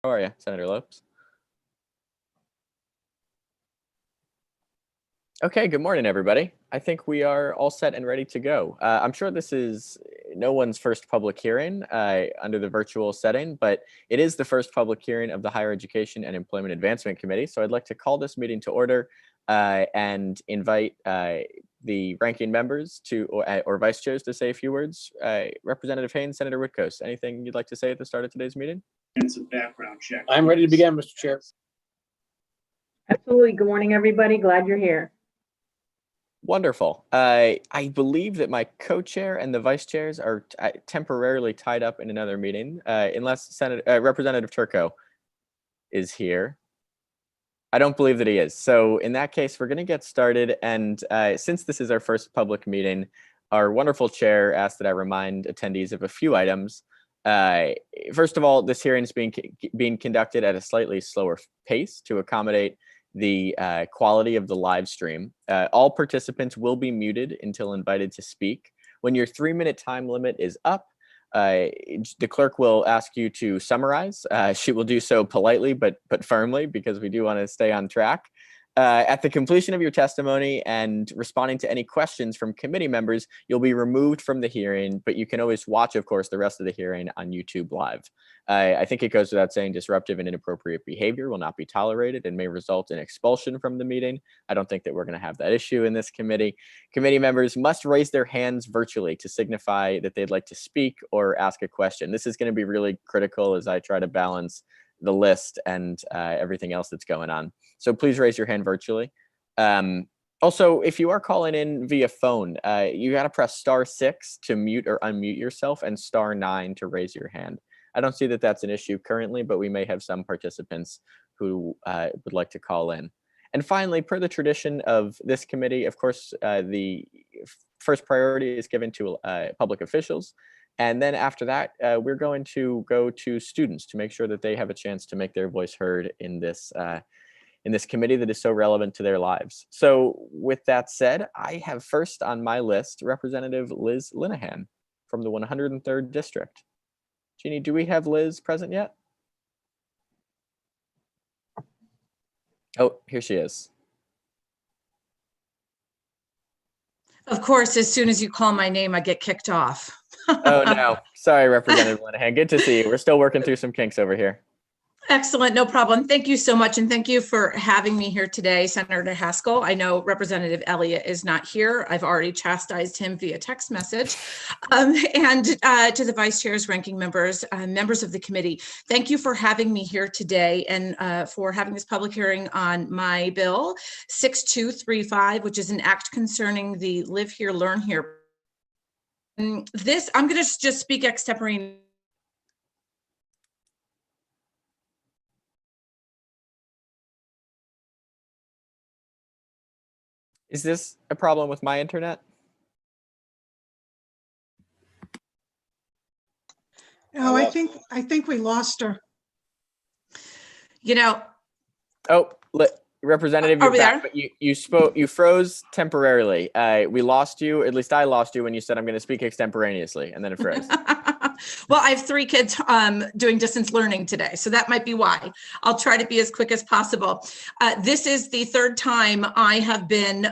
How are you, Senator Lopes? Okay, good morning, everybody. I think we are all set and ready to go. I'm sure this is no one's first public hearing under the virtual setting, but it is the first public hearing of the Higher Education and Employment Advancement Committee. So I'd like to call this meeting to order and invite the ranking members to or vice chairs to say a few words. Representative Haynes, Senator Whitcoast, anything you'd like to say at the start of today's meeting? And some background check. I'm ready to begin, Mr. Chair. Absolutely. Good morning, everybody. Glad you're here. Wonderful. I believe that my co-chair and the vice chairs are temporarily tied up in another meeting, unless Representative Turco is here. I don't believe that he is. So in that case, we're going to get started. And since this is our first public meeting, our wonderful chair asked that I remind attendees of a few items. First of all, this hearing is being conducted at a slightly slower pace to accommodate the quality of the live stream. All participants will be muted until invited to speak. When your 3-minute time limit is up, the clerk will ask you to summarize. She will do so politely but firmly, because we do want to stay on track. At the completion of your testimony and responding to any questions from committee members, you'll be removed from the hearing, but you can always watch, of course, the rest of the hearing on YouTube Live. I think it goes without saying disruptive and inappropriate behavior will not be tolerated and may result in expulsion from the meeting. I don't think that we're going to have that issue in this committee. Committee members must raise their hands virtually to signify that they'd like to speak or ask a question. This is going to be really critical as I try to balance the list and everything else that's going on. So please raise your hand virtually. Also, if you are calling in via phone, you got to press *6 to mute or unmute yourself and *9 to raise your hand. I don't see that that's an issue currently, but we may have some participants who would like to call in. And finally, per the tradition of this committee, of course, the first priority is given to public officials. And then after that, we're going to go to students to make sure that they have a chance to make their voice heard in this committee that is so relevant to their lives. So with that said, I have first on my list Representative Liz Linehan from the 103rd District. Jeannie, do we have Liz present yet? Oh, here she is. Of course, as soon as you call my name, I get kicked off. Oh, no. Sorry, Representative Linehan. Good to see you. We're still working through some kinks over here. Excellent, no problem. Thank you so much. And thank you for having me here today, Senator Haskell. I know Representative Elliott is not here. I've already chastised him via text message. And to the vice chairs, ranking members, members of the committee, thank you for having me here today and for having this public hearing on my bill 6235, which is an act concerning the Live Here, Learn Here. I'm going to just speak extemporaneously. Is this a problem with my internet? No, I think we lost her. You know. Oh, Representative, you're back, but you froze temporarily. We lost you, at least I lost you when you said I'm going to speak extemporaneously, and then it froze. Well, I have 3 kids doing distance learning today, so that might be why. I'll try to be as quick as possible. This is the 3rd time I have been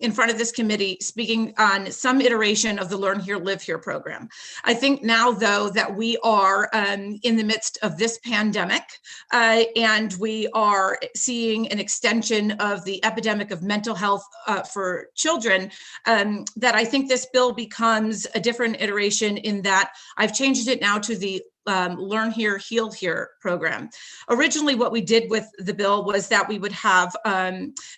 in front of this committee speaking on some iteration of the Learn Here, Live Here program. I think now, though, that we are in the midst of this pandemic and we are seeing an extension of the epidemic of mental health for children, that I think this bill becomes a different iteration in that I've changed it now to the Learn Here, Heal Here program. Originally, what we did with the bill was that we would have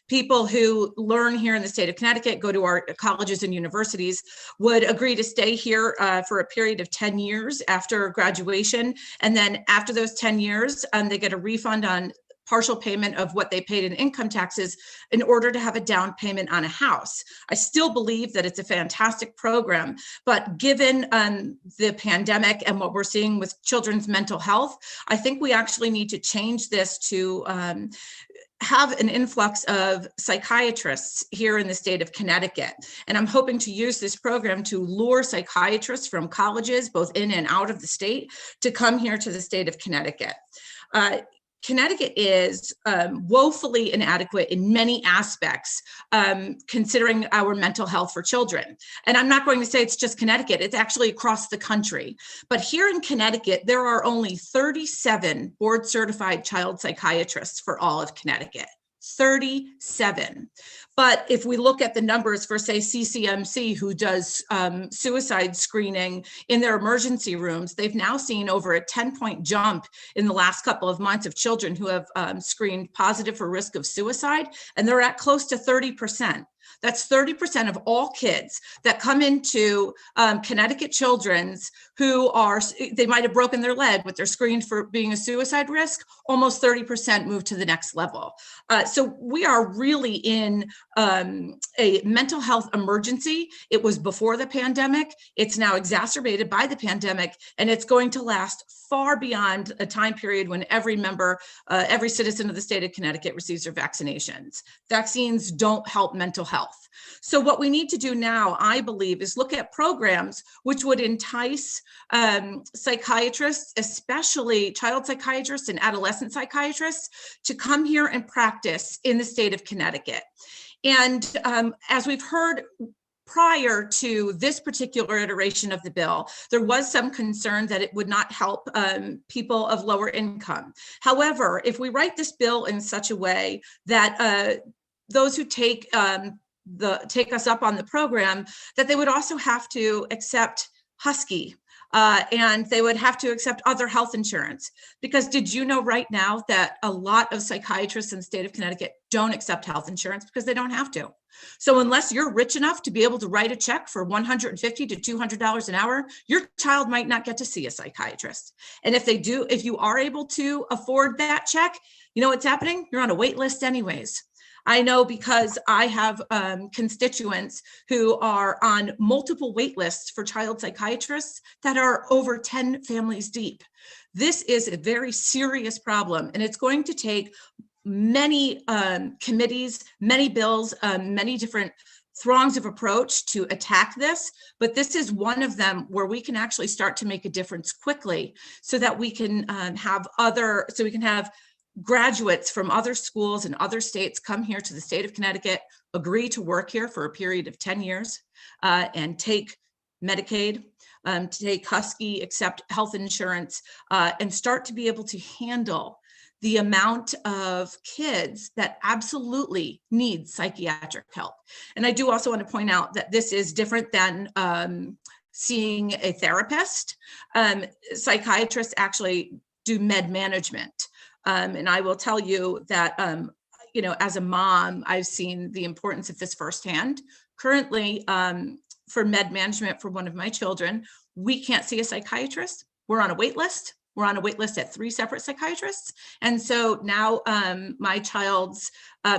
people who learn here in the state of Connecticut, go to our colleges and universities, would agree to stay here for a period of 10 years after graduation. And then after those 10 years, they get a refund on partial payment of what they paid in income taxes in order to have a down payment on a house. I still believe that it's a fantastic program, but given the pandemic and what we're seeing with children's mental health, I think we actually need to change this to have an influx of psychiatrists here in the state of Connecticut. And I'm hoping to use this program to lure psychiatrists from colleges, both in and out of the state, to come here to the state of Connecticut. Connecticut is woefully inadequate in many aspects, considering our mental health for children. And I'm not going to say it's just Connecticut, it's actually across the country. But here in Connecticut, there are only 37 board certified child psychiatrists for all of Connecticut. 37. But if we look at the numbers for, say, CCMC, who does suicide screening in their emergency rooms, they've now seen over a 10-point jump in the last couple of months of children who have screened positive for risk of suicide, and they're at close to 30%. That's 30% of all kids that come into Connecticut Children's who are, they might have broken their leg, but they're screened for being a suicide risk. Almost 30% move to the next level. So we are really in a mental health emergency. It was before the pandemic. It's now exacerbated by the pandemic, and it's going to last far beyond a time period when every member, every citizen of the state of Connecticut receives their vaccinations. Vaccines don't help mental health. So what we need to do now, I believe, is look at programs which would entice psychiatrists, especially child psychiatrists and adolescent psychiatrists, to come here and practice in the state of Connecticut. And as we've heard prior to this particular iteration of the bill, there was some concern that it would not help people of lower income. However, if we write this bill in such a way that those who take us up on the program, that they would also have to accept Husky, and they would have to accept other health insurance. Because did you know right now that a lot of psychiatrists in the state of Connecticut don't accept health insurance because they don't have to? So unless you're rich enough to be able to write a check for $150 to $200 an hour, your child might not get to see a psychiatrist. And if they do, if you are able to afford that check, you know what's happening? You're on a wait list anyways. I know because I have constituents who are on multiple wait lists for child psychiatrists that are over 10 families deep. This is a very serious problem, and it's going to take many committees, many bills, many different throngs of approach to attack this, but this is one of them where we can actually start to make a difference quickly so that we can have graduates from other schools and other states come here to the state of Connecticut, agree to work here for a period of 10 years and take Medicaid, to take Husky, accept health insurance, and start to be able to handle the amount of kids that absolutely need psychiatric help. And I do also want to point out that this is different than seeing a therapist. Psychiatrists actually do med management. And I will tell you that, you know, as a mom, I've seen the importance of this firsthand. Currently, for med management for one of my children, we can't see a psychiatrist. We're on a wait list. We're on a wait list at 3 separate psychiatrists. And so now my child's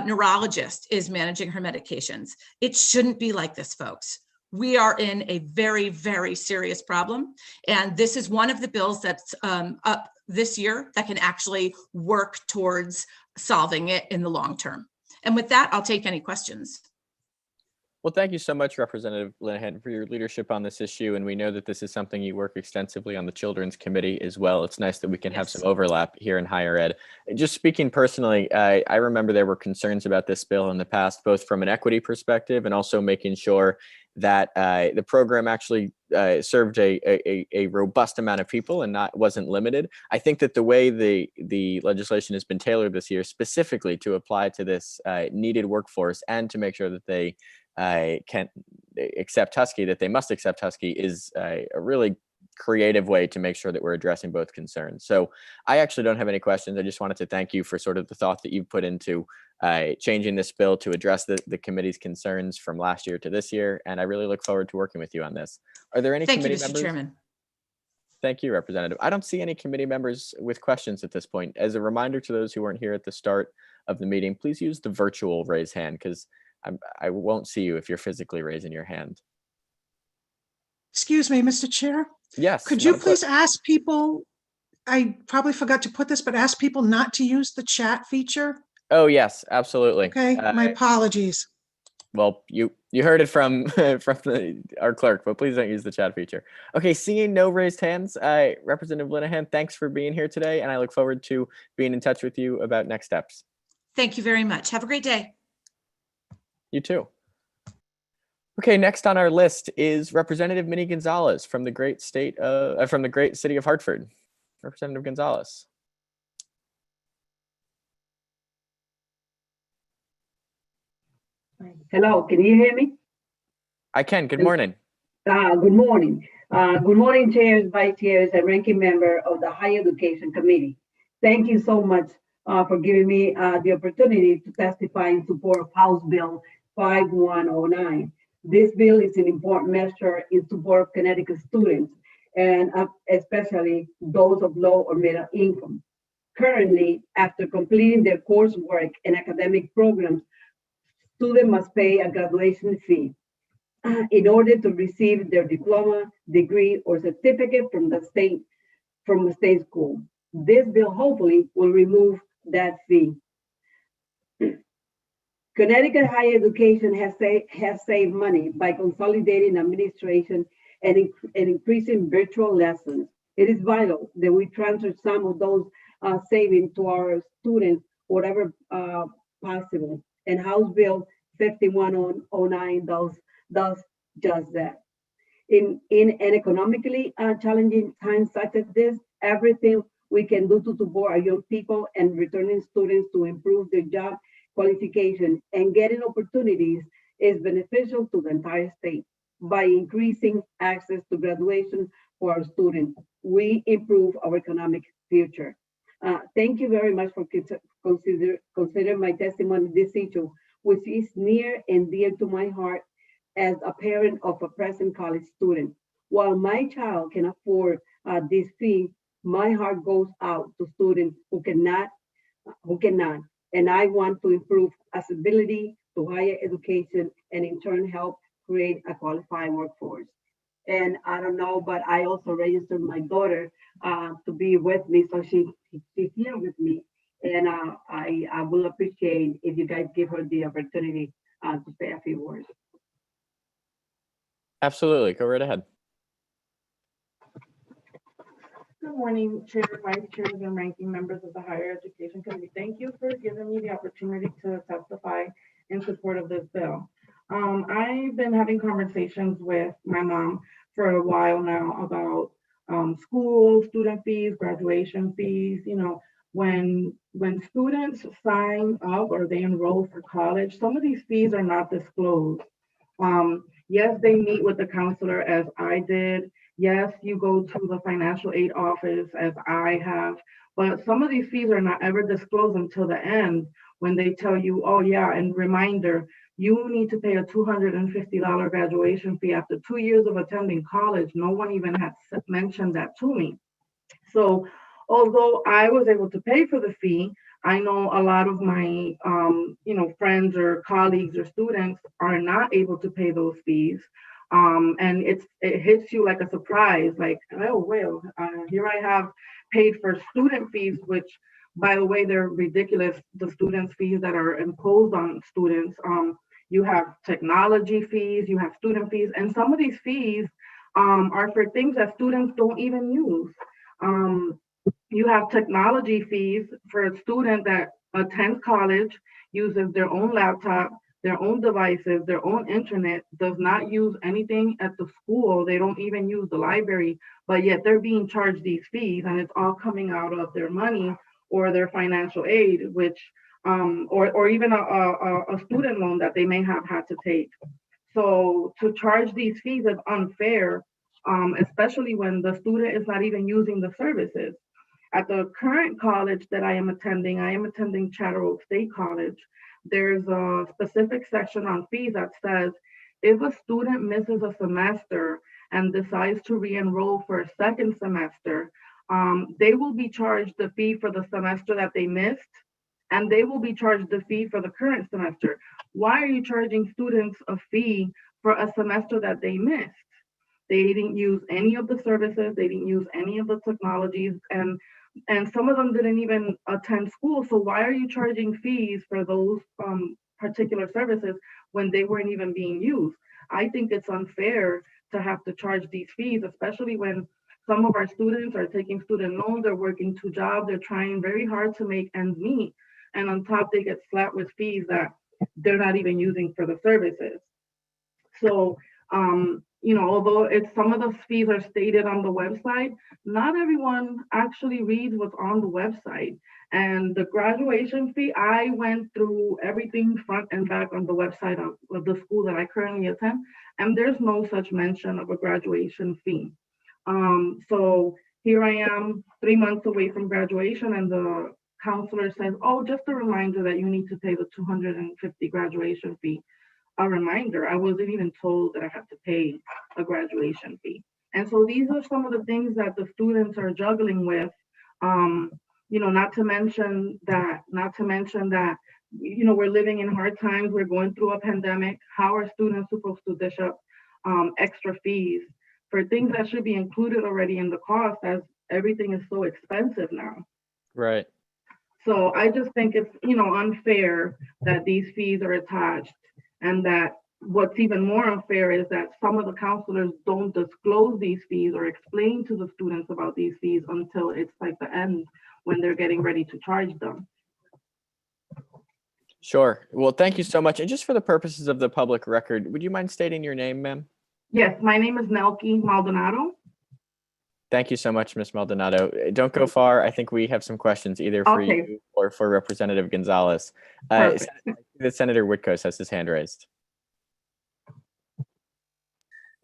neurologist is managing her medications. It shouldn't be like this, folks. We are in a very, very serious problem. And this is one of the bills that's up this year that can actually work towards solving it in the long term. And with that, I'll take any questions. Well, thank you so much, Representative Linehan, for your leadership on this issue. And we know that this is something you work extensively on the Children's Committee as well. It's nice that we can have some overlap here in higher ed. And just speaking personally, I remember there were concerns about this bill in the past, both from an equity perspective and also making sure that the program actually served a robust amount of people and wasn't limited. I think that the way the legislation has been tailored this year specifically to apply to this needed workforce and to make sure that they can accept Husky, that they must accept Husky, is a really creative way to make sure that we're addressing both concerns. So I actually don't have any questions. I just wanted to thank you for sort of the thought that you've put into changing this bill to address the committee's concerns from last year to this year. And I really look forward to working with you on this. Are there any committee members? Thank you, Mr. Chairman. Thank you, Representative. I don't see any committee members with questions at this point. As a reminder to those who weren't here at the start of the meeting, please use the virtual raise hand because I won't see you if you're physically raising your hand. Excuse me, Mr. Chair. Yes. Could you please ask people, I probably forgot to put this, but ask people not to use the chat feature? Oh, yes, absolutely. Okay, my apologies. Well, you heard it from our clerk, but please don't use the chat feature. Okay, seeing no raised hands, Representative Linehan, thanks for being here today, and I look forward to being in touch with you about next steps. Thank you very much. Have a great day. You too. Okay, next on our list is Representative Minnie Gonzalez from the great city of Hartford. Representative Gonzalez. Hello, can you hear me? I can. Good morning. Good morning. Good morning, chairs, vice chairs, and ranking member of the Higher Education Committee. Thank you so much for giving me the opportunity to testify in support of House Bill 5109. This bill is an important measure in support of Connecticut students, and especially those of low or middle income. Currently, after completing their coursework and academic programs, students must pay a graduation fee in order to receive their diploma, degree, or certificate from the state school. This bill hopefully will remove that fee. Connecticut higher education has saved money by consolidating administration and increasing virtual lessons. It is vital that we transfer some of those savings to our students, whatever possible. And House Bill 5109 does just that. In an economically challenging times such as this, everything we can do to support our young people and returning students to improve their job qualification and getting opportunities is beneficial to the entire state. By increasing access to graduation for our students, we improve our economic future. Thank you very much for considering my testimony on this issue, which is near and dear to my heart as a parent of a present college student. While my child can afford this fee, my heart goes out to students who cannot, and I want to improve accessibility to higher education and in turn help create a qualified workforce. And I don't know, but I also registered my daughter to be with me, so she's here with me. And I will appreciate if you guys give her the opportunity to say a few words. Absolutely. Go right ahead. Good morning, Chair, Vice Chairs, and ranking members of the Higher Education Committee. Thank you for giving me the opportunity to testify in support of this bill. I've been having conversations with my mom for a while now about school, student fees, graduation fees. You know, when students sign up or they enroll for college, some of these fees are not disclosed. Yes, they meet with the counselor as I did. Yes, you go to the financial aid office as I have, but some of these fees are not ever disclosed until the end when they tell you, oh yeah, and reminder, you need to pay a $250 graduation fee after 2 years of attending college. No one even had mentioned that to me. So although I was able to pay for the fee, I know a lot of my friends or colleagues or students are not able to pay those fees. And it hits you like a surprise, like, oh, well, here I have paid for student fees, which, by the way, they're ridiculous, the students' fees that are imposed on students. You have technology fees, you have student fees, and some of these fees are for things that students don't even use. You have technology fees for a student that attends college, uses their own laptop, their own devices, their own internet, does not use anything at the school. They don't even use the library, but yet they're being charged these fees, and it's all coming out of their money or their financial aid, which, or even a student loan that they may have had to take. So to charge these fees is unfair, especially when the student is not even using the services. At the current college that I am attending Chatter Oak State College. There's a specific section on fees that says, if a student misses a semester and decides to re-enroll for a second semester, they will be charged the fee for the semester that they missed, and they will be charged the fee for the current semester. Why are you charging students a fee for a semester that they missed? They didn't use any of the services, they didn't use any of the technologies, and some of them didn't even attend school. So why are you charging fees for those particular services when they weren't even being used. I think it's unfair to have to charge these fees, especially when some of our students are taking student loans, they're working 2 jobs, they're trying very hard to make ends meet. And on top, they get slapped with fees that they're not even using for the services. So, although some of the fees are stated on the website, not everyone actually reads what's on the website. And the graduation fee, I went through everything front and back on the website of the school that I currently attend, and there's no such mention of a graduation fee. So here I am 3 months away from graduation, and the counselor says, oh, just a reminder that you need to pay the $250 graduation fee. A reminder, I wasn't even told that I had to pay a graduation fee. And so these are some of the things that the students are juggling with. Not to mention that, we're living in hard times. We're going through a pandemic. How are students supposed to dish up extra fees for things that should be included already in the cost, as everything is so expensive now? Right. So I just think it's, unfair that these fees are attached, and that what's even more unfair is that some of the counselors don't disclose these fees or explain to the students about these fees until it's like the end, when they're getting ready to charge them. Sure. Well, thank you so much. And just for the purposes of the public record, would you mind stating your name, ma'am? Yes, my name is Nelky Maldonado. Thank you so much, Ms. Maldonado. Don't go far. I think we have some questions either for Okay. you or for Representative Gonzalez. Perfect. Senator Whitcoast has his hand raised.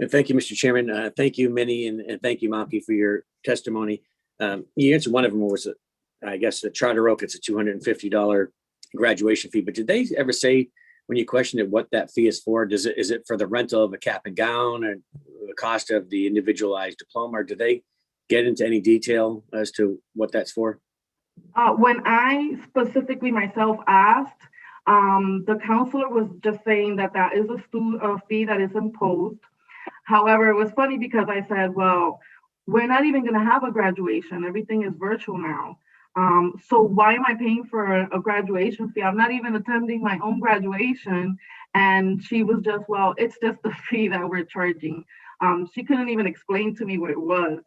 Thank you, Mr. Chairman. Thank you, Minnie, and thank you, Malky, for your testimony. You answered one of them was, I guess, the Charter Oak, it's a $250 graduation fee. But did they ever say, when you questioned it, what that fee is for? Is it for the rental of a cap and gown, or the cost of the individualized diploma? Or do they get into any detail as to what that's for? When I specifically myself asked, the counselor was just saying that is a fee that is imposed. However, it was funny because I said, well, we're not even going to have a graduation. Everything is virtual now. So why am I paying for a graduation fee? I'm not even attending my own graduation. And she was just, well, it's just the fee that we're charging. She couldn't even explain to me what it was.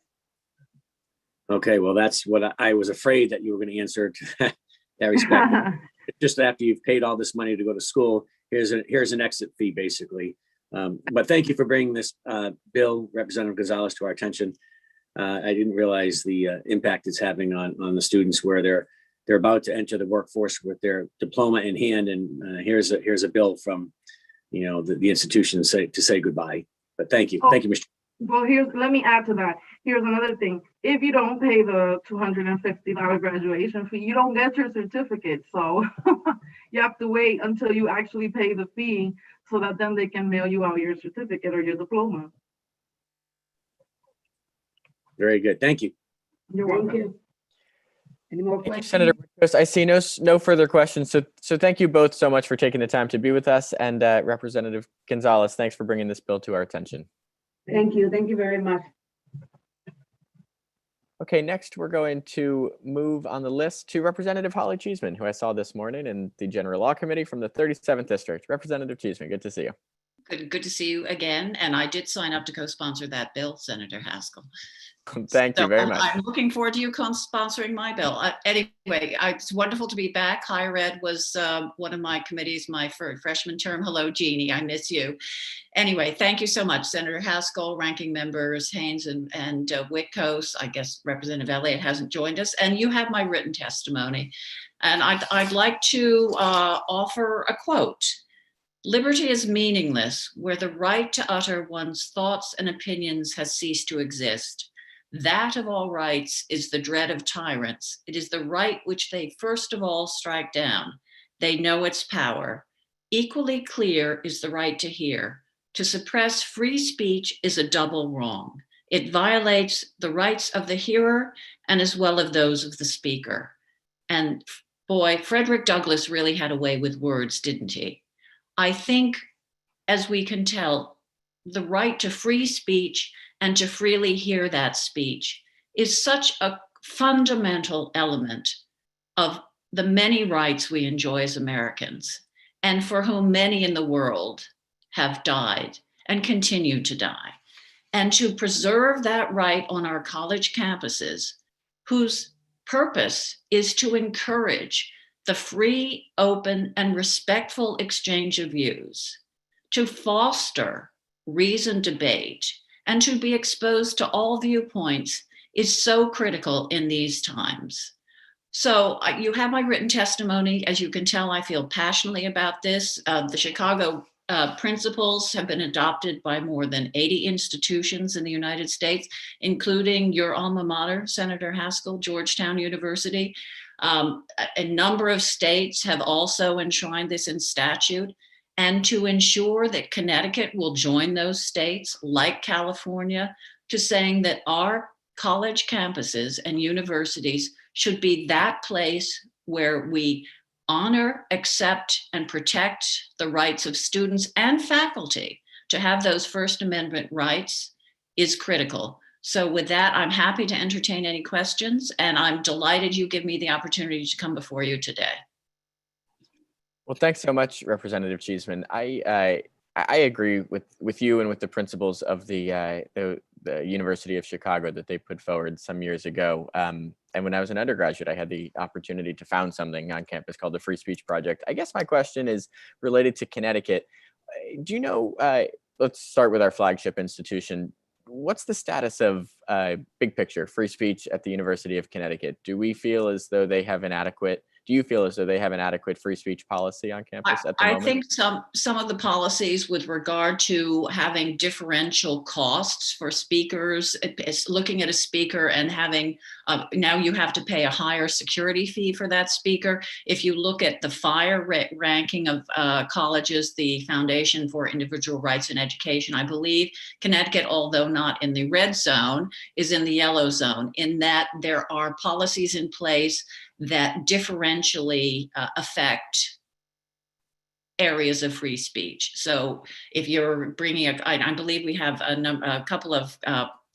Okay, well, that's what I was afraid that you were going to answer to that respect. Just after you've paid all this money to go to school, here's an exit fee, basically. But thank you for bringing this bill, Representative Gonzalez, to our attention. I didn't realize the impact it's having on the students, where they're about to enter the workforce with their diploma in hand, and here's a bill from the institution to say goodbye. But thank you, thank you, Mr. Well, let me add to that. Here's another thing. If you don't pay the $250 graduation fee, you don't get your certificate. So you have to wait until you actually pay the fee, so that then they can mail you out your certificate or your diploma. Very good. Thank you. You're Thank welcome. you. Any more Thank you, questions? Senator Whitcoast. I see no further questions. So thank you both so much for taking the time to be with us. And Representative Gonzalez, thanks for bringing this bill to our attention. Thank you. Thank you very much. Okay, next we're going to move on the list to Representative Holly Cheeseman, who I saw this morning in the General Law Committee from the 37th District. Representative Cheeseman, good to see you. Good to see you again. And I did sign up to co-sponsor that bill, Senator Haskell. Thank you very much. I'm looking forward to you co-sponsoring my bill. Anyway, it's wonderful to be back. Higher Ed was one of my committees, my freshman term. Hello, Jeannie, I miss you. Anyway, thank you so much, Senator Haskell, ranking members Haynes and Whitcoast. I guess Representative Elliott hasn't joined us, and you have my written testimony. And I'd like to offer a quote. Liberty is meaningless where the right to utter one's thoughts and opinions has ceased to exist. That of all rights is the dread of tyrants. It is the right which they first of all strike down. They know its power. Equally clear is the right to hear. To suppress free speech is a double wrong. It violates the rights of the hearer and as well of those of the speaker. And boy, Frederick Douglass really had a way with words, didn't he? I think, as we can tell, the right to free speech and to freely hear that speech is such a fundamental element of the many rights we enjoy as Americans. and for whom many in the world have died and continue to die. And to preserve that right on our college campuses, whose purpose is to encourage the free, open, and respectful exchange of views, to foster reasoned debate, and to be exposed to all viewpoints is so critical in these times. So you have my written testimony. As you can tell, I feel passionately about this. The Chicago principles have been adopted by more than 80 institutions in the United States, including your alma mater, Senator Haskell, Georgetown University. A number of states have also enshrined this in statute. And to ensure that Connecticut will join those states, like California, to saying that our college campuses and universities should be that place where we honor, accept, and protect the rights of students and faculty to have those First Amendment rights is critical. So with that, I'm happy to entertain any questions, and I'm delighted you give me the opportunity to come before you today. Well, thanks so much, Representative Cheeseman. I agree with you and with the principles of the University of Chicago that they put forward some years ago. And when I was an undergraduate, I had the opportunity to found something on campus called the Free Speech Project. I guess my question is related to Connecticut. Do you know, let's start with our flagship institution. What's the status of big picture free speech at the University of Connecticut? Do we feel as though they have an adequate Do you feel as though they have an adequate free speech policy on campus at the moment? I think some of the policies with regard to having differential costs for speakers, looking at a speaker and having, now you have to pay a higher security fee for that speaker. If you look at the FIRE ranking of colleges, the Foundation for Individual Rights in Education, I believe Connecticut, although not in the red zone, is in the yellow zone, in that there are policies in place that differentially affect areas of free speech. So if you're bringing I believe we have a couple of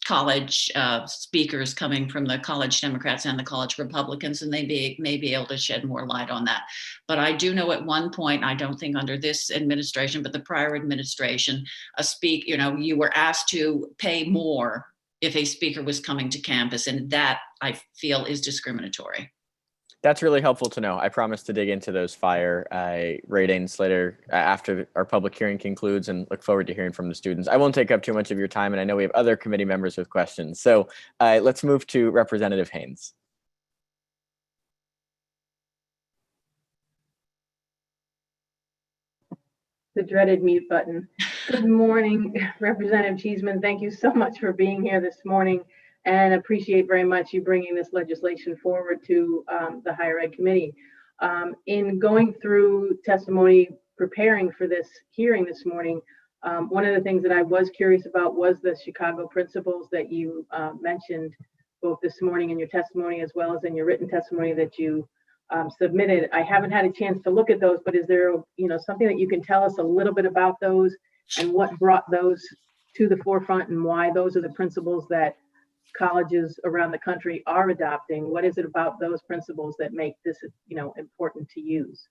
college speakers coming from the college Democrats and the college Republicans, and they may be able to shed more light on that. But I do know at one point, I don't think under this administration, but the prior administration, you were asked to pay more if a speaker was coming to campus, and that I feel is discriminatory. That's really helpful to know. I promise to dig into those FIRE ratings later after our public hearing concludes, and look forward to hearing from the students. I won't take up too much of your time, and I know we have other committee members with questions. So let's move to Representative Haynes. The dreaded mute button. Good morning, Representative Cheeseman. Thank you so much for being here this morning, and appreciate very much you bringing this legislation forward to the Higher Ed Committee. In going through testimony, preparing for this hearing this morning, one of the things that I was curious about was the Chicago principles that you mentioned both this morning in your testimony as well as in your written testimony that you submitted. I haven't had a chance to look at those, but is there something that you can tell us a little bit about those and what brought those to the forefront and why those are the principles that colleges around the country are adopting? What is it about those principles that make this, important to use?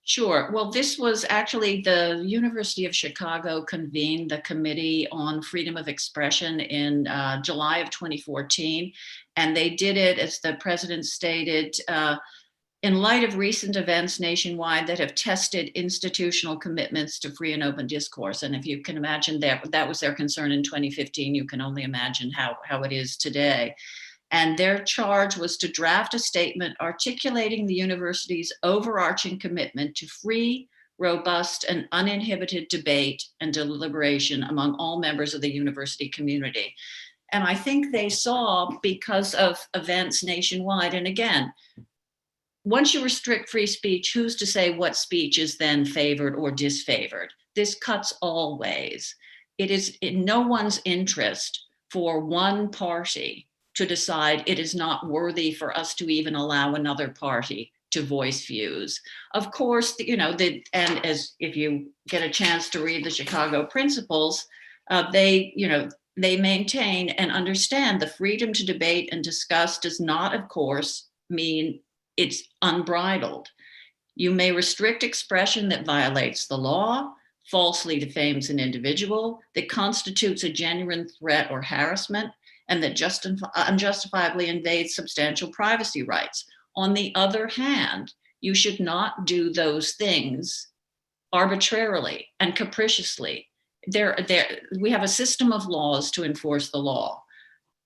Sure. Well, this was actually the University of Chicago convened the Committee on Freedom of Expression in July of 2014. And they did it, as the president stated, in light of recent events nationwide that have tested institutional commitments to free and open discourse. And if you can imagine that was their concern in 2015, you can only imagine how it is today. And their charge was to draft a statement articulating the university's overarching commitment to free, robust, and uninhibited debate and deliberation among all members of the university community. And I think they saw, because of events nationwide, and again, once you restrict free speech, who's to say what speech is then favored or disfavored? This cuts all ways. It is in no one's interest for one party to decide it is not worthy for us to even allow another party to voice views. Of course, and as if you get a chance to read the Chicago principles, they maintain and understand the freedom to debate and discuss does not, of course, mean it's unbridled. You may restrict expression that violates the law, falsely defames an individual, that constitutes a genuine threat or harassment, and that unjustifiably invades substantial privacy rights. On the other hand, you should not do those things arbitrarily and capriciously. We have a system of laws to enforce the law.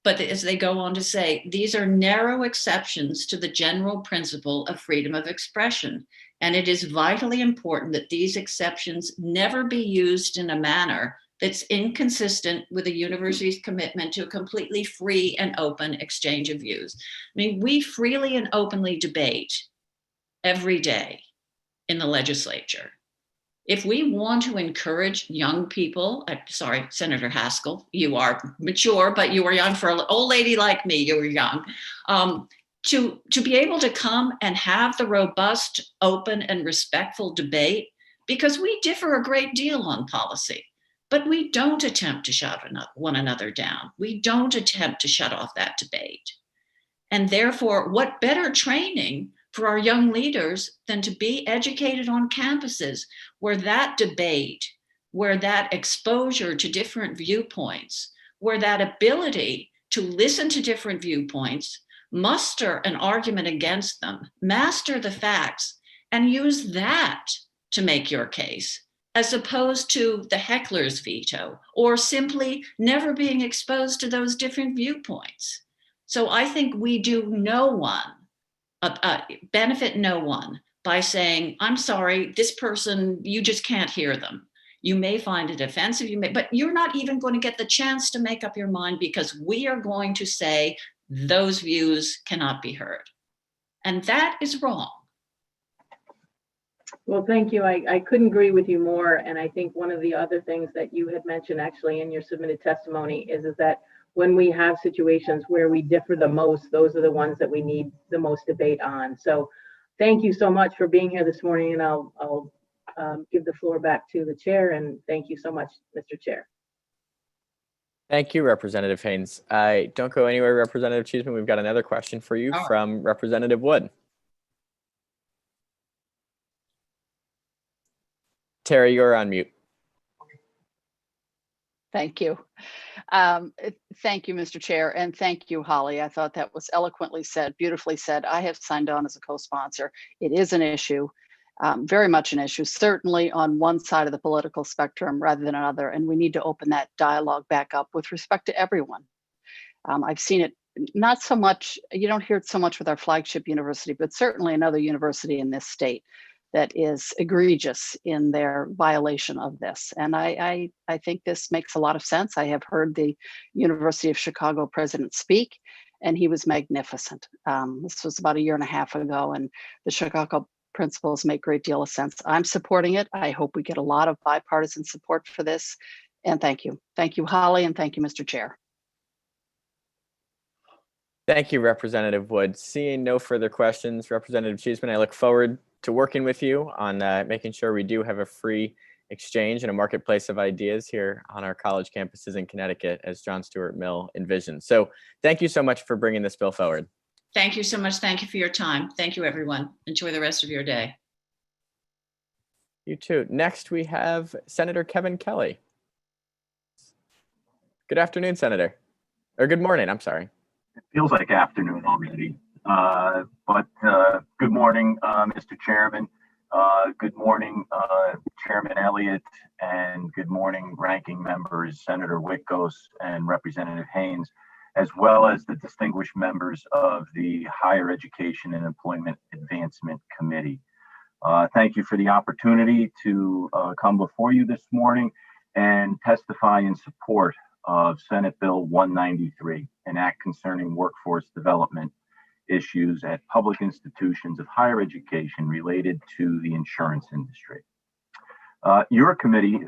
But as they go on to say, these are narrow exceptions to the general principle of freedom of expression. And it is vitally important that these exceptions never be used in a manner that's inconsistent with a university's commitment to a completely free and open exchange of views. I mean, we freely and openly debate every day in the legislature. If we want to encourage young people, sorry, Senator Haskell, you are mature, but you were young. For an old lady like me, you were young. To be able to come and have the robust, open, and respectful debate, because we differ a great deal on policy, but we don't attempt to shut one another down. We don't attempt to shut off that debate. And therefore, what better training for our young leaders than to be educated on campuses where that debate, where that exposure to different viewpoints, where that ability to listen to different viewpoints, muster an argument against them, master the facts, and use that to make your case, as opposed to the heckler's veto or simply never being exposed to those different viewpoints. So I think we do benefit no one by saying, I'm sorry, this person, you just can't hear them. You may find it offensive, but you're not even going to get the chance to make up your mind, because we are going to say those views cannot be heard. And that is wrong. Well, thank you. I couldn't agree with you more. And I think one of the other things that you had mentioned actually in your submitted testimony is that when we have situations where we differ the most, those are the ones that we need the most debate on. So thank you so much for being here this morning, and I'll give the floor back to the chair, and thank you so much, Mr. Chair. Thank you, Representative Haynes. Don't go anywhere, Representative Cheeseman. We've got another question for you from Representative Wood. Terry, you're on mute. Thank you. Thank you, Mr. Chair, and thank you, Holly. I thought that was eloquently said, beautifully said. I have signed on as a co-sponsor. It is an issue, very much an issue, certainly on one side of the political spectrum rather than another, and we need to open that dialogue back up with respect to everyone. I've seen it not so much, you don't hear it so much with our flagship university, but certainly another university in this state that is egregious in their violation of this. And I think this makes a lot of sense. I have heard the University of Chicago president speak, and he was magnificent. This was about 1.5 years ago, and the Chicago principles make a great deal of sense. I'm supporting it. I hope we get a lot of bipartisan support for this. And thank you. Thank you, Holly, and thank you, Mr. Chair. Thank you, Representative Wood. Seeing no further questions, Representative Cheeseman, I look forward to working with you on making sure we do have a free exchange and a marketplace of ideas here on our college campuses in Connecticut, as John Stuart Mill envisioned. So thank you so much for bringing this bill forward. Thank you so much. Thank you for your time. Thank you, everyone. Enjoy the rest of your day. You too. Next, we have Senator Kevin Kelly. Good afternoon, Senator. Or good morning, I'm sorry. It feels like afternoon already. But good morning, Mr. Chairman. Good morning, Chairman Elliott, and good morning, ranking members, Senator Witkos and Representative Haynes, as well as the distinguished members of the Higher Education and Employment Advancement Committee. Thank you for the opportunity to come before you this morning and testify in support of Senate Bill 193, an act concerning workforce development issues at public institutions of higher education related to the insurance industry. Your committee,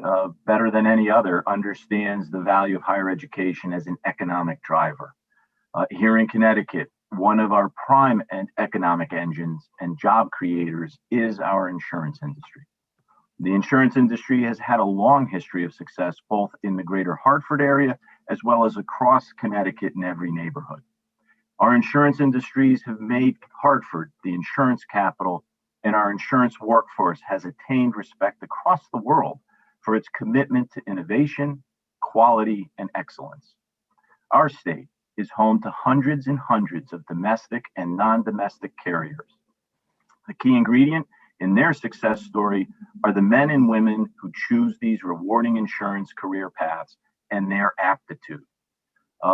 better than any other, understands the value of higher education as an economic driver. Here in Connecticut, one of our prime and economic engines and job creators is our insurance industry. The insurance industry has had a long history of success, both in the greater Hartford area, as well as across Connecticut in every neighborhood. Our insurance industries have made Hartford the insurance capital and and our insurance workforce has attained respect across the world for its commitment to innovation, quality, and excellence. Our state is home to hundreds and hundreds of domestic and non-domestic carriers. The key ingredient in their success story are the men and women who choose these rewarding insurance career paths and their aptitude.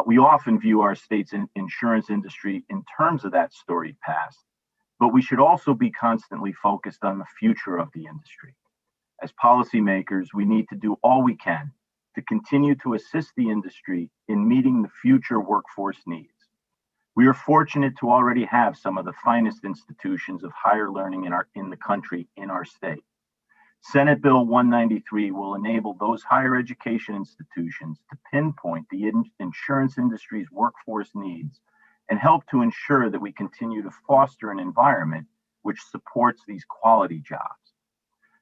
We often view our state's insurance industry in terms of that storied past, but we should also be constantly focused on the future of the industry. As policymakers, we need to do all we can to continue to assist the industry in meeting the future workforce needs. We are fortunate to already have some of the finest institutions of higher learning in the country in our state. Senate Bill 193 will enable those higher education institutions to pinpoint the insurance industry's workforce needs and help to ensure that we continue to foster an environment which supports these quality jobs.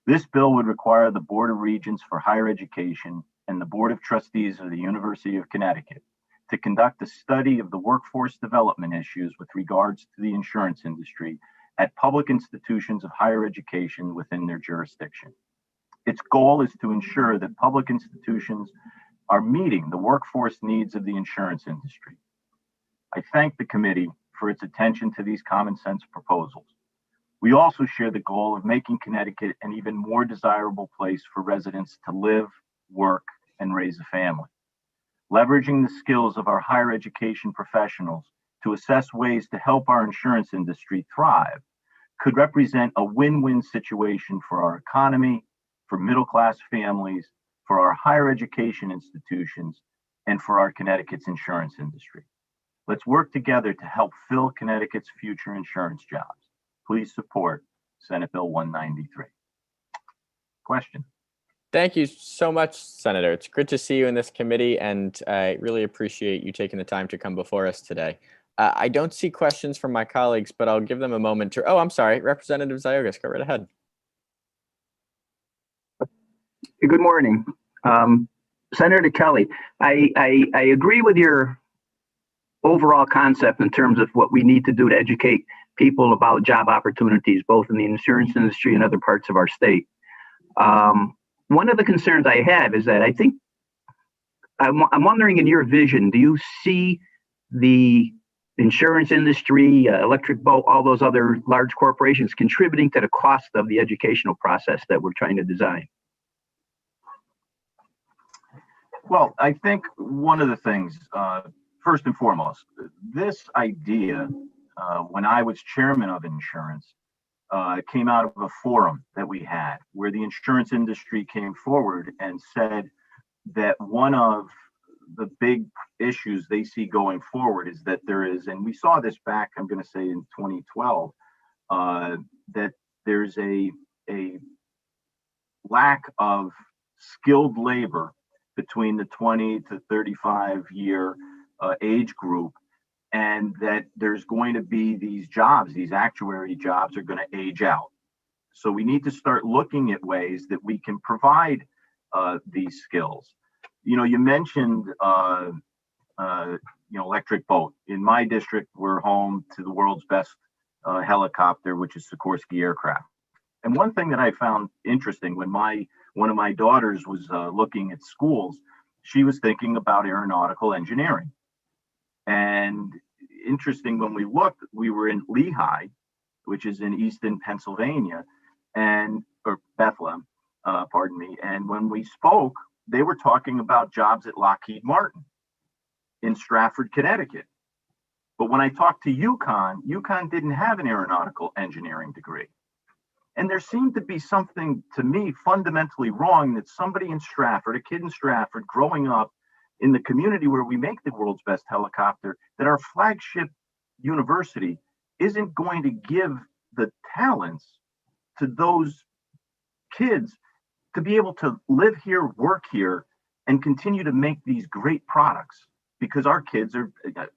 This bill would require the Board of Regents for Higher Education and the Board of Trustees of the University of Connecticut to conduct a study of the workforce development issues with regards to the insurance industry at public institutions of higher education within their jurisdiction. Its goal is to ensure that public institutions are meeting the workforce needs of the insurance industry. I thank the committee for its attention to these common sense proposals. We also share the goal of making Connecticut an even more desirable place for residents to live, work, and raise a family. Leveraging the skills of our higher education professionals to assess ways to help our insurance industry thrive could represent a win-win situation for our economy, for middle-class families, for our higher education institutions, and for our Connecticut's insurance industry. Let's work together to help fill Connecticut's future insurance jobs. Please support Senate Bill 193. Question. Thank you so much, Senator. It's good to see you in this committee, and I really appreciate you taking the time to come before us today. I don't see questions from my colleagues, but I'll give them a moment to. Oh, I'm sorry, Representative Ziogas, go right ahead. Good morning, Senator Kelly. I agree with your overall concept in terms of what we need to do to educate people about job opportunities, both in the insurance industry and other parts of our state. One of the concerns I have is that I'm wondering, in your vision, do you see the insurance industry, electric boat, all those other large corporations contributing to the cost of the educational process that we're trying to design? Well, I think one of the things, first and foremost, this idea, when I was chairman of insurance, came out of a forum that we had where the insurance industry came forward and said that one of the big issues they see going forward is that there is, and we saw this back, I'm going to say in 2012, that there's a lack of skilled labor between the 20 to 35 year age group, and that there's going to be these jobs, these actuary jobs are going to age out. So we need to start looking at ways that we can provide these skills. You know, you mentioned, electric boat. In my district, we're home to the world's best helicopter, which is Sikorsky aircraft. And one thing that I found interesting when one of my daughters was looking at schools, she was thinking about aeronautical engineering. And interesting, when we looked, we were in Lehigh, which is in Easton, Pennsylvania, or Bethlehem, pardon me. And when we spoke, they were talking about jobs at Lockheed Martin in Stratford, Connecticut. But when I talked to Uconn didn't have an aeronautical engineering degree. And there seemed to be something, to me, fundamentally wrong that somebody in Stratford, a kid in Stratford, growing up in the community where we make the world's best helicopter, that our flagship university isn't going to give the talents to those kids to be able to live here, work here, and continue to make these great products. Because our kids are,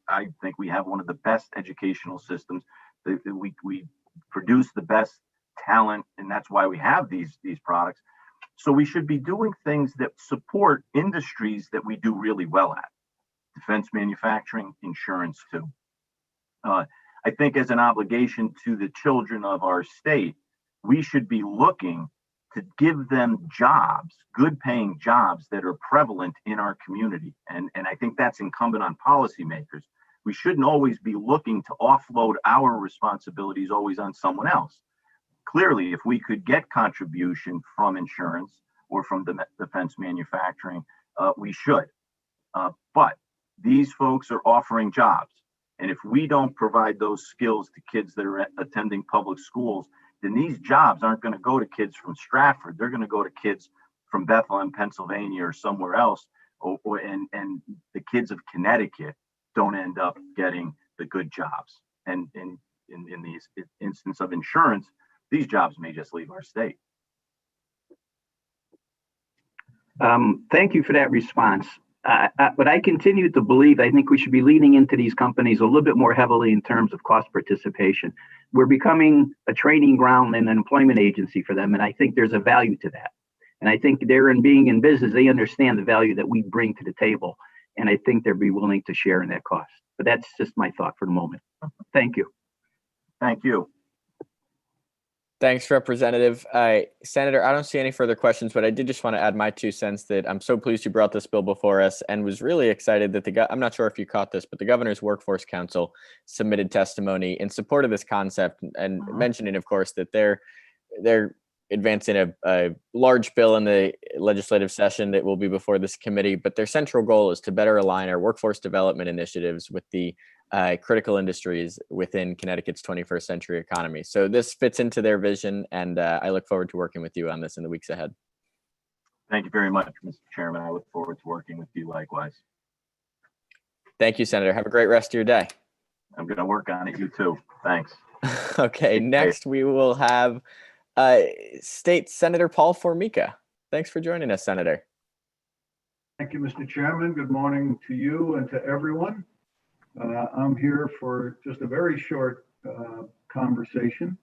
I think we have one of the best educational systems. We produce the best talent, and that's why we have these products. So we should be doing things that support industries that we do really well at. Defense manufacturing, insurance too. I think as an obligation to the children of our state, we should be looking to give them jobs, good paying jobs that are prevalent in our community. And I think that's incumbent on policymakers. We shouldn't always be looking to offload our responsibilities always on someone else. Clearly, if we could get contribution from insurance or from the defense manufacturing, we should. But these folks are offering jobs. And if we don't provide those skills to kids that are attending public schools, then these jobs aren't going to go to kids from Stratford. They're going to go to kids from Bethlehem, Pennsylvania, or somewhere else. And the kids of Connecticut don't end up getting the good jobs. And in the instance of insurance, these jobs may just leave our state. Thank you for that response. But I continue to believe, I think we should be leaning into these companies a little bit more heavily in terms of cost participation. We're becoming a training ground and an employment agency for them. And I think there's a value to that. And I think they're being in business, they understand the value that we bring to the table. And I think they'll be willing to share in that cost. But that's just my thought for the moment. Thank you. Thank you. Thanks, Representative. Senator, I don't see any further questions, but I did just want to add my 2 cents that I'm so pleased you brought this bill before us and was really excited that I'm not sure if you caught this, but the Governor's Workforce Council submitted testimony in support of this concept and mentioning, of course, that they're advancing a large bill in the legislative session that will be before this committee, but their central goal is to better align our workforce development initiatives with the critical industries within Connecticut's 21st century economy. So this fits into their vision, and I look forward to working with you on this in the weeks ahead. Thank you very much, Mr. Chairman. I look forward to working with you likewise. Thank you, Senator. Have a great rest of your day. I'm going to work on it. You too. Thanks. Okay, next we will have State Senator Paul Formica. Thanks for joining us, Senator. Thank you, Mr. Chairman. Good morning to you and to everyone. I'm here for just a very short conversation.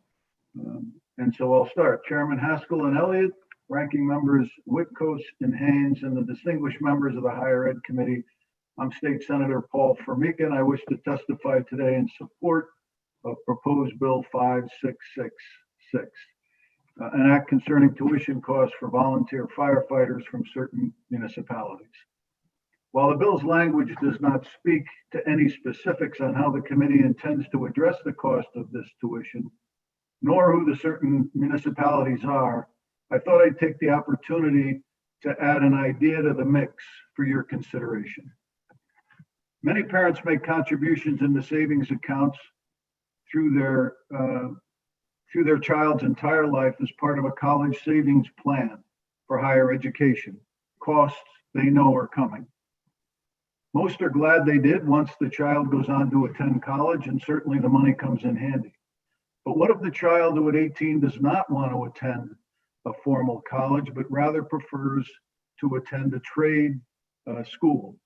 And so I'll start. Chairman Haskell and Elliott, ranking members Whitcoast and Haynes, and the distinguished members of the Higher Ed Committee. I'm State Senator Paul Formica, and I wish to testify today in support of proposed Bill 5666, an act concerning tuition costs for volunteer firefighters from certain municipalities. While the bill's language does not speak to any specifics on how the committee intends to address the cost of this tuition, nor who the certain municipalities are, I thought I'd take the opportunity to add an idea to the mix for your consideration. Many parents make contributions into savings accounts through their child's entire life as part of a college savings plan for higher education, costs they know are coming. Most are glad they did once the child goes on to attend college, and certainly the money comes in handy. But what if the child who at 18 does not want to attend a formal college, but rather prefers to attend a trade school?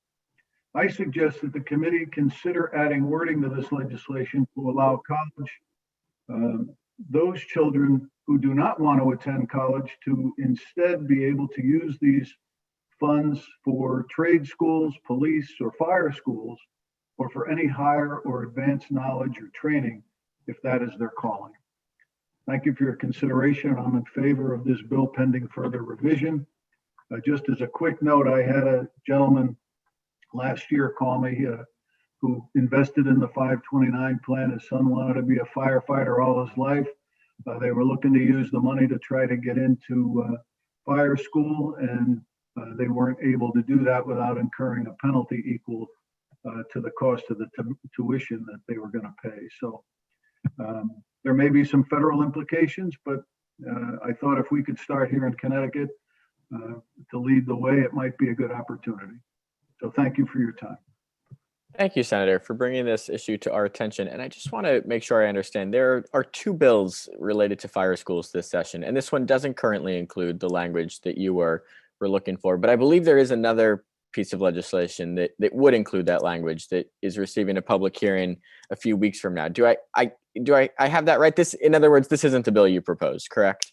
I suggest that the committee consider adding wording to this legislation to allow college, those children who do not want to attend college to instead be able to use these funds for trade schools, police, or fire schools, or for any higher or advanced knowledge or training, if that is their calling. Thank you for your consideration. I'm in favor of this bill pending further revision. Just as a quick note, I had a gentleman last year call me who invested in the 529 plan. His son wanted to be a firefighter all his life. They were looking to use the money to try to get into fire school, and they weren't able to do that without incurring a penalty equal to the cost of the tuition that they were going to pay. So there may be some federal implications, but I thought if we could start here in Connecticut to lead the way, it might be a good opportunity. So thank you for your time. Thank you, Senator, for bringing this issue to our attention. And I just want to make sure I understand. There are 2 bills related to fire schools this session, and this one doesn't currently include the language that you were looking for. But I believe there is another piece of legislation that would include that language that is receiving a public hearing a few weeks from now. Do I have that right? In other words, this isn't the bill you proposed, correct?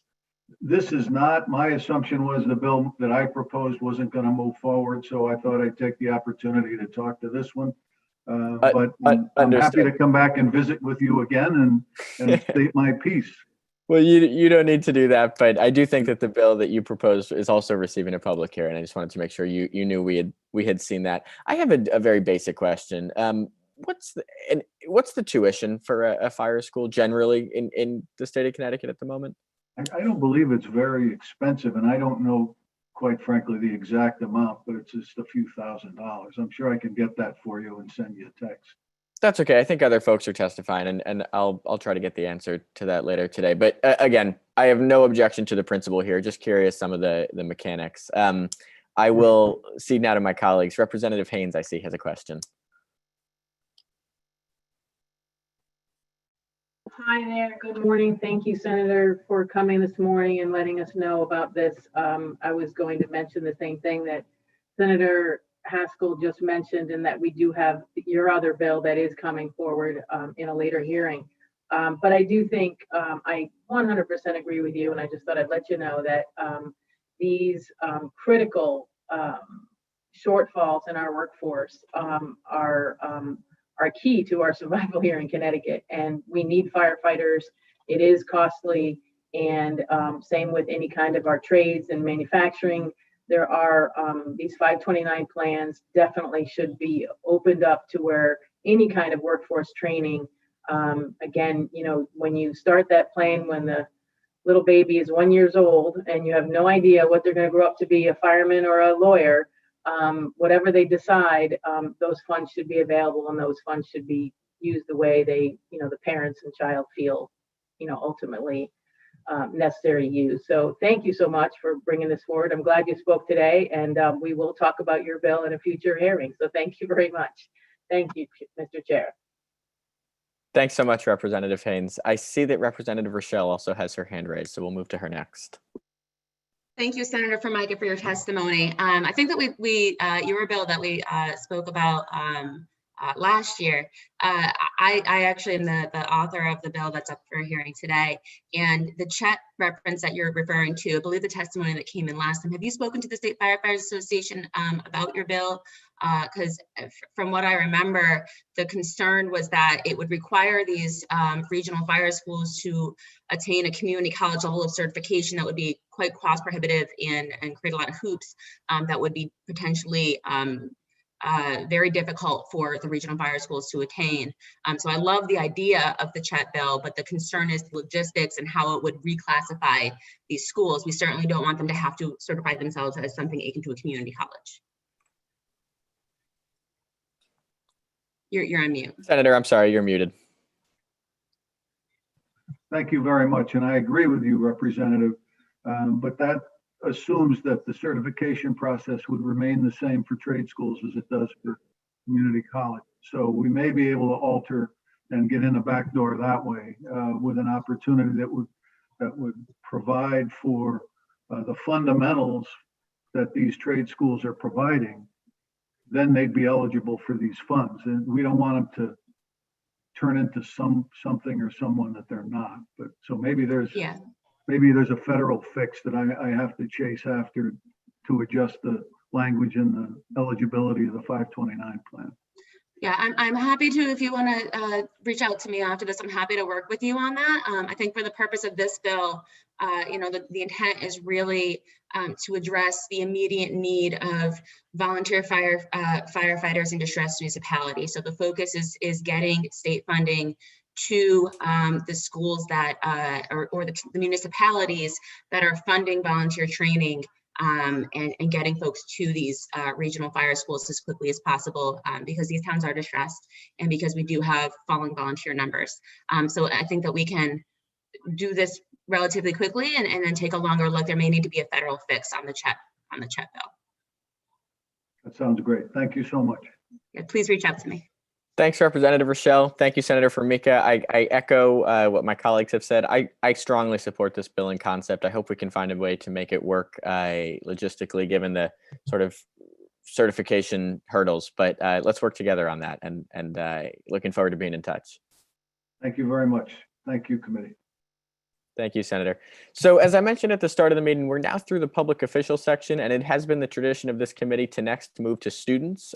This is not. My assumption was the bill that I proposed wasn't going to move forward, so I thought I'd take the opportunity to talk to this one. But I'm happy to come back and visit with you again and state my piece. Well, you don't need to do that, but I do think that the bill that you proposed is also receiving a public hearing. I just wanted to make sure you knew we had seen that. I have a very basic question. What's the tuition for a fire school generally in the state of Connecticut at the moment? I don't believe it's very expensive, and I don't know, quite frankly, the exact amount, but it's just a few $1,000s. I'm sure I can get that for you and send you a text. That's okay. I think other folks are testifying, and I'll try to get the answer to that later today. But again, I have no objection to the principle here. Just curious some of the mechanics. I will cede now to my colleagues. Representative Haynes, I see, has a question. Hi there. Good morning. Thank you, Senator, for coming this morning and letting us know about this. I was going to mention the same thing that Senator Haskell just mentioned, and that we do have your other bill that is coming forward in a later hearing. But I do think I 100% agree with you, and I just thought I'd let you know that these critical shortfalls in our workforce are key to our survival here in Connecticut, and we need firefighters. It is costly, and same with any kind of our trades and manufacturing. There are these 529 plans definitely should be opened up to where any kind of workforce training, again, you know, when you start that plan, when the little baby is 1 year old and you have no idea what they're going to grow up to be, a fireman or a lawyer, whatever they decide, those funds should be available, and those funds should be used the way they, you know, the parents and child feel, you know, ultimately necessary to use. So thank you so much for bringing this forward. I'm glad you spoke today, and we will talk about your bill in a future hearing. So thank you very much. Thank you, Mr. Chair. Thanks so much, Representative Haynes. I see that Representative Rochelle also has her hand raised, so we'll move to her next. Thank you, Senator Formica, for your testimony. I think that your bill that we spoke about last year, I actually am the author of the bill that's up for hearing today. And the chat reference that you're referring to, I believe the testimony that came in last time, have you spoken to the State Firefighters Association about your bill? Because from what I remember, the concern was that it would require these regional fire schools to attain a community college level of certification that would be quite cost prohibitive and create a lot of hoops that would be potentially very difficult for the regional fire schools to attain. So I love the idea of the chat bill, but the concern is logistics and how it would reclassify these schools. We certainly don't want them to have to certify themselves as something akin to a community college. You're on mute. Senator, I'm sorry, you're muted. Thank you very much. And I agree with you, Representative. But that assumes that the certification process would remain the same for trade schools as it does for community college. So we may be able to alter and get in the back door that way with an opportunity that would provide for the fundamentals that these trade schools are providing. Then they'd be eligible for these funds. And we don't want them to turn into something or someone that they're not. But so maybe there's a federal fix that I have to chase after to adjust the language and the eligibility of the 529 plan. Yeah, I'm happy to, if you want to reach out to me after this, I'm happy to work with you on that. I think for the purpose of this bill, the intent is really to address the immediate need of volunteer firefighters in distressed municipalities. So the focus is getting state funding to the schools that or the municipalities that are funding volunteer training and getting folks to these regional fire schools as quickly as possible because these towns are distressed and because we do have falling volunteer numbers. So I think that we can do this relatively quickly and then take a longer look. There may need to be a federal fix on the chat bill. That sounds great. Thank you so much. Yeah, please reach out to me. Thanks, Representative Rochelle. Thank you, Senator Formica. I echo what my colleagues have said. I strongly support this bill in concept. I hope we can find a way to make it work logistically, given the sort of certification hurdles. But let's work together on that. And looking forward to being in touch. Thank you very much. Thank you, committee. Thank you, Senator. So as I mentioned at the start of the meeting, we're now through the public official section, and it has been the tradition of this committee to next move to students.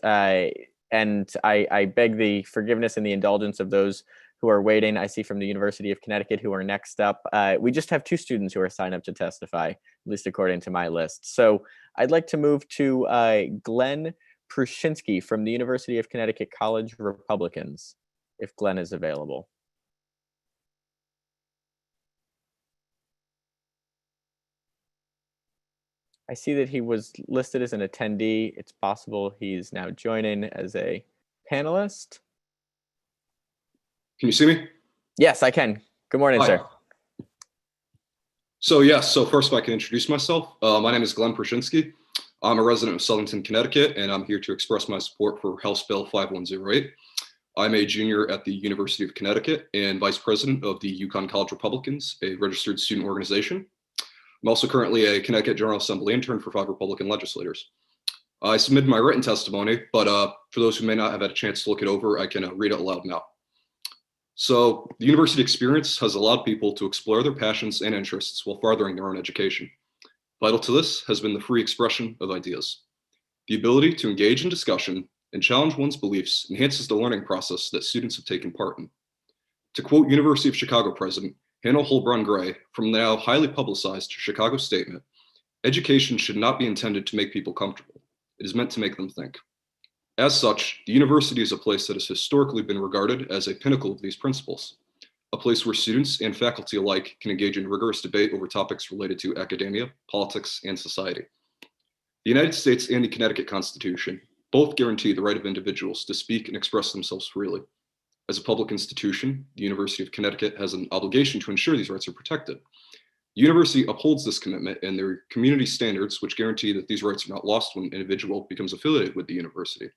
And I beg the forgiveness and the indulgence of those who are waiting. I see from the University of Connecticut who are next up. We just have 2 students who are signed up to testify, at least according to my list. So I'd like to move to Glenn Pershinsky from the University of Connecticut College Republicans, if Glenn is available. I see that he was listed as an attendee. It's possible he's now joining as a panelist. Can you see me? Yes, I can. Good morning, Hi. sir. So yes, so first if I can introduce myself. My name is Glenn Pershinsky. I'm a resident of Southington, Connecticut, and I'm here to express my support for House Bill 5108. I'm a junior at the University of Connecticut and vice president of the Uconn College Republicans, a registered student organization. I'm also currently a Connecticut General Assembly intern for 5 Republican legislators. I submitted my written testimony, but for those who may not have had a chance to look it over, I can read it aloud now. So the university experience has allowed people to explore their passions and interests while furthering their own education. Vital to this has been the free expression of ideas. The ability to engage in discussion and challenge one's beliefs enhances the learning process that students have taken part in. To quote University of Chicago President Hannah Holbrun Gray from the now highly publicized Chicago statement, education should not be intended to make people comfortable. It is meant to make them think. As such, the university is a place that has historically been regarded as a pinnacle of these principles, a place where students and faculty alike can engage in rigorous debate over topics related to academia, politics, and society. The United States and the Connecticut Constitution both guarantee the right of individuals to speak and express themselves freely. As a public institution, the University of Connecticut has an obligation to ensure these rights are protected. The university upholds this commitment and their community standards, which guarantee that these rights are not lost when an individual becomes affiliated with the university.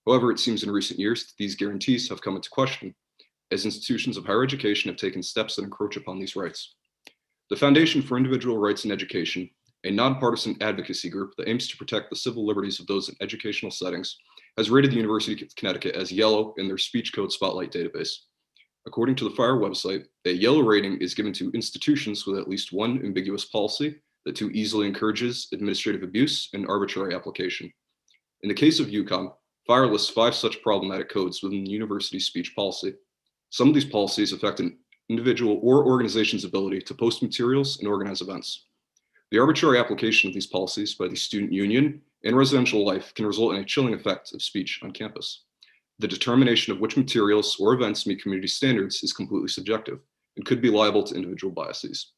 However, it seems in recent years that these guarantees have come into question as institutions of higher education have taken steps that encroach upon these rights. The Foundation for Individual Rights in Education, a nonpartisan advocacy group that aims to protect the civil liberties of those in educational settings, has rated the University of Connecticut as yellow in their Speech Code Spotlight database. According to the FIRE website, a yellow rating is given to institutions with at least one ambiguous policy that too easily encourages administrative abuse and arbitrary application. In the case of Uconn, FIRE lists 5 such problematic codes within the university's speech policy. Some of these policies affect an individual or organization's ability to post materials and organize events. The arbitrary application of these policies by the student union and residential life can result in a chilling effect of speech on campus. The determination of which materials or events meet community standards is completely subjective and could be liable to individual biases.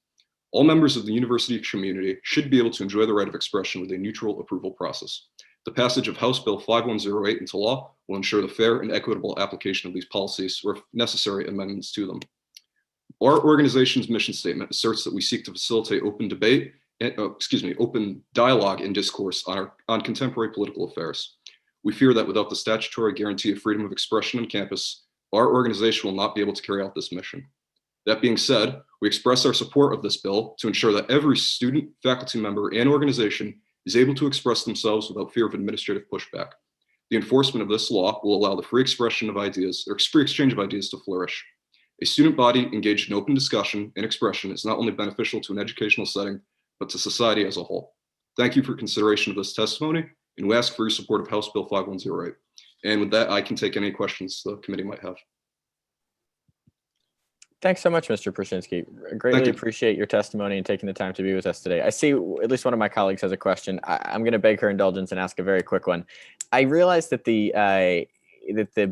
All members of the university community should be able to enjoy the right of expression with a neutral approval process. The passage of House Bill 5108 into law will ensure the fair and equitable application of these policies or, if necessary, amendments to them. Our organization's mission statement asserts that we seek to facilitate open debate open dialogue and discourse on contemporary political affairs. We fear that without the statutory guarantee of freedom of expression on campus, our organization will not be able to carry out this mission. That being said, we express our support of this bill to ensure that every student, faculty member, and organization is able to express themselves without fear of administrative pushback. The enforcement of this law will allow the free expression of ideas, or free exchange of ideas, to flourish. A student body engaged in open discussion and expression is not only beneficial to an educational setting, but to society as a whole. Thank you for consideration of this testimony, and we ask for your support of House Bill 5108. And with that, I can take any questions the committee might have. Thanks so much, Mr. Pershinsky. I greatly appreciate your testimony and taking the time to be with us today. I see at least one of my colleagues has a question. I'm going to beg her indulgence and ask a very quick one. I realize that the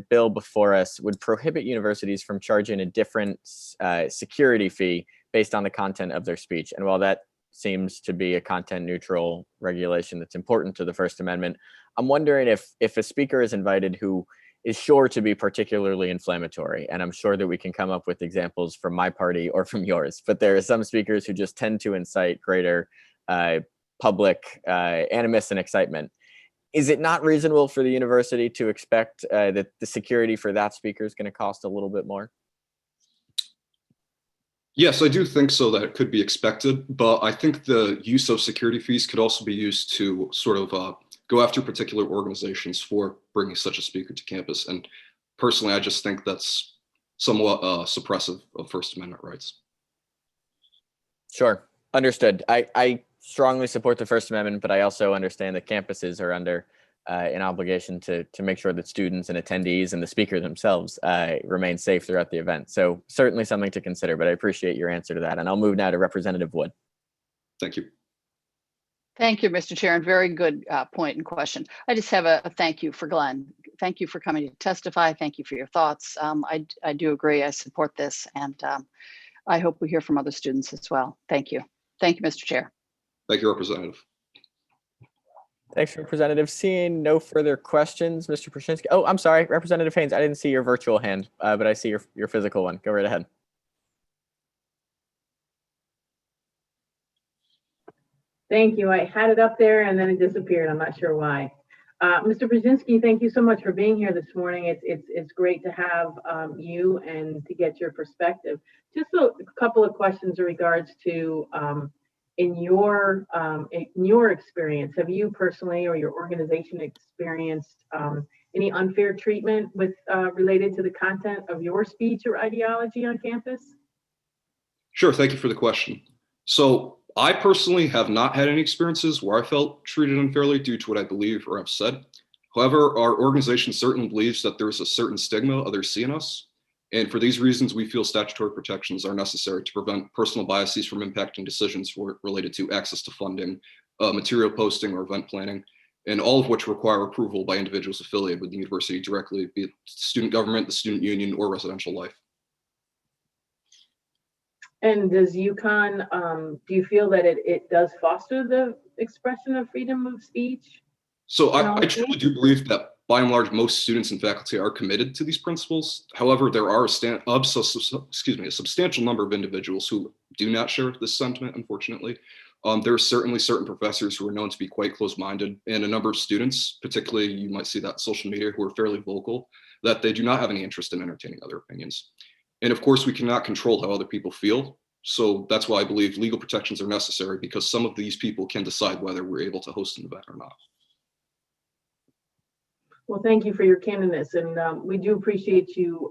bill before us would prohibit universities from charging a different security fee based on the content of their speech. And while that seems to be a content neutral regulation that's important to the First Amendment, I'm wondering if a speaker is invited who is sure to be particularly inflammatory, and I'm sure that we can come up with examples from my party or from yours, but there are some speakers who just tend to incite greater public animus and excitement. Is it not reasonable for the university to expect that the security for that speaker is going to cost a little bit more? Yes, I do think so, that it could be expected, but I think the use of security fees could also be used to sort of go after particular organizations for bringing such a speaker to campus. And personally, I just think that's somewhat suppressive of First Amendment rights. Sure, understood. I strongly support the First Amendment, but I also understand that campuses are under an obligation to make sure that students and attendees and the speaker themselves remain safe throughout the event. So certainly something to consider, but I appreciate your answer to that. And I'll move now to Representative Wood. Thank you. Thank you, Mr. Chair, and very good point and question. I just have a thank you for Glenn. Thank you for coming to testify. Thank you for your thoughts. I do agree. I support this, and I hope we hear from other students as well. Thank you. Thank you, Mr. Chair. Thank you, Representative. Thanks, Representative. Seeing no further questions, Mr. Pershinsky. Oh, I'm sorry, Representative Haynes. I didn't see your virtual hand, but I see your physical one. Go right ahead. Thank you. I had it up there and then it disappeared. I'm not sure why. Mr. Priscinsky, thank you so much for being here this morning. It's great to have you and to get your perspective. Just a couple of questions in regards to in your experience, have you personally or your organization experienced any unfair treatment with related to the content of your speech or ideology on campus? Sure, thank you for the question. So I personally have not had any experiences where I felt treated unfairly due to what I believe or have said. However, our organization certainly believes that there is a certain stigma others see in us. And for these reasons, we feel statutory protections are necessary to prevent personal biases from impacting decisions related to access to funding, material posting or event planning, and all of which require approval by individuals affiliated with the university directly, be it student government, the student union, or residential life. And does Uconn, do you feel that it does foster the expression of freedom of speech? So I truly do believe that by and large, most students and faculty are committed to these principles. However, there are a substantial number of individuals who do not share this sentiment, unfortunately. There are certainly certain professors who are known to be quite close-minded, and a number of students, particularly you might see that on social media, who are fairly vocal, that they do not have any interest in entertaining other opinions. And of course, we cannot control how other people feel. So that's why I believe legal protections are necessary, because some of these people can decide whether we're able to host an event or not. Well, thank you for your candidness, and we do appreciate you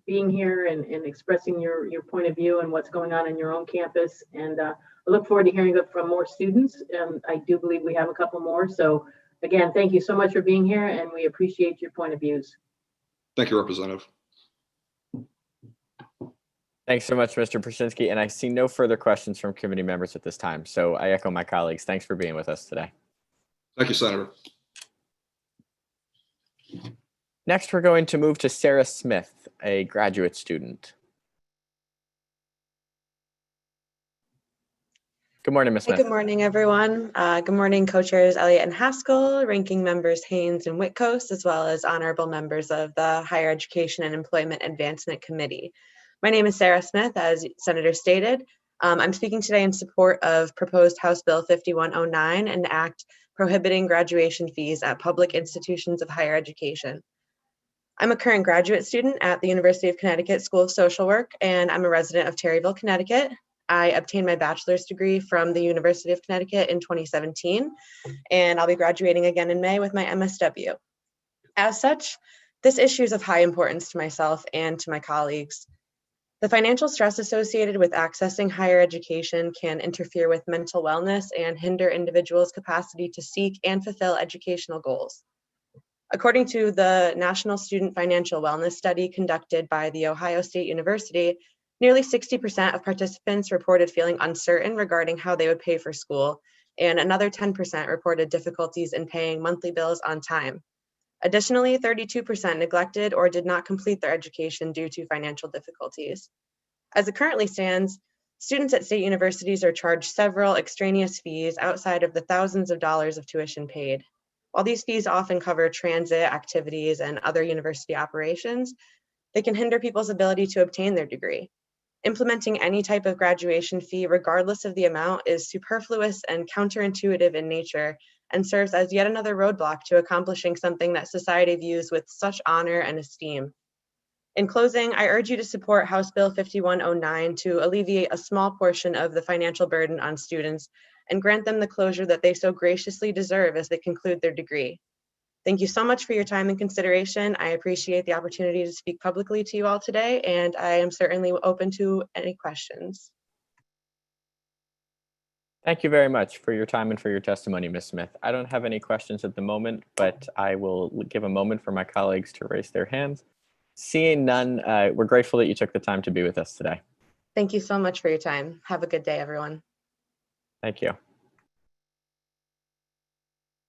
being here and expressing your point of view and what's going on in your own campus. And I look forward to hearing from more students. I do believe we have a couple more. So again, thank you so much for being here, and we appreciate your point of views. Thank you, Representative. Thanks so much, Mr. Pershinsky. And I see no further questions from committee members at this time. So I echo my colleagues. Thanks for being with us today. Thank you, Senator. Next, we're going to move to Sarah Smith, a graduate student. Good morning, Ms. Smith. Good morning, everyone. Good morning, co-chairs Elliott and Haskell, ranking members Haynes and Whitcoast, as well as honorable members of the Higher Education and Employment Advancement Committee. My name is Sarah Smith, as Senator stated. I'm speaking today in support of proposed House Bill 5109, an act prohibiting graduation fees at public institutions of higher education. I'm a current graduate student at the University of Connecticut School of Social Work, and I'm a resident of Terryville, Connecticut. I obtained my bachelor's degree from the University of Connecticut in 2017, and I'll be graduating again in May with my MSW. As such, this issue is of high importance to myself and to my colleagues. The financial stress associated with accessing higher education can interfere with mental wellness and hinder individuals' capacity to seek and fulfill educational goals. According to the National Student Financial Wellness Study conducted by The Ohio State University, nearly 60% of participants reported feeling uncertain regarding how they would pay for school, and another 10% reported difficulties in paying monthly bills on time. Additionally, 32% neglected or did not complete their education due to financial difficulties. As it currently stands, students at state universities are charged several extraneous fees outside of the thousands of dollars of tuition paid. While these fees often cover transit, activities, and other university operations, they can hinder people's ability to obtain their degree. Implementing any type of graduation fee, regardless of the amount, is superfluous and counterintuitive in nature, and serves as yet another roadblock to accomplishing something that society views with such honor and esteem. In closing, I urge you to support House Bill 5109 to alleviate a small portion of the financial burden on students and grant them the closure that they so graciously deserve as they conclude their degree. Thank you so much for your time and consideration. I appreciate the opportunity to speak publicly to you all today, and I am certainly open to any questions. Thank you very much for your time and for your testimony, Ms. Smith. I don't have any questions at the moment, but I will give a moment for my colleagues to raise their hands. Seeing none, we're grateful that you took the time to be with us today. Thank you so much for your time. Have a good day, everyone. Thank you.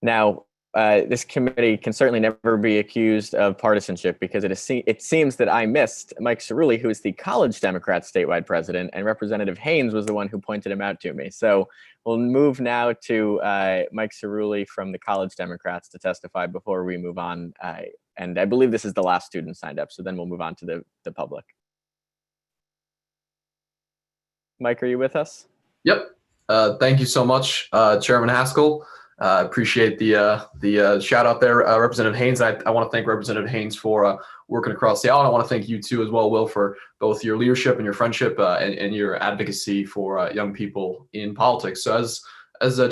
Now, this committee can certainly never be accused of partisanship because it seems that I missed Mike Cerulli, who is the College Democrats statewide president, and Representative Haynes was the one who pointed him out to me. So we'll move now to Mike Cerulli from the College Democrats to testify before we move on. And I believe this is the last student signed up, so then we'll move on to the public. Mike, are you with us? Yep. Thank you so much, Chairman Haskell. Appreciate the shout out there, Representative Haynes. I want to thank Representative Haynes for working across the aisle. And I want to thank you too as well, Will, for both your leadership and your friendship and your advocacy for young people in politics. So as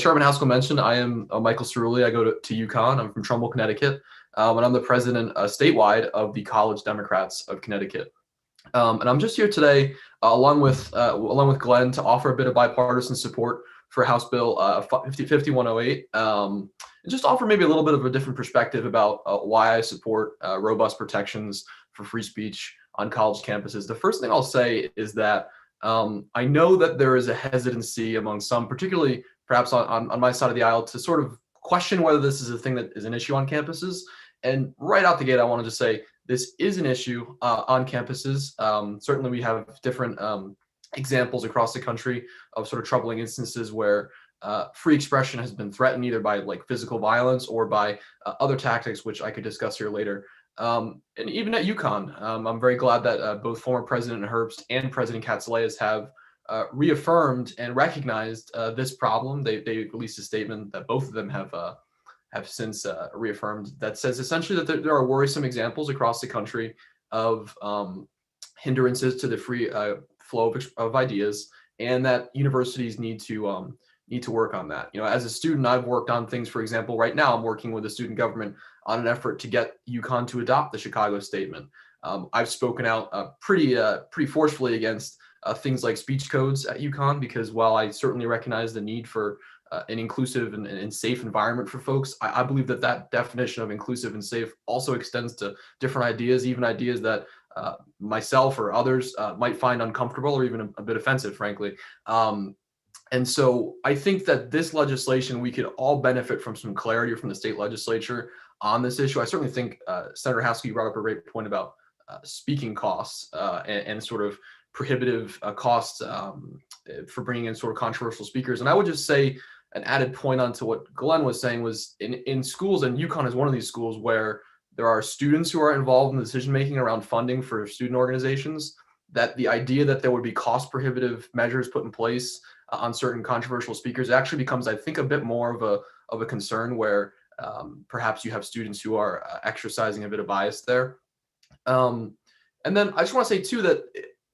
Chairman Haskell mentioned, I am Michael Cerulli. I go to Uconn. I'm from Trumbull, Connecticut, and I'm the president statewide of the College Democrats of Connecticut. And I'm just here today, along with Glenn, to offer a bit of bipartisan support for House Bill 5108, and just offer maybe a little bit of a different perspective about why I support robust protections for free speech on college campuses. The first thing I'll say is that I know that there is a hesitancy among some, particularly perhaps on my side of the aisle, to sort of question whether this is a thing that is an issue on campuses. And right out the gate, I want to just say this is an issue on campuses. Certainly we have different examples across the country of sort of troubling instances where free expression has been threatened either by like physical violence or by other tactics, which I could discuss here later. And even at Uconn, I'm very glad that both former President Herbst and President Katsouleas have reaffirmed and recognized this problem. They released a statement that both of them have since reaffirmed that says essentially that there are worrisome examples across the country of hindrances to the free flow of ideas, and that universities need to work on that. You know, as a student, I've worked on things. For example, right now I'm working with the student government on an effort to get Uconn to adopt the Chicago Statement. I've spoken out pretty forcefully against things like speech codes at Uconn, because while I certainly recognize the need for an inclusive and safe environment for folks, I believe that definition of inclusive and safe also extends to different ideas, even ideas that myself or others might find uncomfortable or even a bit offensive, frankly. And so I think that this legislation, we could all benefit from some clarity from the state legislature on this issue. I certainly think Senator Haskell, you brought up a great point about speaking costs and sort of prohibitive costs for bringing in sort of controversial speakers. And I would just say an added point onto what Glenn was saying was in schools, and Uconn is one of these schools where there are students who are involved in the decision-making around funding for student organizations, that the idea that there would be cost prohibitive measures put in place on certain controversial speakers actually becomes, I think, a bit more of a concern where perhaps you have students who are exercising a bit of bias there. And then I just want to say too that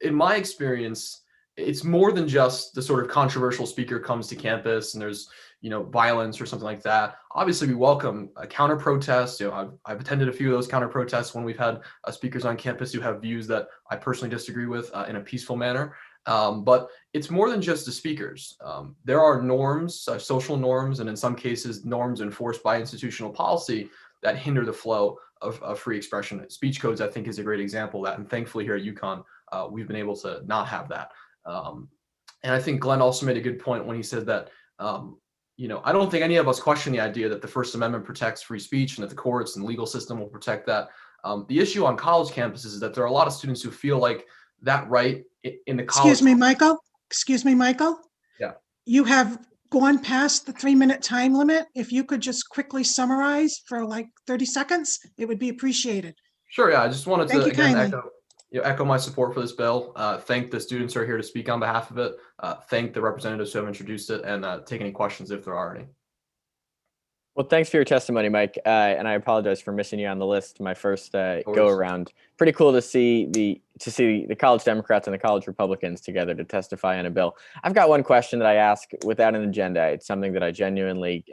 in my experience, it's more than just the sort of controversial speaker comes to campus and there's, you know, violence or something like that. Obviously, we welcome a counter protests. You know, I've attended a few of those counter protests when we've had speakers on campus who have views that I personally disagree with in a peaceful manner. But it's more than just the speakers. There are norms, social norms, and in some cases, norms enforced by institutional policy that hinder the flow of free expression. Speech codes, I think, is a great example of that. And thankfully here at Uconn, we've been able to not have that. And I think Glenn also made a good point when he said that, you know, I don't think any of us question the idea that the First Amendment protects free speech and that the courts and legal system will protect that. The issue on college campuses is that there are a lot of students who feel like that right in the college. Excuse me, Michael. Excuse me, Michael. Yeah. You have gone past the 3-minute time limit. If you could just quickly summarize for like 30 seconds, it would be appreciated. Sure. Yeah. I just wanted to again kindly. echo my support for this bill. Thank the students who are here to speak on behalf of it. Thank the representatives who have introduced it, and take any questions if there are any. Well, thanks for your testimony, Mike. And I apologize for missing you on the list my first go around. Pretty cool to see the College Democrats and the College Republicans together to testify on a bill. I've got one question that I ask without an agenda. It's something that I genuinely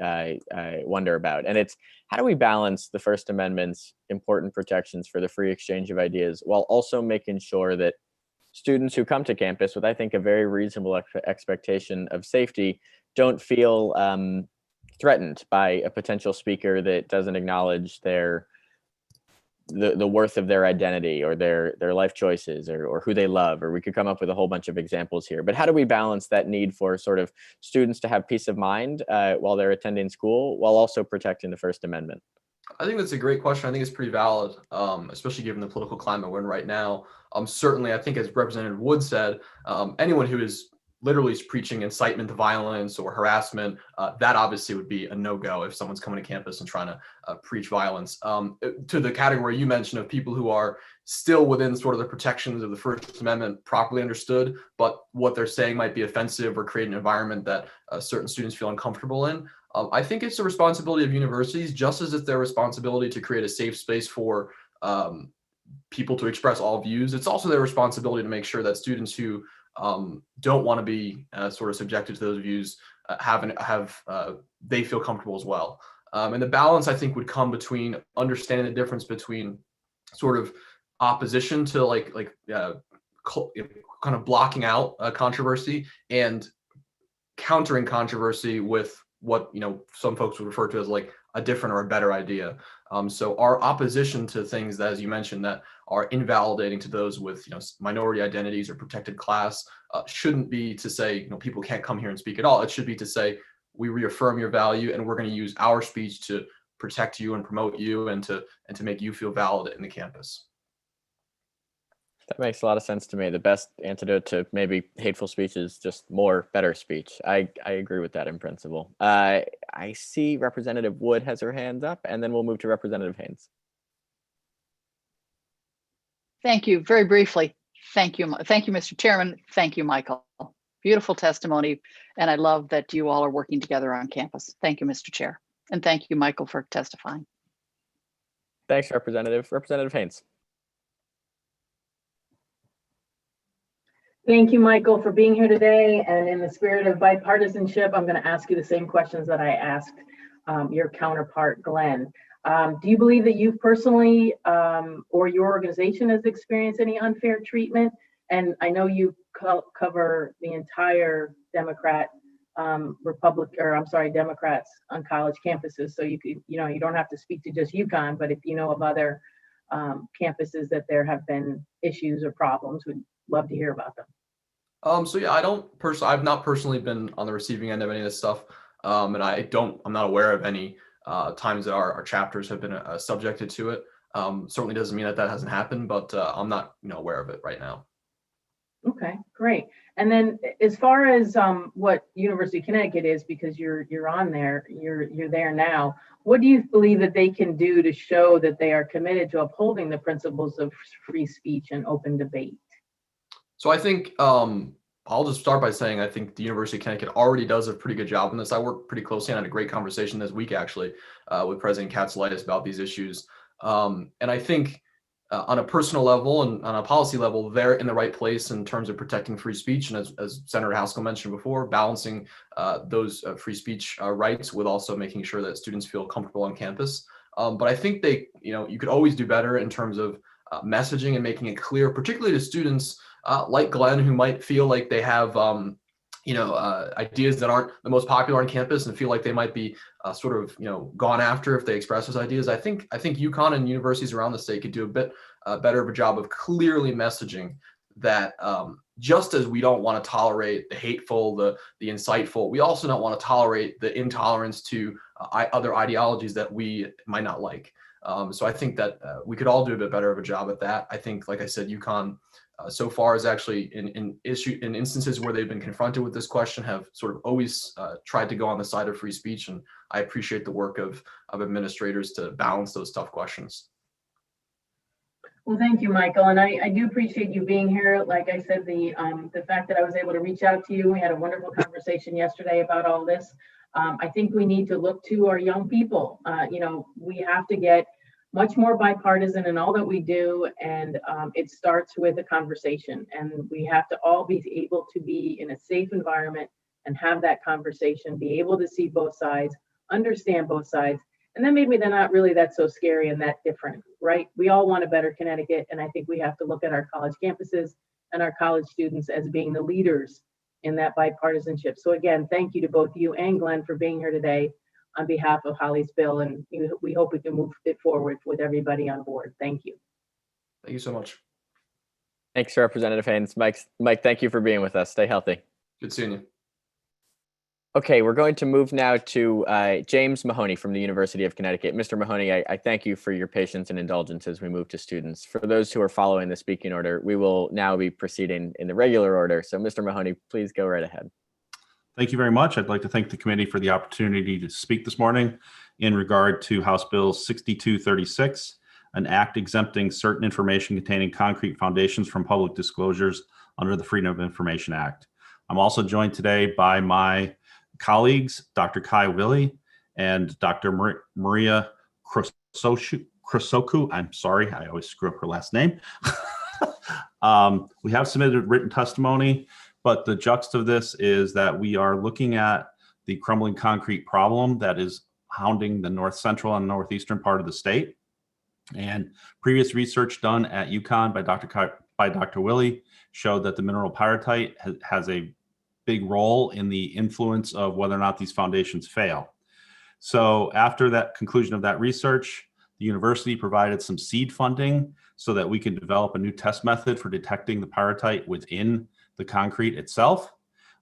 wonder about, and it's how do we balance the First Amendment's important protections for the free exchange of ideas while also making sure that students who come to campus with, I think, a very reasonable expectation of safety don't feel threatened by a potential speaker that doesn't acknowledge the worth of their identity or their life choices or who they love, or we could come up with a whole bunch of examples here. But how do we balance that need for sort of students to have peace of mind while they're attending school, while also protecting the First Amendment? I think that's a great question. I think it's pretty valid, especially given the political climate we're in right now. Certainly, I think as Representative Wood said, anyone who is literally preaching incitement to violence or harassment, that obviously would be a no-go if someone's coming to campus and trying to preach violence. To the category you mentioned of people who are still within sort of the protections of the First Amendment properly understood, but what they're saying might be offensive or create an environment that certain students feel uncomfortable in. I think it's the responsibility of universities, just as it's their responsibility to create a safe space for people to express all views. It's also their responsibility to make sure that students who don't want to be sort of subjected to those views they feel comfortable as well. And the balance, I think, would come between understanding the difference between sort of opposition to kind of blocking out controversy and countering controversy with what some folks would refer to as like a different or a better idea. So our opposition to things that, as you mentioned, that are invalidating to those with minority identities or protected class shouldn't be to say people can't come here and speak at all. It should be to say we reaffirm your value and we're going to use our speech to protect you and promote you and to make you feel valid in the campus. That makes a lot of sense to me. The best antidote to maybe hateful speech is just more better speech. I agree with that in principle. I see Representative Wood has her hands up, and then we'll move to Representative Haynes. Thank you. Very briefly. Thank you. Thank you, Mr. Chairman. Thank you, Michael. Beautiful testimony. And I love that you all are working together on campus. Thank you, Mr. Chair. And thank you, Michael, for testifying. Thanks, Representative. Representative Haynes. Thank you, Michael, for being here today. And in the spirit of bipartisanship, I'm going to ask you the same questions that I asked your counterpart, Glenn. Do you believe that you personally or your organization has experienced any unfair treatment? And I know you cover the entire Democrats on college campuses. So you don't have to speak to just Uconn, but if you know of other campuses that there have been issues or problems, we'd love to hear about them. So yeah, I've not personally been on the receiving end of any of this stuff. And I'm not aware of any times that our chapters have been subjected to it. Certainly doesn't mean that hasn't happened, but I'm not aware of it right now. Okay, great. And then as far as what University of Connecticut is, because you're on there, you're there now, what do you believe that they can do to show that they are committed to upholding the principles of free speech and open debate? So I think I'll just start by saying I think the University of Connecticut already does a pretty good job in this. I work pretty closely and had a great conversation this week actually with President Katsoulias about these issues. And I think on a personal level and on a policy level, they're in the right place in terms of protecting free speech. And as Senator Haskell mentioned before, balancing those free speech rights with also making sure that students feel comfortable on campus. But I think you could always do better in terms of messaging and making it clear, particularly to students like Glenn, who might feel like they have ideas that aren't the most popular on campus and feel like they might be sort of gone after if they express those ideas. I think Uconn and universities around the state could do a bit better of a job of clearly messaging that just as we don't want to tolerate the hateful, the insightful, we also don't want to tolerate the intolerance to other ideologies that we might not like. So I think that we could all do a bit better of a job at that. I think, like I said, Uconn so far is actually in instances where they've been confronted with this question have sort of always tried to go on the side of free speech. And I appreciate the work of administrators to balance those tough questions. Well, thank you, Michael. And I do appreciate you being here. Like I said, the fact that I was able to reach out to you, we had a wonderful conversation yesterday about all this. I think we need to look to our young people. We have to get much more bipartisan in all that we do. And it starts with a conversation. And we have to all be able to be in a safe environment and have that conversation, be able to see both sides, understand both sides. And then maybe they're not really that so scary and that different, right? We all want a better Connecticut. And I think we have to look at our college campuses and our college students as being the leaders in that bipartisanship. So again, thank you to both you and Glenn for being here today on behalf of Holly's bill, and we hope we can move it forward with everybody on board. Thank you. Thank you so much. Thanks, Representative Haynes. Mike, thank you for being with us. Stay healthy. Good seeing you. Okay, we're going to move now to James Mahoney from the University of Connecticut. Mr. Mahoney, I thank you for your patience and indulgence as we move to students. For those who are following the speaking order, we will now be proceeding in the regular order. So Mr. Mahoney, please go right ahead. Thank you very much. I'd like to thank the committee for the opportunity to speak this morning in regard to House Bill 6236, an act exempting certain information containing concrete foundations from public disclosures under the Freedom of Information Act. I'm also joined today by my colleagues, Dr. Kai Willie and Dr. Maria Krosoku. I'm sorry, I always screw up her last name. We have submitted written testimony, but the gist of this is that we are looking at the crumbling concrete problem that is hounding the north central and northeastern part of the state. And previous research done at Uconn by Dr. Willie showed that the mineral pyrrhotite has a big role in the influence of whether or not these foundations fail. So after that conclusion of that research, the university provided some seed funding so that we could develop a new test method for detecting the pyrrhotite within the concrete itself.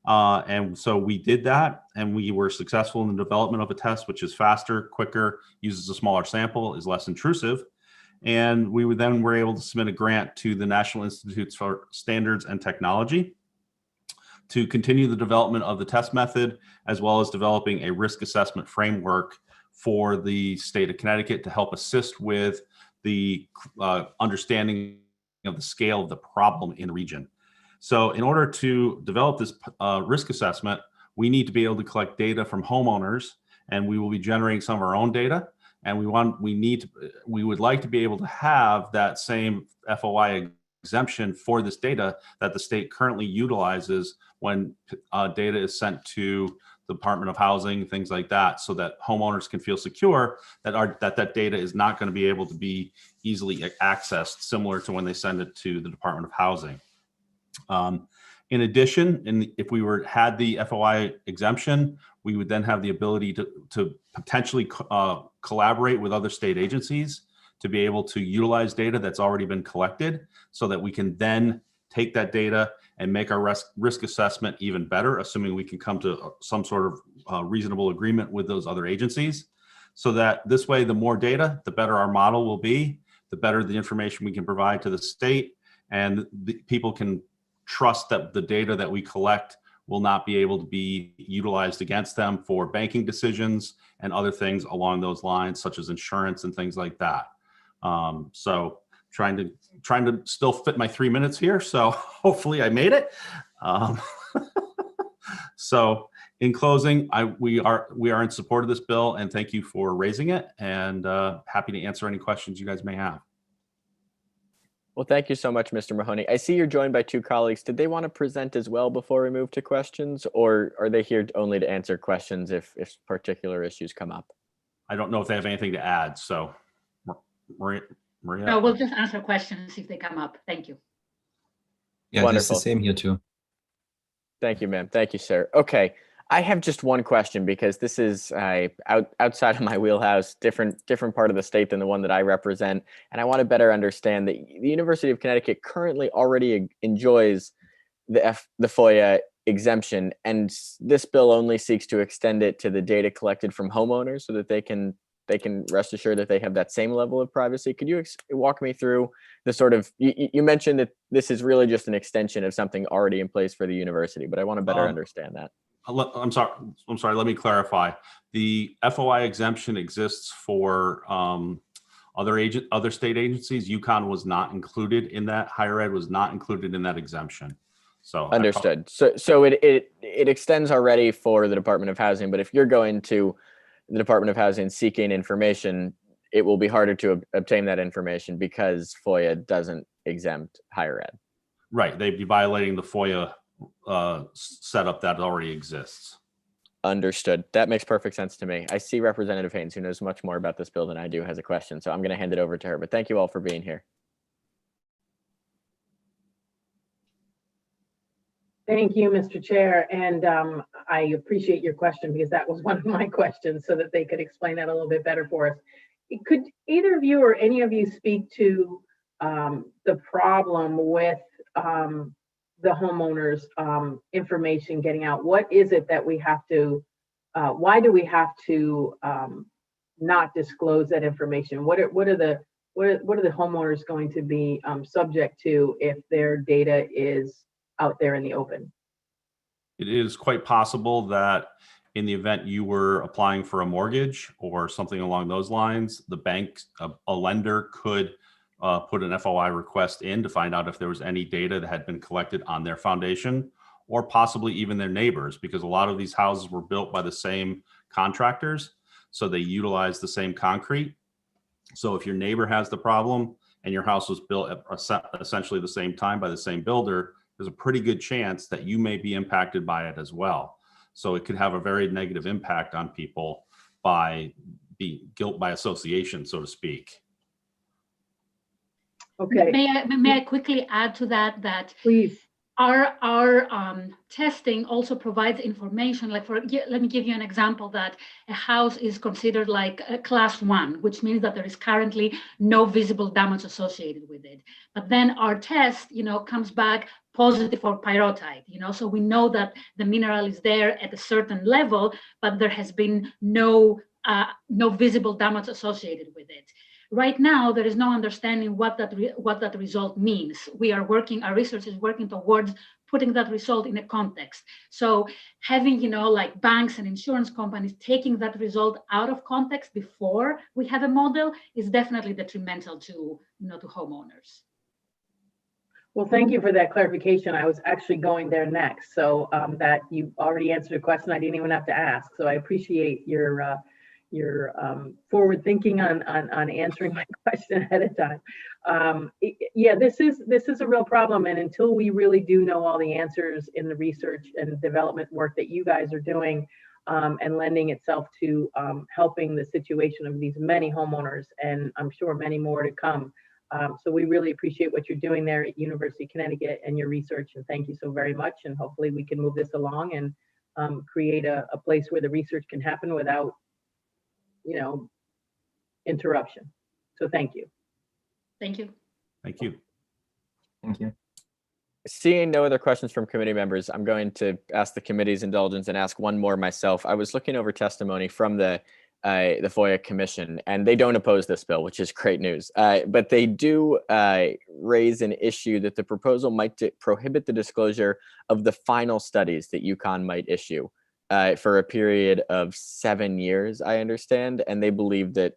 And so we did that, and we were successful in the development of a test which is faster, quicker, uses a smaller sample, is less intrusive. And we were able to submit a grant to the National Institutes for Standards and Technology to continue the development of the test method, as well as developing a risk assessment framework for the state of Connecticut to help assist with the understanding of the scale of the problem in the region. So in order to develop this risk assessment, we need to be able to collect data from homeowners, and we will be generating some of our own data. And we would like to be able to have that same FOI exemption for this data that the state currently utilizes when data is sent to the Department of Housing, things like that, so that homeowners can feel secure that that data is not going to be able to be easily accessed, similar to when they send it to the Department of Housing. In addition, if we had the FOI exemption, we would then have the ability to potentially collaborate with other state agencies to be able to utilize data that's already been collected, so that we can then take that data and make our risk assessment even better, assuming we can come to some sort of reasonable agreement with those other agencies. So that this way, the more data, the better our model will be, the better the information we can provide to the state, and the people can trust that the data that we collect will not be able to be utilized against them for banking decisions and other things along those lines, such as insurance and things like that. So trying to still fit my 3 minutes here. So hopefully I made it. So in closing, we are in support of this bill, and thank you for raising it, and happy to answer any questions you guys may have. Well, thank you so much, Mr. Mahoney. I see you're joined by two colleagues. Did they want to present as well before we move to questions, or are they here only to answer questions if particular issues come up? I don't know if they have anything to add. So, Maria? No, we'll just answer questions if they come up. Thank you. Yeah, Wonderful. it's the same here too. Thank you, ma'am. Thank you, sir. Okay. I have just one question, because this is outside of my wheelhouse, different part of the state than the one that I represent. And I want to better understand that the University of Connecticut currently already enjoys the FOIA exemption, and this bill only seeks to extend it to the data collected from homeowners so that they can rest assured that they have that same level of privacy. Could you walk me through the sort of, you mentioned that this is really just an extension of something already in place for the university, but I want to better understand that. I'm sorry. Let me clarify. The FOI exemption exists for other state agencies. Uconn was not included in that. Higher ed was not included in that exemption. So understood. So it extends already for the Department of Housing, but if you're going to the Department of Housing seeking information, it will be harder to obtain that information because FOIA doesn't exempt higher ed. Right. They'd be violating the FOIA setup that already exists. Understood. That makes perfect sense to me. I see Representative Haynes, who knows much more about this bill than I do, has a question, so I'm going to hand it over to her. But thank you all for being here. Thank you, Mr. Chair. And I appreciate your question because that was one of my questions so that they could explain that a little bit better for us. Could either of you or any of you speak to the problem with the homeowners' information getting out? What is it that we have to, why do we have to not disclose that information? What are the homeowners going to be subject to if their data is out there in the open? It is quite possible that in the event you were applying for a mortgage or something along those lines, the bank, a lender could put an FOI request in to find out if there was any data that had been collected on their foundation, or possibly even their neighbors, because a lot of these houses were built by the same contractors, so they utilize the same concrete. So if your neighbor has the problem and your house was built at essentially the same time by the same builder, there's a pretty good chance that you may be impacted by it as well. So it could have a very negative impact on people by guilt by association, so to speak. Okay. May I quickly add to that? That please. Our testing also provides information, like let me give you an example, that a house is considered like a class 1, which means that there is currently no visible damage associated with it. But then our test, comes back positive for pyrrhotite, so we know that the mineral is there at a certain level, but there has been no visible damage associated with it. Right now, there is no understanding what that result means. Our research is working towards putting that result in a context. So having, like banks and insurance companies taking that result out of context before we have a model is definitely detrimental to, to homeowners. Well, thank you for that clarification. I was actually going there next. So that you already answered a question I didn't even have to ask. So I appreciate your forward thinking on answering my question ahead of time. Yeah, this is a real problem, and until we really do know all the answers in the research and development work that you guys are doing, and lending itself to helping the situation of these many homeowners, and I'm sure many more to come. So we really appreciate what you're doing there at University of Connecticut and your research, and thank you so very much. And hopefully we can move this along and create a place where the research can happen without interruption. So thank you. Thank you. Thank you. Thank you. Seeing no other questions from committee members, I'm going to ask the committee's indulgence and ask one more myself. I was looking over testimony from the FOIA Commission, and they don't oppose this bill, which is great news. But they do raise an issue that the proposal might prohibit the disclosure of the final studies that Uconn might issue. For a period of 7 years, I understand, and they believe that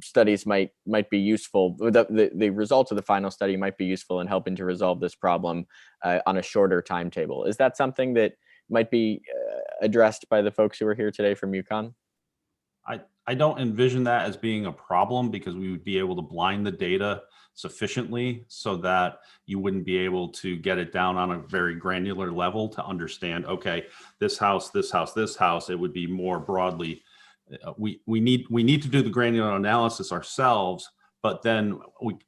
studies might be useful. The results of the final study might be useful in helping to resolve this problem on a shorter timetable. Is that something that might be addressed by the folks who are here today from Uconn? I don't envision that as being a problem, because we would be able to blind the data sufficiently so that you wouldn't be able to get it down on a very granular level to understand, okay, this house, this house, this house. It would be more broadly, we need to do the granular analysis ourselves, but then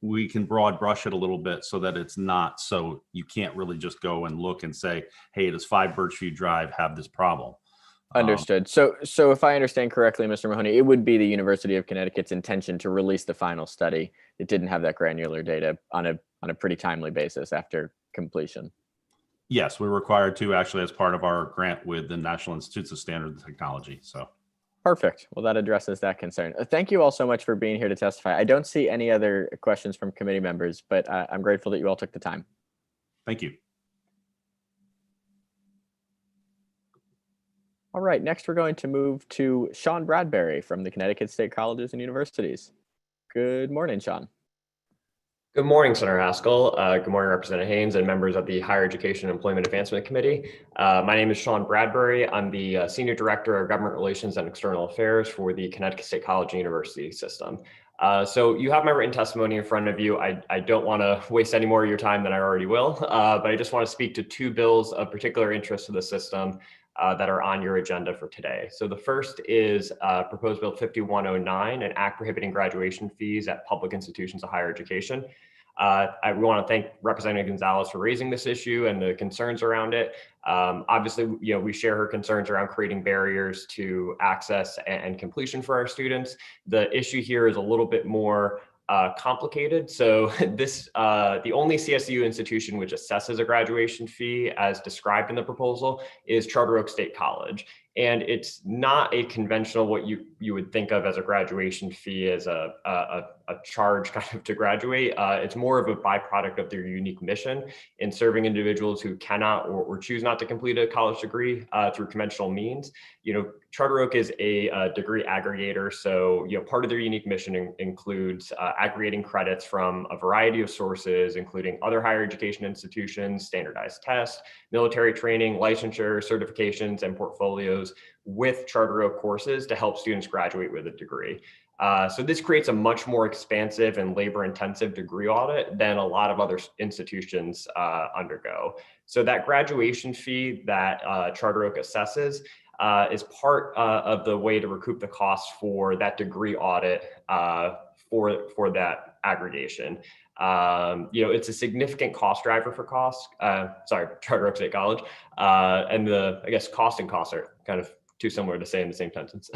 we can broad brush it a little bit so that it's not, so you can't really just go and look and say, hey, does 5 Birchview Drive have this problem? Understood. So if I understand correctly, Mr. Mahoney, it would be the University of Connecticut's intention to release the final study that didn't have that granular data on a pretty timely basis after completion. Yes, we're required to, actually, as part of our grant with the National Institutes of Standards and Technology. So perfect. Well, that addresses that concern. Thank you all so much for being here to testify. I don't see any other questions from committee members, but I'm grateful that you all took the time. Thank you. All right, next we're going to move to Sean Bradberry from the Connecticut State Colleges and Universities. Good morning, Sean. Good morning, Senator Haskell. Good morning, Representative Haynes and members of the Higher Education and Employment Advancement Committee. My name is Sean Bradberry. I'm the Senior Director of Government Relations and External Affairs for the Connecticut State College and University system. So you have my written testimony in front of you. I don't want to waste any more of your time than I already will, but I just want to speak to 2 bills of particular interest to the system that are on your agenda for today. So the first is Proposed Bill 5109, an act prohibiting graduation fees at public institutions of higher education. We want to thank Representative Gonzalez for raising this issue and the concerns around it. Obviously, we share her concerns around creating barriers to access and completion for our students. The issue here is a little bit more complicated. So the only CSU institution which assesses a graduation fee as described in the proposal is Charter Oak State College. And it's not a conventional, what you would think of as a graduation fee as a charge kind of to graduate. It's more of a byproduct of their unique mission in serving individuals who cannot or choose not to complete a college degree through conventional means. Charter Oak is a degree aggregator. So, part of their unique mission includes aggregating credits from a variety of sources, including other higher education institutions, standardized tests, military training, licensure, certifications, and portfolios with Charter Oak courses to help students graduate with a degree. So this creates a much more expansive and labor-intensive degree audit than a lot of other institutions undergo. So that graduation fee that Charter Oak assesses is part of the way to recoup the costs for that degree audit for that aggregation. It's a significant cost driver for Charter Oak State College. And I guess cost and costs are kind of too similar to say in the same sentence.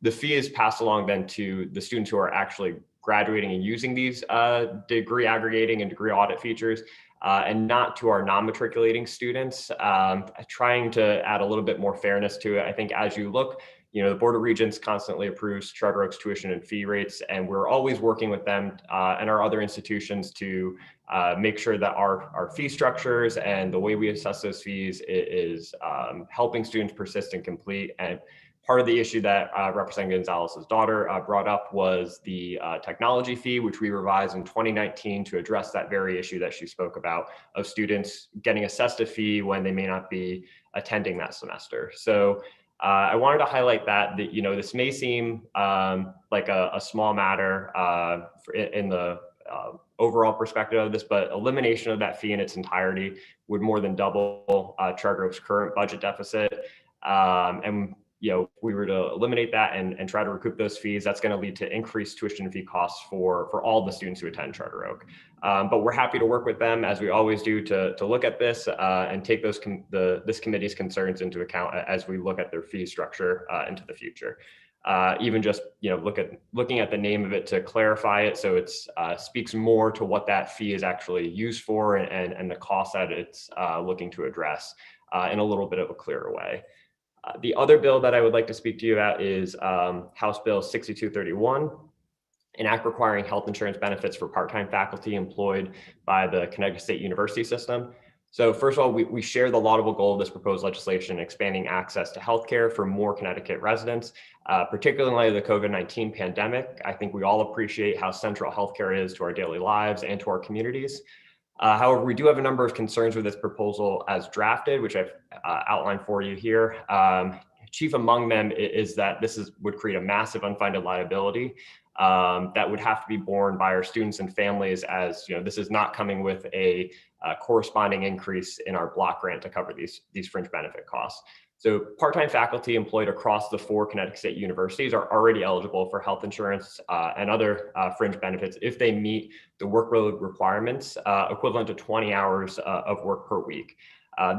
The fee is passed along then to the students who are actually graduating and using these degree aggregating and degree audit features, and not to our non-matriculating students. Trying to add a little bit more fairness to it. I think as you look, the Board of Regents constantly approves Charter Oak's tuition and fee rates, and we're always working with them and our other institutions to make sure that our fee structures and the way we assess those fees is helping students persist and complete. And part of the issue that Representative Gonzalez's daughter brought up was the technology fee, which we revised in 2019 to address that very issue that she spoke about of students getting assessed a fee when they may not be attending that semester. So I wanted to highlight that this may seem like a small matter in the overall perspective of this, but elimination of that fee in its entirety would more than double Charter Oak's current budget deficit. And if we were to eliminate that and try to recoup those fees, that's going to lead to increased tuition and fee costs for all the students who attend Charter Oak. But we're happy to work with them, as we always do, to look at this and take this committee's concerns into account as we look at their fee structure into the future. Even just looking at the name of it to clarify it, so it speaks more to what that fee is actually used for and the cost that it's looking to address in a little bit of a clearer way. The other bill that I would like to speak to you about is House Bill 6231, an act requiring health insurance benefits for part-time faculty employed by the Connecticut State University system. So first of all, we share the laudable goal of this proposed legislation, expanding access to healthcare for more Connecticut residents, particularly in light of the COVID-19 pandemic. I think we all appreciate how central healthcare is to our daily lives and to our communities. However, we do have a number of concerns with this proposal as drafted, which I've outlined for you here. Chief among them is that this would create a massive unfunded liability that would have to be borne by our students and families, as this is not coming with a corresponding increase in our block grant to cover these fringe benefit costs. So part-time faculty employed across the 4 Connecticut State universities are already eligible for health insurance and other fringe benefits if they meet the workload requirements equivalent to 20 hours of work per week.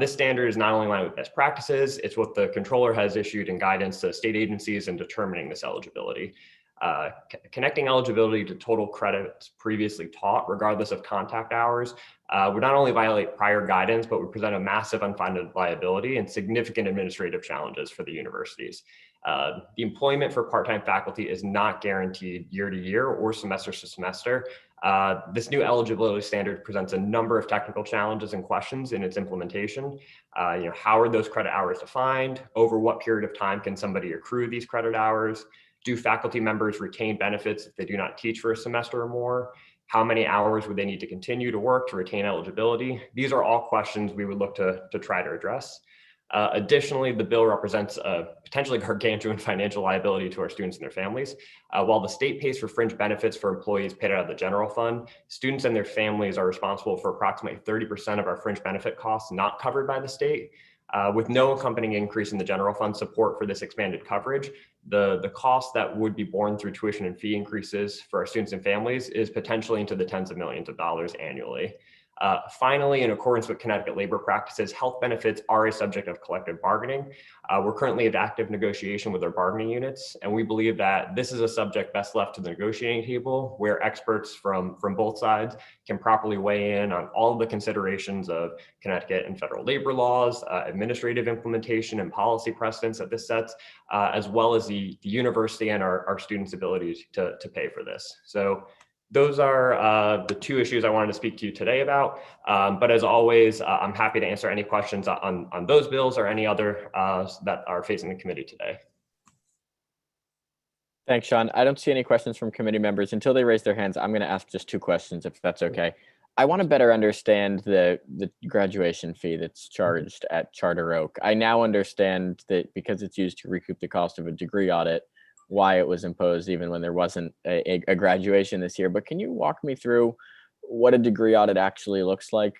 This standard is not only in line with best practices, it's what the controller has issued in guidance to state agencies in determining this eligibility. Connecting eligibility to total credits previously taught, regardless of contact hours, would not only violate prior guidance, but would present a massive unfunded liability and significant administrative challenges for the universities. The employment for part-time faculty is not guaranteed year to year or semester to semester. This new eligibility standard presents a number of technical challenges and questions in its implementation. How are those credit hours defined? Over what period of time can somebody accrue these credit hours? Do faculty members retain benefits if they do not teach for a semester or more? How many hours would they need to continue to work to retain eligibility? These are all questions we would look to try to address. Additionally, the bill represents a potentially gargantuan financial liability to our students and their families. While the state pays for fringe benefits for employees paid out of the general fund, students and their families are responsible for approximately 30% of our fringe benefit costs not covered by the state. With no accompanying increase in the general fund support for this expanded coverage, the cost that would be borne through tuition and fee increases for our students and families is potentially into the tens of millions of dollars annually. Finally, in accordance with Connecticut labor practices, health benefits are a subject of collective bargaining. We're currently in active negotiation with our bargaining units, and we believe that this is a subject best left to the negotiating table, where experts from both sides can properly weigh in on all of the considerations of Connecticut and federal labor laws, administrative implementation and policy precedents that this sets, as well as the university and our students' ability to pay for this. So those are the two issues I wanted to speak to you today about. But as always, I'm happy to answer any questions on those bills or any other that are facing the committee today. Thanks, Sean. I don't see any questions from committee members. Until they raise their hands, I'm going to ask just two questions, if that's okay. I want to better understand the graduation fee that's charged at Charter Oak. I now understand that because it's used to recoup the cost of a degree audit, why it was imposed even when there wasn't a graduation this year. But can you walk me through what a degree audit actually looks like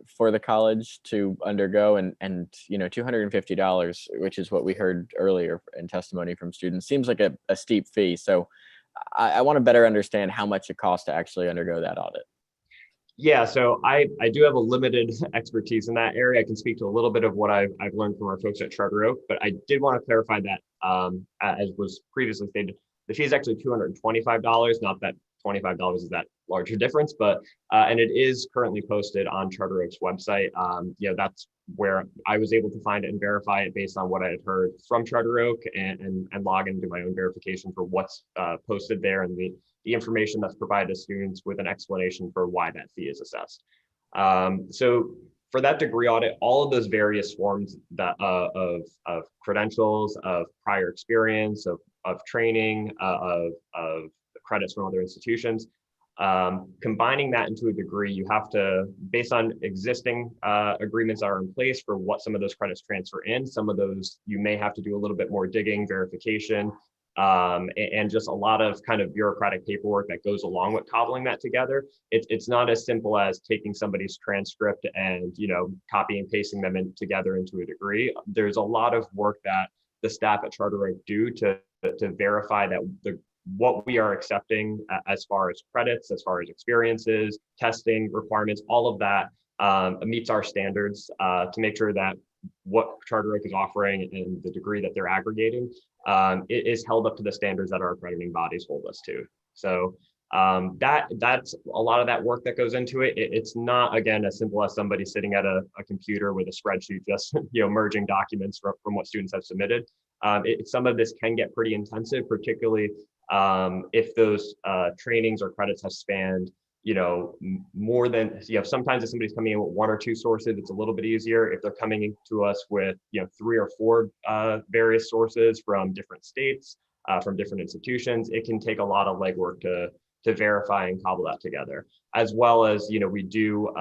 for the college to undergo? And you know, $250, which is what we heard earlier in testimony from students, seems like a steep fee. So I want to better understand how much it costs to actually undergo that audit. Yeah, so I do have a limited expertise in that area. I can speak to a little bit of what I've learned from our folks at Charter Oak, but I did want to clarify that, as was previously stated, the fee is actually $225, not that $25 is that large a difference, but, and it is currently posted on Charter Oak's website. You know, that's where I was able to find it and verify it based on what I had heard from Charter Oak and log into my own verification for what's posted there and the information that's provided to students with an explanation for why that fee is assessed. So for that degree audit, all of those various forms that of credentials, of prior experience, of training, of credits from other institutions, combining that into a degree, you have to, based on existing agreements that are in place for what some of those credits transfer in, some of those you may have to do a little bit more digging, verification, and just a lot of kind of bureaucratic paperwork that goes along with cobbling that together. It's not as simple as taking somebody's transcript and, you know, copy and pasting them together into a degree. There's a lot of work that the staff at Charter Oak do to verify that what we are accepting as far as credits, as far as experiences, testing requirements, all of that meets our standards to make sure that what Charter Oak is offering and the degree that they're aggregating it is held up to the standards that our accrediting bodies hold us to. So that's a lot of that work that goes into it. It's not, again, as simple as somebody sitting at a computer with a spreadsheet just merging documents from what students have submitted. Some of this can get pretty intensive, particularly if those trainings or credits have spanned more than, sometimes if somebody's coming in with one or two sources, it's a little bit easier. If they're coming to us with, 3 or 4 various sources from different states, from different institutions, it can take a lot of legwork to verify and cobble that together. As well as, we do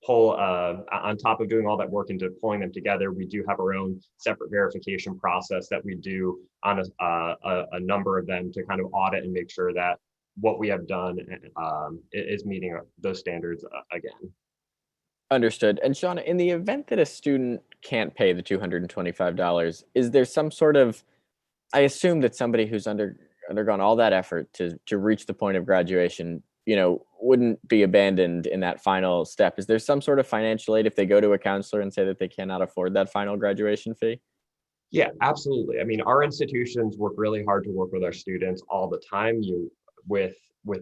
pull, on top of doing all that work into pulling them together, we do have our own separate verification process that we do on a number of them to kind of audit and make sure that what we have done is meeting those standards again. Understood. And Sean, in the event that a student can't pay the $225, is there some sort of, I assume that somebody who's undergone all that effort to reach the point of graduation, wouldn't be abandoned in that final step. Is there some sort of financial aid if they go to a counselor and say that they cannot afford that final graduation fee? Yeah, absolutely. I mean, our institutions work really hard to work with our students all the time. With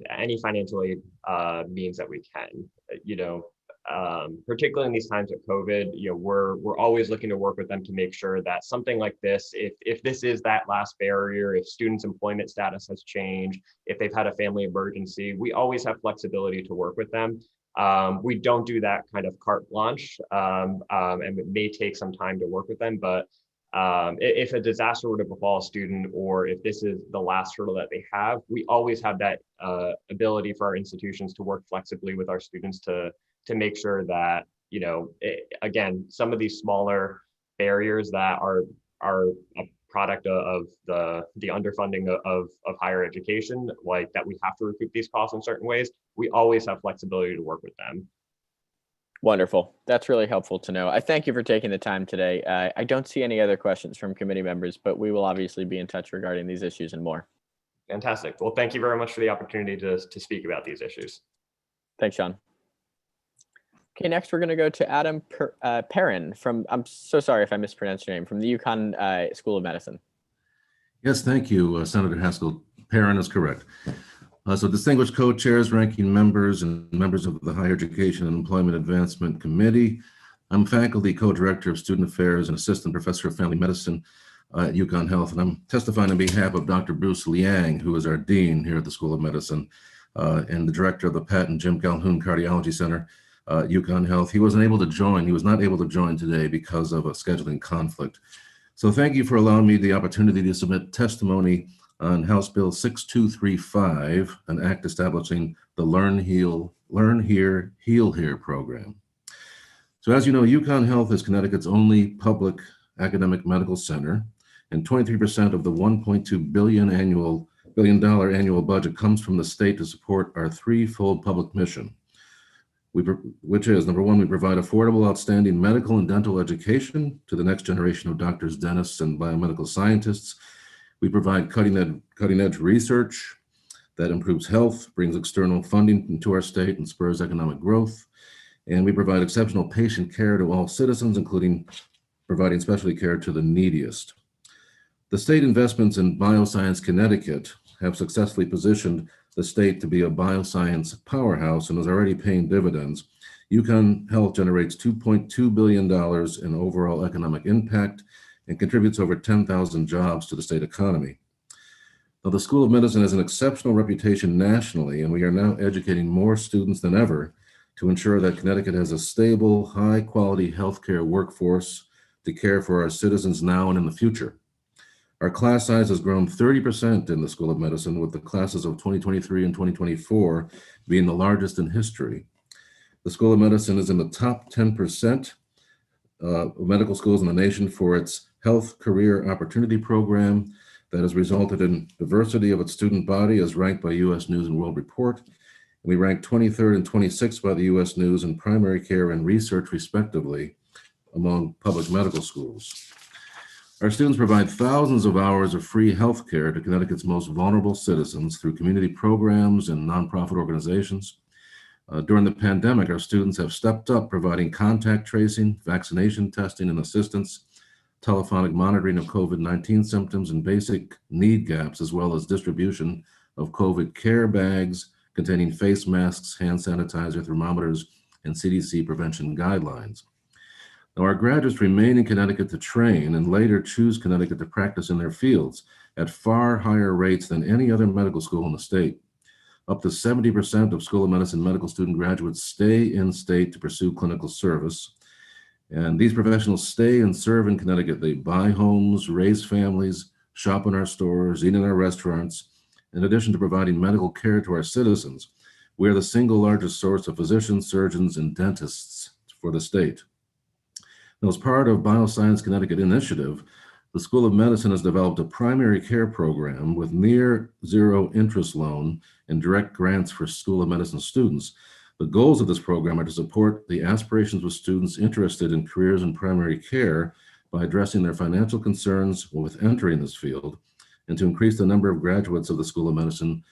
any financial aid means that we can, particularly in these times of COVID, we're always looking to work with them to make sure that something like this, if this is that last barrier, if students' employment status has changed, if they've had a family emergency, we always have flexibility to work with them. We don't do that kind of carte blanche, and it may take some time to work with them, but if a disaster were to befall a student, or if this is the last hurdle that they have, we always have that ability for our institutions to work flexibly with our students to make sure that, again, some of these smaller barriers that are a product of the underfunding of higher education, like that we have to recoup these costs in certain ways, we always have flexibility to work with them. Wonderful. That's really helpful to know. I thank you for taking the time today. I don't see any other questions from committee members, but we will obviously be in touch regarding these issues and more. Fantastic. Well, thank you very much for the opportunity to speak about these issues. Thanks, Sean. Okay, next we're going to go to Adam Perrin from, I'm so sorry if I mispronounced your name, from the Uconn School of Medicine. Yes, thank you, Senator Haskell. Perrin is correct. So distinguished co-chairs, ranking members, and members of the Higher Education and Employment Advancement Committee. I'm faculty co-director of Student Affairs and assistant professor of family medicine at Uconn Health, and I'm testifying on behalf of Dr. Bruce Liang, who is our dean here at the School of Medicine, and the director of the Pat and Jim Calhoun Cardiology Center, Uconn Health. He wasn't able to join. He was not able to join today because of a scheduling conflict. So thank you for allowing me the opportunity to submit testimony on House Bill 6235, an act establishing the Learn Here, Heal Here program. So as you know, Uconn Health is Connecticut's only public academic medical center, and 23% of the $1.2 billion annual budget comes from the state to support our threefold public mission, which is, number one, we provide affordable, outstanding medical and dental education to the next generation of doctors, dentists, and biomedical scientists. We provide cutting-edge research that improves health, brings external funding into our state, and spurs economic growth. And we provide exceptional patient care to all citizens, including providing specialty care to the neediest. The state investments in Bioscience Connecticut have successfully positioned the state to be a bioscience powerhouse and is already paying dividends. Uconn Health generates $2.2 billion in overall economic impact and contributes over 10,000 jobs to the state economy. Now, the School of Medicine has an exceptional reputation nationally, and we are now educating more students than ever to ensure that Connecticut has a stable, high-quality healthcare workforce to care for our citizens now and in the future. Our class size has grown 30% in the School of Medicine, with the classes of 2023 and 2024 being the largest in history. The School of Medicine is in the top 10% of medical schools in the nation for its Health Career Opportunity Program that has resulted in diversity of its student body as ranked by U.S. News and World Report. And we rank 23rd and 26th by the U.S. News in primary care and research, respectively, among public medical schools. Our students provide thousands of hours of free health care to Connecticut's most vulnerable citizens through community programs and nonprofit organizations. During the pandemic, our students have stepped up, providing contact tracing, vaccination testing and assistance, telephonic monitoring of COVID-19 symptoms and basic need gaps, as well as distribution of COVID care bags containing face masks, hand sanitizer, thermometers, and CDC prevention guidelines. Now, our graduates remain in Connecticut to train and later choose Connecticut to practice in their fields at far higher rates than any other medical school in the state. Up to 70% of School of Medicine medical student graduates stay in state to pursue clinical service. And these professionals stay and serve in Connecticut. They buy homes, raise families, shop in our stores, eat in our restaurants. In addition to providing medical care to our citizens, we are the single largest source of physicians, surgeons, and dentists for the state. Now, as part of Bioscience Connecticut initiative, the School of Medicine has developed a primary care program with near zero interest loan and direct grants for School of Medicine students. The goals of this program are to support the aspirations of students interested in careers in primary care by addressing their financial concerns with entering this field, and to increase the number of graduates of the School of Medicine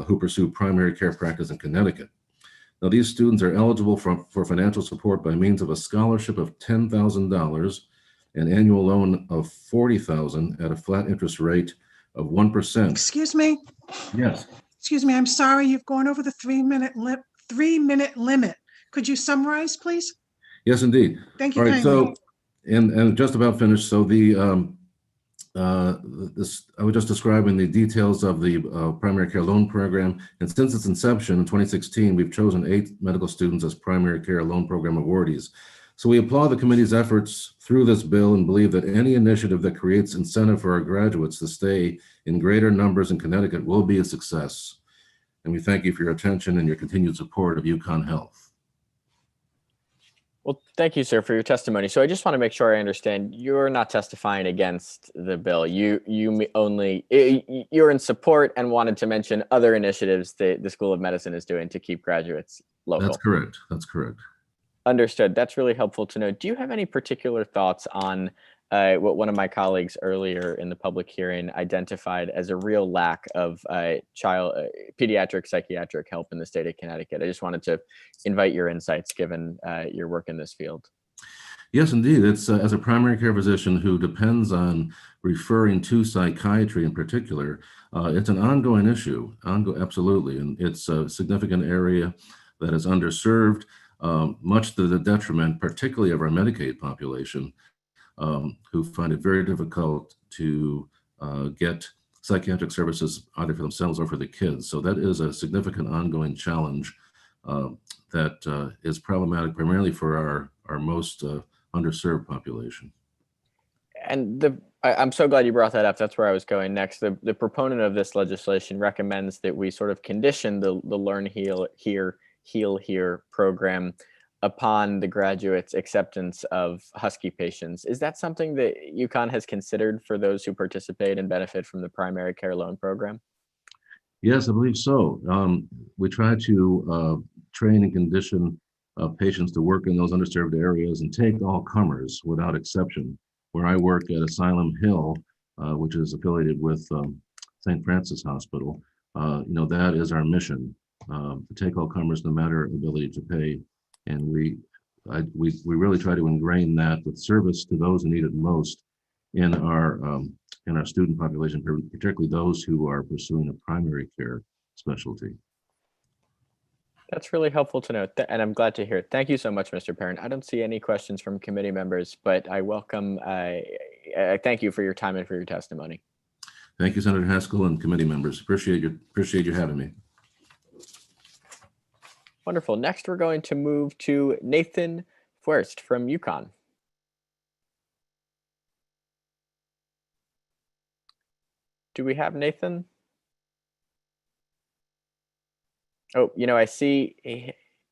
who pursue primary care practice in Connecticut. Now, these students are eligible for financial support by means of a scholarship of $10,000, an annual loan of $40,000 at a flat interest rate of 1%. Excuse me? Yes. Excuse me, I'm sorry, you've gone over the 3-minute limit. Could you summarize, please? Yes, indeed. Thank you All right, kindly. so, and just about finished. So I was just describing the details of the primary care loan program. And since its inception in 2016, we've chosen 8 medical students as primary care loan program awardees. So we applaud the committee's efforts through this bill and believe that any initiative that creates incentive for our graduates to stay in greater numbers in Connecticut will be a success. And we thank you for your attention and your continued support of Uconn Health. Well, thank you, sir, for your testimony. So I just want to make sure I understand, you're not testifying against the bill. You're in support and wanted to mention other initiatives that the School of Medicine is doing to keep graduates local. That's correct. That's correct. Understood. That's really helpful to know. Do you have any particular thoughts on what one of my colleagues earlier in the public hearing identified as a real lack of pediatric psychiatric help in the state of Connecticut? I just wanted to invite your insights given your work in this field. Yes, indeed. It's as a primary care physician who depends on referring to psychiatry in particular, it's an ongoing issue, absolutely. And it's a significant area that is underserved, much to the detriment, particularly of our Medicaid population, who find it very difficult to get psychiatric services either for themselves or for the kids. So that is a significant ongoing challenge that is problematic primarily for our most underserved population. And I'm so glad you brought that up. That's where I was going next. The proponent of this legislation recommends that we sort of condition the Learn, Heal Here program upon the graduates' acceptance of Husky patients. Is that something that Uconn has considered for those who participate and benefit from the primary care loan program? Yes, I believe so. We try to train and condition patients to work in those underserved areas and take all comers without exception. Where I work at Asylum Hill, which is affiliated with St. Francis Hospital, that is our mission, to take all comers no matter ability to pay. And we really try to ingrain that with service to those who need it most in our student population, particularly those who are pursuing a primary care specialty. That's really helpful to know, and I'm glad to hear it. Thank you so much, Mr. Perrin. I don't see any questions from committee members, but I welcome, thank you for your time and for your testimony. Thank you, Senator Haskell and committee members. Appreciate you having me. Wonderful. Next, we're going to move to Nathan Fuerst from Uconn. Do we have Nathan? Oh, I see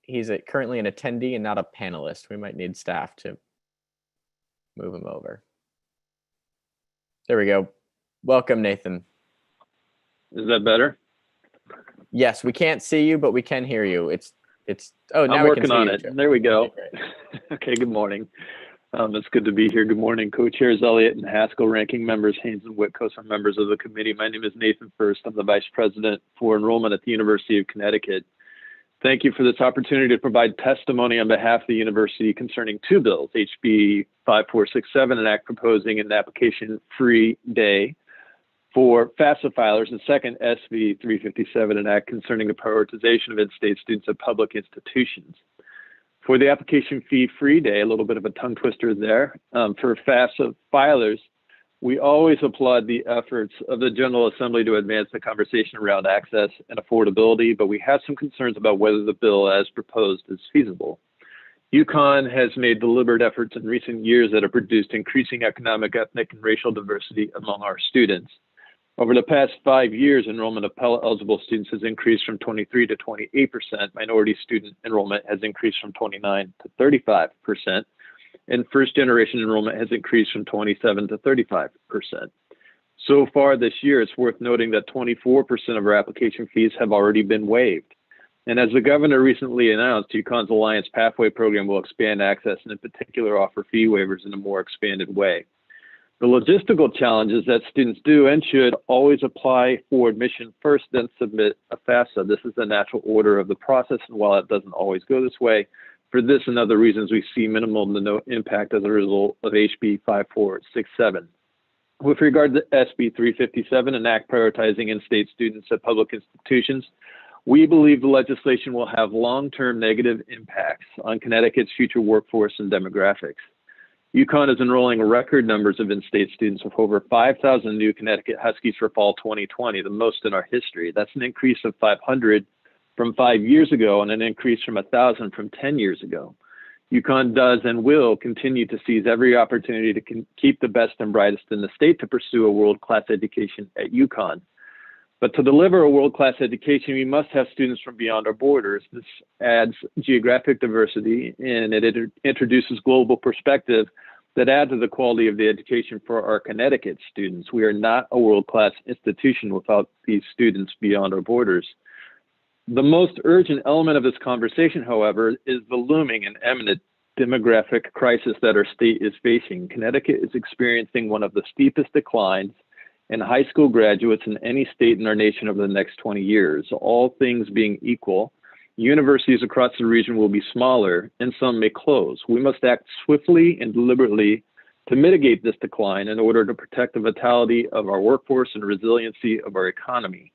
he's currently an attendee and not a panelist. We might need staff to move him over. There we go. Welcome, Nathan. Is that better? Yes, we can't see you, but we can hear you. Oh, now I'm we working can see on you, it. Joe. There we go. Okay, Okay, good morning. It's good to be here. Good morning, co-chairs Elliott and Haskell, ranking members Haynes and Whitcoe, are members of the committee. My name is Nathan Fuerst. I'm the Vice President for Enrollment at the University of Connecticut. Thank you for this opportunity to provide testimony on behalf of the university concerning two bills, HB 5467, an act proposing an application-free day for FAFSA filers, and second, SB 357, an act concerning the prioritization of in-state students at public institutions. For the application fee-free day, a little bit of a tongue twister there, for FAFSA filers, we always applaud the efforts of the General Assembly to advance the conversation around access and affordability, but we have some concerns about whether the bill as proposed is feasible. Uconn has made deliberate efforts in recent years that have produced increasing economic, ethnic, and racial diversity among our students. Over the past 5 years, enrollment of Pell-eligible students has increased from 23 to 28%. Minority student enrollment has increased from 29 to 35%. And first-generation enrollment has increased from 27 to 35%. So far this year, it's worth noting that 24% of our application fees have already been waived. And as the governor recently announced, Uconn's Alliance Pathway program will expand access and in particular offer fee waivers in a more expanded way. The logistical challenge is that students do and should always apply for admission first, then submit a FAFSA. This is the natural order of the process, and while it doesn't always go this way, for this and other reasons, we see minimal to no impact as a result of HB 5467. With regard to SB 357, an act prioritizing in-state students at public institutions, we believe the legislation will have long-term negative impacts on Connecticut's future workforce and demographics. Uconn is enrolling record numbers of in-state students with over 5,000 new Connecticut Huskies for fall 2020, the most in our history. That's an increase of 500 from 5 years ago and an increase from 1,000 from 10 years ago. Uconn does and will continue to seize every opportunity to keep the best and brightest in the state to pursue a world-class education at Uconn. But to deliver a world-class education, we must have students from beyond our borders. This adds geographic diversity and it introduces global perspective that add to the quality of the education for our Connecticut students. We are not a world-class institution without these students beyond our borders. The most urgent element of this conversation, however, is the looming and imminent demographic crisis that our state is facing. Connecticut is experiencing one of the steepest declines in high school graduates in any state in our nation over the next 20 years. All things being equal, universities across the region will be smaller and some may close. We must act swiftly and deliberately to mitigate this decline in order to protect the vitality of our workforce and resiliency of our economy.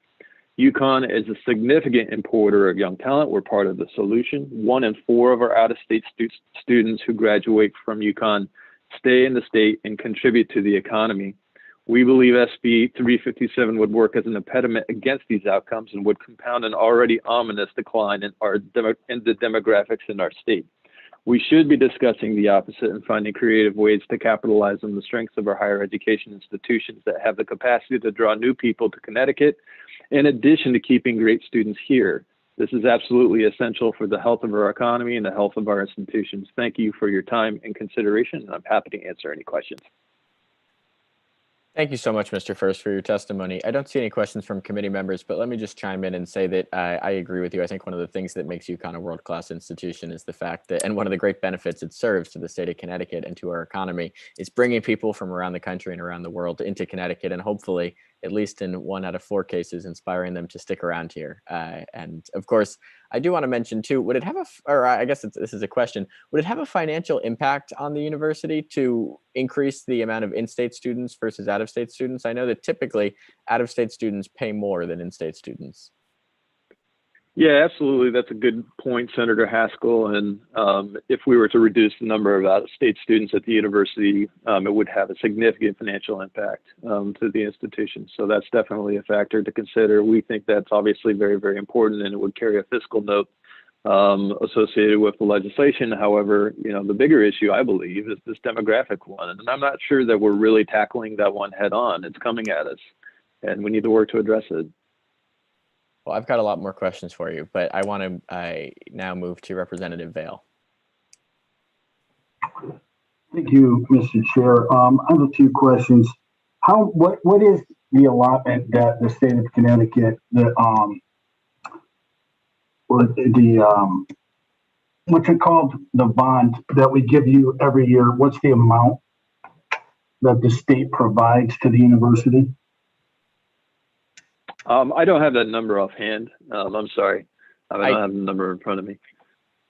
Uconn is a significant importer of young talent. We're part of the solution. 1 in 4 of our out-of-state students who graduate from Uconn stay in the state and contribute to the economy. We believe SB 357 would work as an impediment against these outcomes and would compound an already ominous decline in the demographics in our state. We should be discussing the opposite and finding creative ways to capitalize on the strengths of our higher education institutions that have the capacity to draw new people to Connecticut, in addition to keeping great students here. This is absolutely essential for the health of our economy and the health of our institutions. Thank you for your time and consideration, and I'm happy to answer any questions. Thank you so much, Mr. First, for your testimony. I don't see any questions from committee members, but let me just chime in and say that I agree with you. I think one of the things that makes UConn a world-class institution is the fact that, and one of the great benefits it serves to the state of Connecticut and to our economy, is bringing people from around the country and around the world into Connecticut, and hopefully, at least in 1 out of 4 cases, inspiring them to stick around here. And of course, I do want to mention too, would it have or I guess this is a question, would it have a financial impact on the university to increase the amount of in-state students versus out-of-state students? I know that typically out-of-state students pay more than in-state students. Yeah, absolutely. That's a good point, Senator Haskell. And if we were to reduce the number of out-of-state students at the university, it would have a significant financial impact to the institution. So that's definitely a factor to consider. We think that's obviously very, very important, and it would carry a fiscal note associated with the legislation. However, the bigger issue, I believe, is this demographic one. And I'm not sure that we're really tackling that one head on. It's coming at us, and we need to work to address it. Well, I've got a lot more questions for you, but I want to now move to Representative Vail. Thank you, Mr. Chair. I have a few questions. What is the allotment that the state of Connecticut, what's it called, the bond that we give you every year? What's the amount that the state provides to the university? I don't have that number offhand. I'm sorry. I don't have the number in front of me.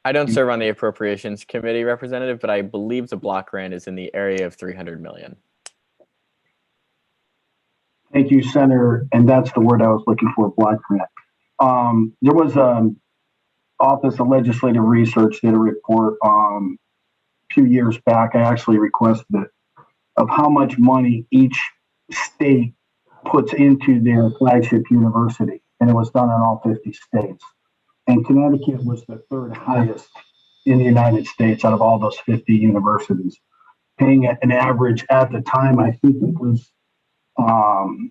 I don't serve on the Appropriations Committee, Representative, but I believe the block grant is in the area of $300 million. Thank you, Senator. And that's the word I was looking for, block grant. There was Office of Legislative Research did a report a few years back. I actually requested it, of how much money each state puts into their flagship university, and it was done in all 50 states. And Connecticut was the 3rd highest in the United States out of all those 50 universities, paying an average at the time, I think it was around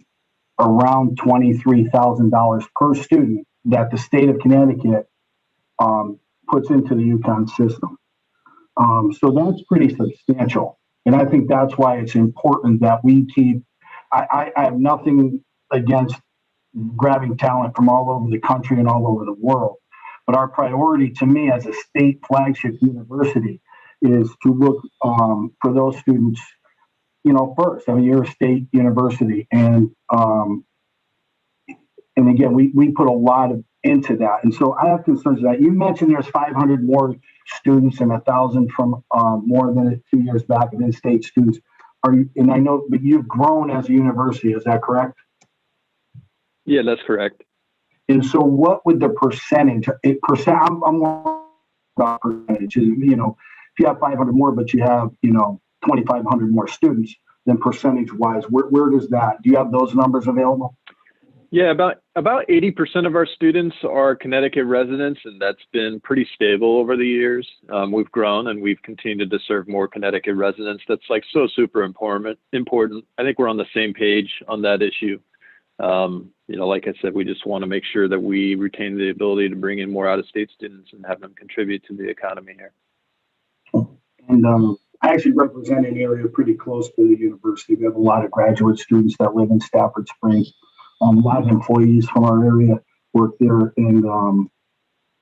$23,000 per student that the state of Connecticut puts into the UConn system. So that's pretty substantial. And I think that's why it's important that we keep, I have nothing against grabbing talent from all over the country and all over the world. But our priority, to me, as a state flagship university, is to look for those students, first. I mean, you're a state university, and again, we put a lot into that. And so I have concerns with that. You mentioned there's 500 more students and 1,000 from more than 2 years back of in-state students. And I know, but you've grown as a university, is that correct? Yeah, that's correct. And so what would the percentage, I'm more about percentage, if you have 500 more, but you have, 2,500 more students, then percentage wise, where does that, do you have those numbers available? Yeah, about 80% of our students are Connecticut residents, and that's been pretty stable over the years. We've grown, and we've continued to serve more Connecticut residents. That's like so super important. I think we're on the same page on that issue. Like I said, we just want to make sure that we retain the ability to bring in more out-of-state students and have them contribute to the economy here. And I actually represent an area pretty close to the university. We have a lot of graduate students that live in Stafford Springs. A lot of employees from our area. work there, and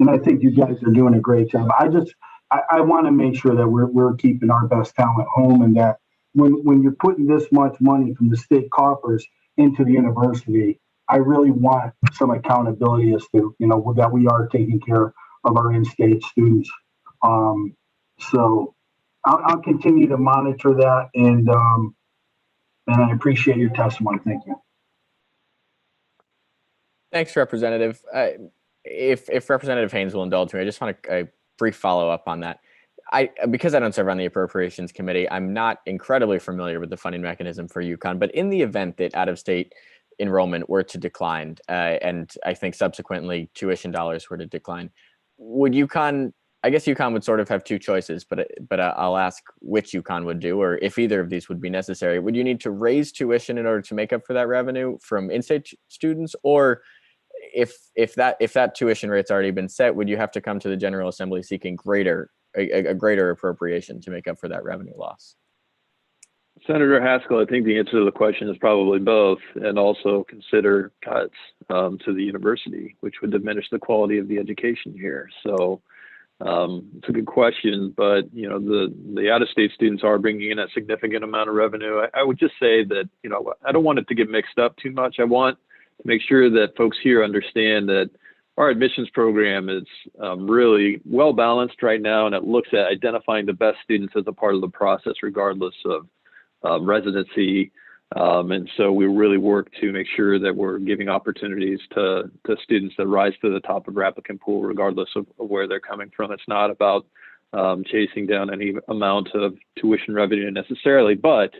I think you guys are doing a great job. I want to make sure that we're keeping our best talent home, and that when you're putting this much money from the state coffers into the university, I really want some accountability as to, that we are taking care of our in-state students. So I'll continue to monitor that, and I appreciate your testimony. Thank you. Thanks, Representative. If Representative Haynes will indulge me, I just want a brief follow-up on that. Because I don't serve on the Appropriations Committee, I'm not incredibly familiar with the funding mechanism for UConn, but in the event that out-of-state enrollment were to decline, and I think subsequently tuition dollars were to decline, would UConn, I guess UConn would sort of have two choices, but I'll ask which UConn would do, or if either of these would be necessary. Would you need to raise tuition in order to make up for that revenue from in-state students, or if that tuition rate's already been set, would you have to come to the General Assembly seeking a greater appropriation to make up for that revenue loss? Senator Haskell, I think the answer to the question is probably both, and also consider cuts to the university, which would diminish the quality of the education here. So it's a good question, but the out-of-state students are bringing in a significant amount of revenue. I would just say that I don't want it to get mixed up too much. I want to make sure that folks here understand that our admissions program is really well balanced right now, and it looks at identifying the best students as a part of the process, regardless of residency. And so we really work to make sure that we're giving opportunities to students that rise to the top of our applicant pool, regardless of where they're coming from. It's not about chasing down any amount of tuition revenue necessarily, but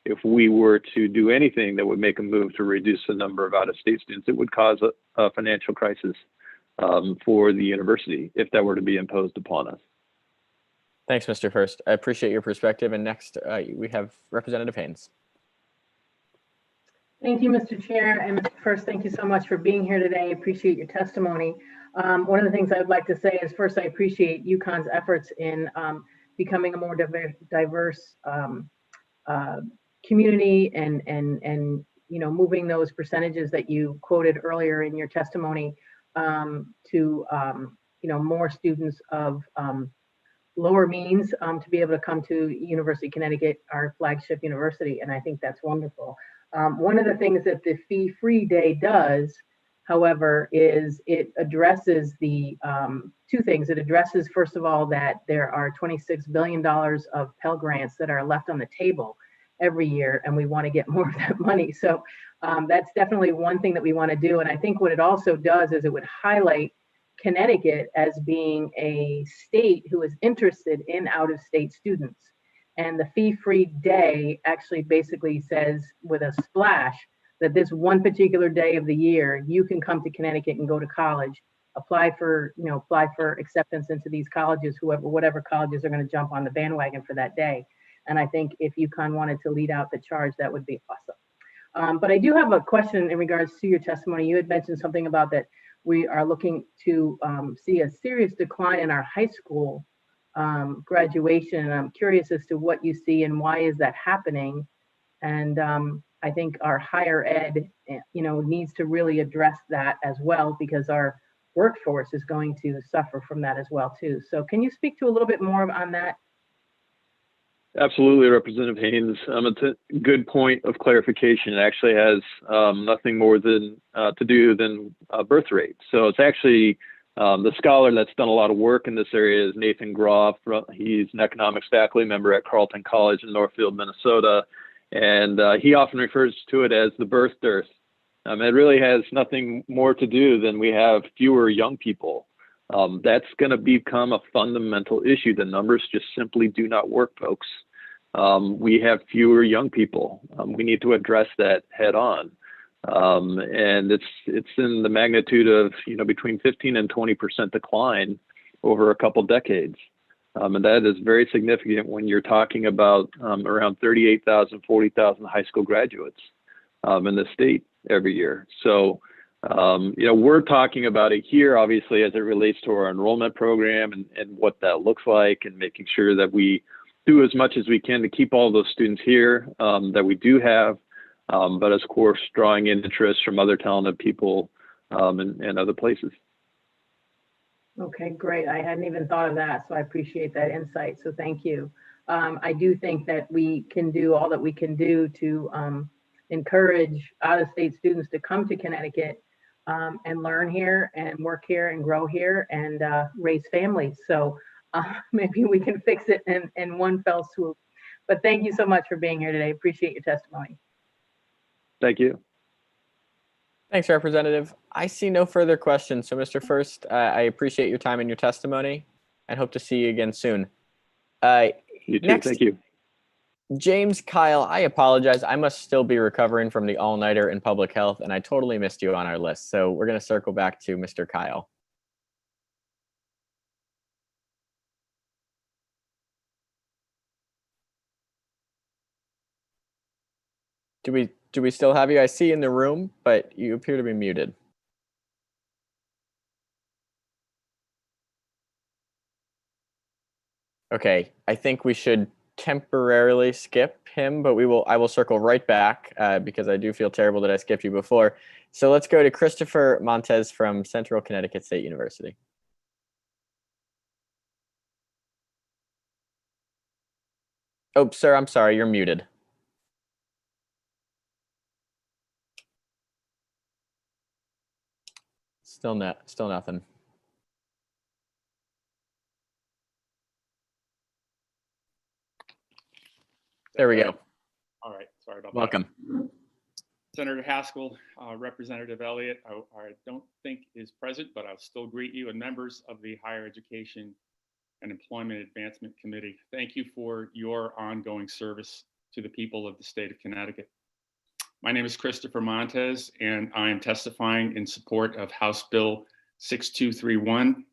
if we were to do anything that would make a move to reduce the number of out-of-state students, it would cause a financial crisis for the university if that were to be imposed upon us. Thanks, Mr. First. I appreciate your perspective. And next, we have Representative Haynes. Thank you, Mr. Chair. And Mr. First, thank you so much for being here today. Appreciate your testimony. One of the things I would like to say is, first, I appreciate UConn's efforts in becoming a more diverse community, and moving those percentages that you quoted earlier in your testimony to more students of lower means to be able to come to University of Connecticut, our flagship university, and I think that's wonderful. One of the things that the fee-free day does, however, is it addresses the two things. It addresses, first of all, that there are $26 billion of Pell Grants that are left on the table every year, and we want to get more of that money. So that's definitely one thing that we want to do. And I think what it also does is it would highlight Connecticut as being a state who is interested in out-of-state students. And the fee-free day actually basically says with a splash that this one particular day of the year, you can come to Connecticut and go to college, apply for acceptance into these colleges, whatever colleges are going to jump on the bandwagon for that day. And I think if UConn wanted to lead out the charge, that would be awesome. But I do have a question in regards to your testimony. You had mentioned something about that we are looking to see a serious decline in our high school graduation. And I'm curious as to what you see and why is that happening. And I think our higher ed, needs to really address that as well, because our workforce is going to suffer from that as well too. So can you speak to a little bit more on that? Absolutely, Representative Haynes. It's a good point of clarification. It actually has nothing more than to do than birth rate. So it's actually the scholar that's done a lot of work in this area is Nathan Groff. He's an economics faculty member at Carleton College in Northfield, Minnesota. And he often refers to it as the birth dearth. It really has nothing more to do than we have fewer young people. That's going to become a fundamental issue. The numbers just simply do not work, folks. We have fewer young people. We need to address that head on. And it's in the magnitude of, between 15 and 20% decline over a couple decades. And that is very significant when you're talking about around 38,000, 40,000 high school graduates in the state every year. So, we're talking about it here, obviously, as it relates to our enrollment program and what that looks like, and making sure that we do as much as we can to keep all those students here that we do have, but of course, drawing in interest from other talented people and other places. Okay, great. I hadn't even thought of that, so I appreciate that insight. So thank you. I do think that we can do all that we can do to encourage out-of-state students to come to Connecticut and learn here and work here and grow here and raise families. So maybe we can fix it in one fell swoop. But thank you so much for being here today. Appreciate your testimony. Thank you. Thanks, Representative. I see no further questions. So, Mr. First, I appreciate your time and your testimony and hope to see you again soon. You too. Next, Thank you. James Kyle, I apologize. I must still be recovering from the all-nighter in public health, and I totally missed you on our list. So we're going to circle back to Mr. Kyle. Do we still have you? I see you in the room, but you appear to be muted. Okay, I think we should temporarily skip him, but I will circle right back because I do feel terrible that I skipped you before. So let's go to Christopher Montez from Central Connecticut State University. Oh, sir, I'm sorry, you're muted. Still nothing. There we go. All right, sorry about Welcome. that. Senator Haskell, Representative Elliott, I don't think is present, but I'll still greet you and members of the Higher Education and Employment Advancement Committee. Thank you for your ongoing service to the people of the state of Connecticut. My name is Christopher Montez, and I am testifying in support of House Bill 6231,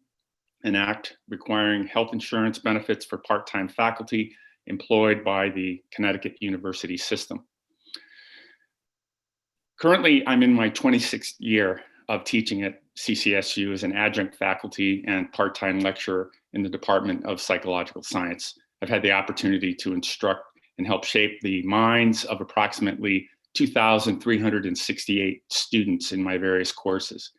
an act requiring health insurance benefits for part-time faculty employed by the Connecticut University system. Currently, I'm in my 26th year of teaching at CCSU as an adjunct faculty and part-time lecturer in the Department of Psychological Science. I've had the opportunity to instruct and help shape the minds of approximately 2,368 students in my various courses.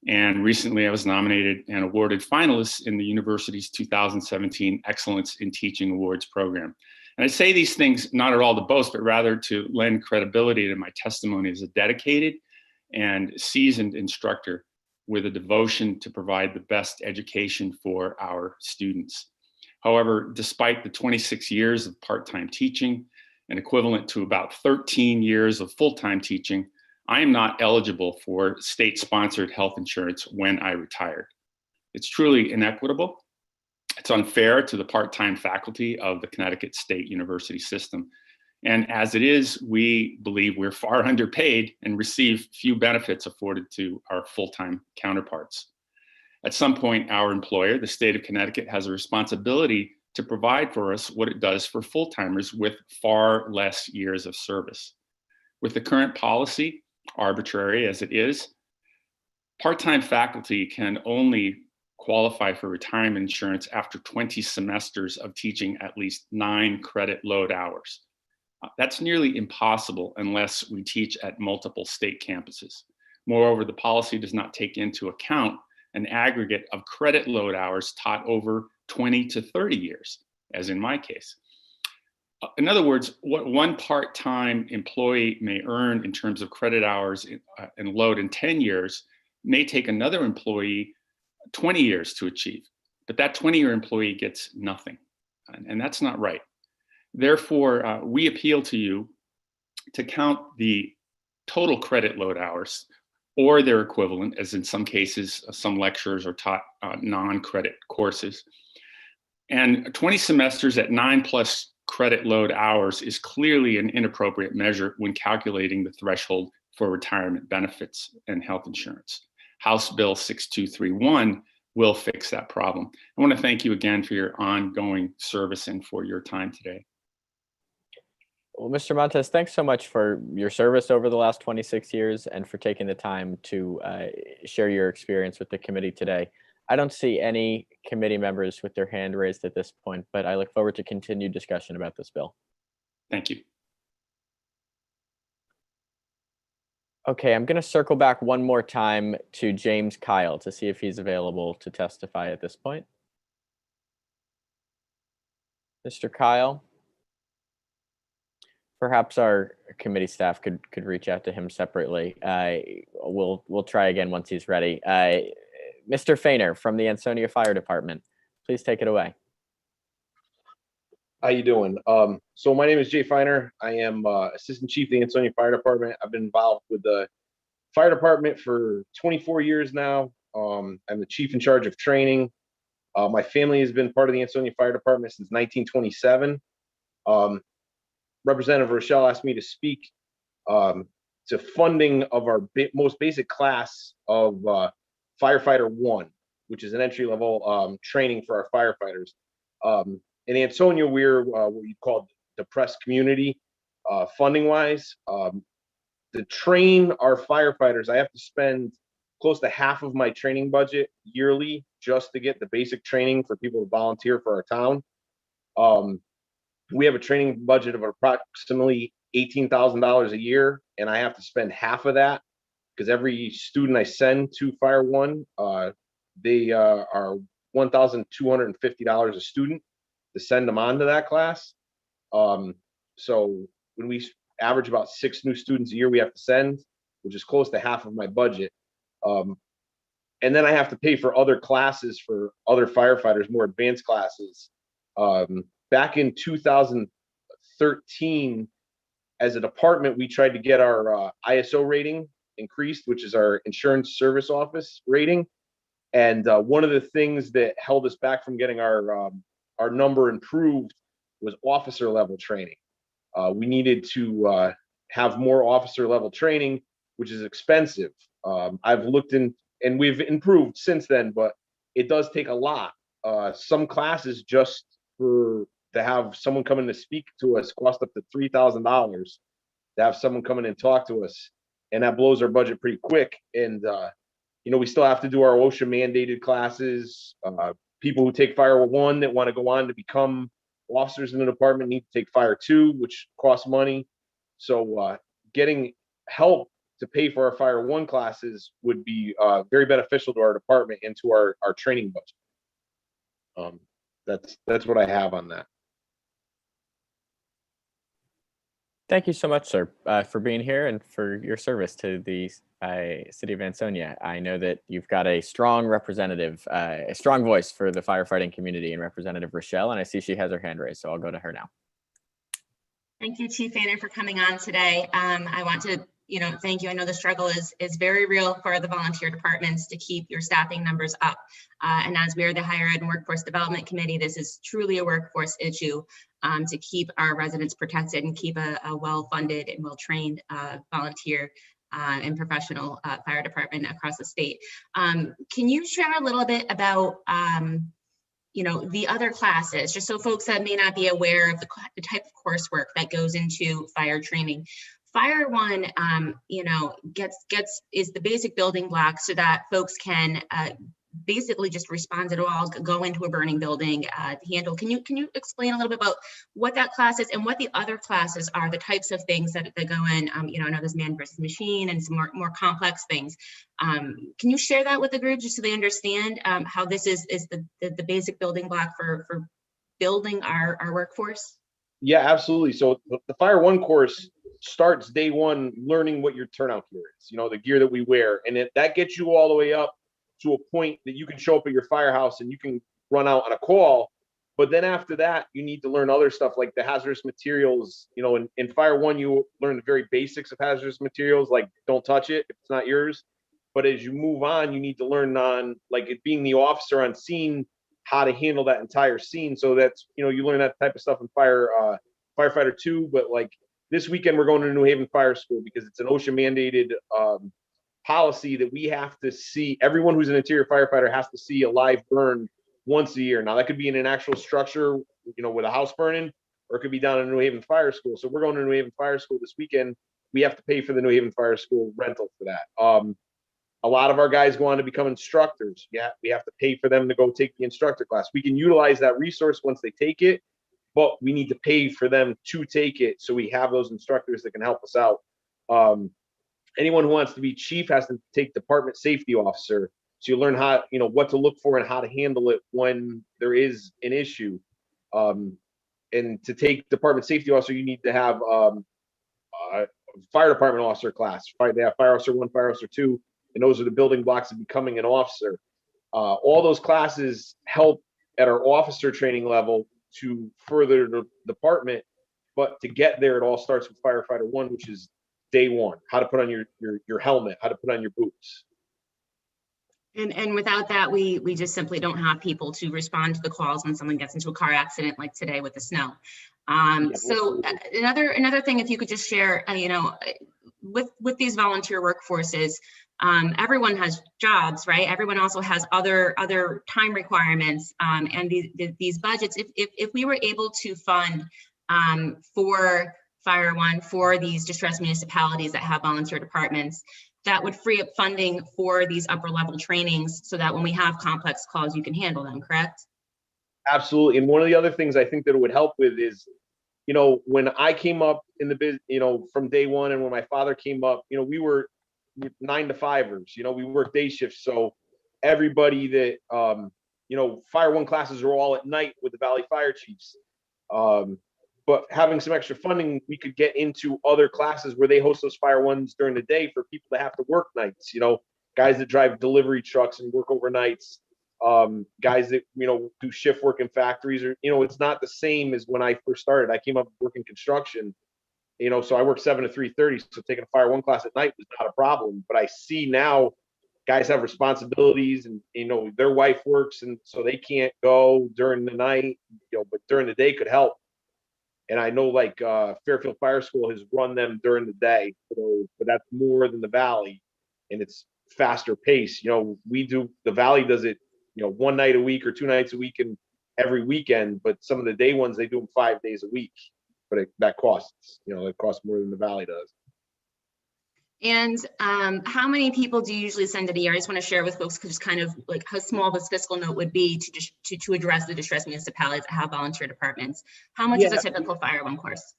And recently I was nominated and awarded finalists in the university's 2017 Excellence in Teaching Awards program. And I say these things not at all to boast, but rather to lend credibility to my testimony as a dedicated and seasoned instructor with a devotion to provide the best education for our students. However, despite the 26 years of part-time teaching and equivalent to about 13 years of full-time teaching, I am not eligible for state-sponsored health insurance when I retired. It's truly inequitable. It's unfair to the part-time faculty of the Connecticut State University system. And as it is, we believe we're far underpaid and receive few benefits afforded to our full-time counterparts. At some point, our employer, the state of Connecticut, has a responsibility to provide for us what it does for full-timers with far less years of service. With the current policy, arbitrary as it is, part-time faculty can only qualify for retirement insurance after 20 semesters of teaching at least 9 credit load hours. That's nearly impossible unless we teach at multiple state campuses. Moreover, the policy does not take into account an aggregate of credit load hours taught over 20 to 30 years, as in my case. In other words, what one part-time employee may earn in terms of credit hours and load in 10 years may take another employee 20 years to achieve, but that 20-year employee gets nothing, and that's not right. Therefore, we appeal to you to count the total credit load hours or their equivalent, as in some cases, some lecturers are taught non-credit courses. And 20 semesters at 9+ credit load hours is clearly an inappropriate measure when calculating the threshold for retirement benefits and health insurance. House Bill 6231 will fix that problem. I want to thank you again for your ongoing service and for your time today. Well, Mr. Montez, thanks so much for your service over the last 26 years and for taking the time to share your experience with the committee today. I don't see any committee members with their hand raised at this point, but I look forward to continued discussion about this bill. Thank you. Okay, I'm going to circle back one more time to James Kyle to see if he's available to testify at this point. Mr. Kyle, perhaps our committee staff could reach out to him separately. We'll try again once he's ready. Mr. Fainer from the Ansonia Fire Department, please take it away. How you doing? So my name is Jay Feiner. I am Assistant Chief of the Ansonia Fire Department. I've been involved with the fire department for 24 years now. I'm the chief in charge of training. My family has been part of the Ansonia Fire Department since 1927. Representative Rochelle asked me to speak to funding of our most basic class of Firefighter 1, which is an entry-level training for our firefighters. In Ansonia, we're what we call depressed community funding-wise. To train our firefighters, I have to spend close to half of my training budget yearly just to get the basic training for people to volunteer for our town. We have a training budget of approximately $18,000 a year, and I have to spend half of that because every student I send to Fire One, they are $1,250 a student to send them on to that class. So when we average about 6 new students a year we have to send, which is close to half of my budget. And then I have to pay for other classes for other firefighters, more advanced classes. Back in 2013, as a department, we tried to get our ISO rating increased, which is our Insurance Service Office rating. And one of the things that held us back from getting our number improved was officer level training. We needed to have more officer level training, which is expensive. I've looked in, and we've improved since then, but it does take a lot. Some classes just to have someone come in to speak to us cost up to $3,000 to have someone come in and talk to us, and that blows our budget pretty quick. And we still have to do our OSHA mandated classes. People who take Fire 1 that want to go on to become officers in the department need to take Fire 2, which costs money. So getting help to pay for our Fire 1 classes would be very beneficial to our department and to our training budget. That's what I have on that. Thank you so much, sir, for being here and for your service to the city of Ansonia. I know that you've got a strong representative, a strong voice for the firefighting community in Representative Rochelle, and I see she has her hand raised, so I'll go to her now. Thank you, Chief Fainer, for coming on today. I want to thank you. I know the struggle is very real for the volunteer departments to keep your staffing numbers up. And as we are the Higher Ed and Workforce Development Committee, this is truly a workforce issue to keep our residents protected and keep a well-funded and well-trained volunteer and professional fire department across the state. Can you share a little bit about the other classes, just so folks that may not be aware of the type of coursework that goes into fire training? Fire 1, is the basic building block so that folks can basically just respond to it all, go into a burning building, handle. Can you explain a little bit about what that class is and what the other classes are, the types of things that go in? I know there's man versus machine and some more complex things. Can you share that with the group just so they understand how this is the basic building block for building our workforce? Yeah, absolutely. So the Fire 1 course starts day one learning what your turnout gear is, the gear that we wear. And that gets you all the way up to a point that you can show up at your firehouse and you can run out on a call. But then after that, you need to learn other stuff like the hazardous materials. In Fire 1, you learn the very basics of hazardous materials, like don't touch it if it's not yours. But as you move on, you need to learn on, like it being the officer on scene, how to handle that entire scene. So that's, you learn that type of stuff in Firefighter 2. But like this weekend, we're going to New Haven Fire School because it's an OSHA mandated policy that we have to see. Everyone who's an interior firefighter has to see a live burn once a year. Now that could be in an actual structure, with a house burning, or it could be down in New Haven Fire School. So we're going to New Haven Fire School this weekend. We have to pay for the New Haven Fire School rental for that. A lot of our guys go on to become instructors. Yeah, we have to pay for them to go take the instructor class. We can utilize that resource once they take it, but we need to pay for them to take it. So we have those instructors that can help us out. anyone who wants to be chief has to take department safety officer. So you learn how, what to look for and how to handle it when there is an issue. And to take department safety officer, you need to have fire department officer class. They have fire officer 1, fire officer 2, and those are the building blocks of becoming an officer. All those classes help at our officer training level to further the department, but to get there, it all starts with firefighter 1, which is day one, how to put on your helmet, how to put on your boots. And without that, we just simply don't have people to respond to the calls when someone gets into a car accident like today with the snow. So another thing, if you could just share, with these volunteer workforces, everyone has jobs, right? Everyone also has other time requirements, and these budgets. If we were able to fund for Fire One, for these distressed municipalities that have volunteer departments, that would free up funding for these upper level trainings so that when we have complex calls, you can handle them, correct? Absolutely. And one of the other things I think that it would help with is, when I came up in the business, from day one, and when my father came up, we were 9 to 5ers, we worked day shifts. So everybody that, Fire One classes are all at night with the Valley Fire Chiefs. But having some extra funding, we could get into other classes where they host those Fire Ones during the day for people that have to work nights, guys that drive delivery trucks and work overnights, guys that, do shift work in factories, or, it's not the same as when I first started. I came up working construction, so I worked 7 to 3:30. So taking a Fire One class at night was not a problem. But I see now guys have responsibilities, and, their wife works, and so they can't go during the night, but during the day could help. And I know Fairfield Fire School has run them during the day, but that's more than the Valley, and it's faster pace. The Valley does it, 1 night a week or 2 nights a week and every weekend, but some of the day ones, they do them 5 days a week, but that costs, it costs more than the Valley does. And how many people do you usually send in a year? I just want to share with folks just kind of like how small this fiscal note would be to address the distressed municipalities that have volunteer departments. How much is a typical Fire One course?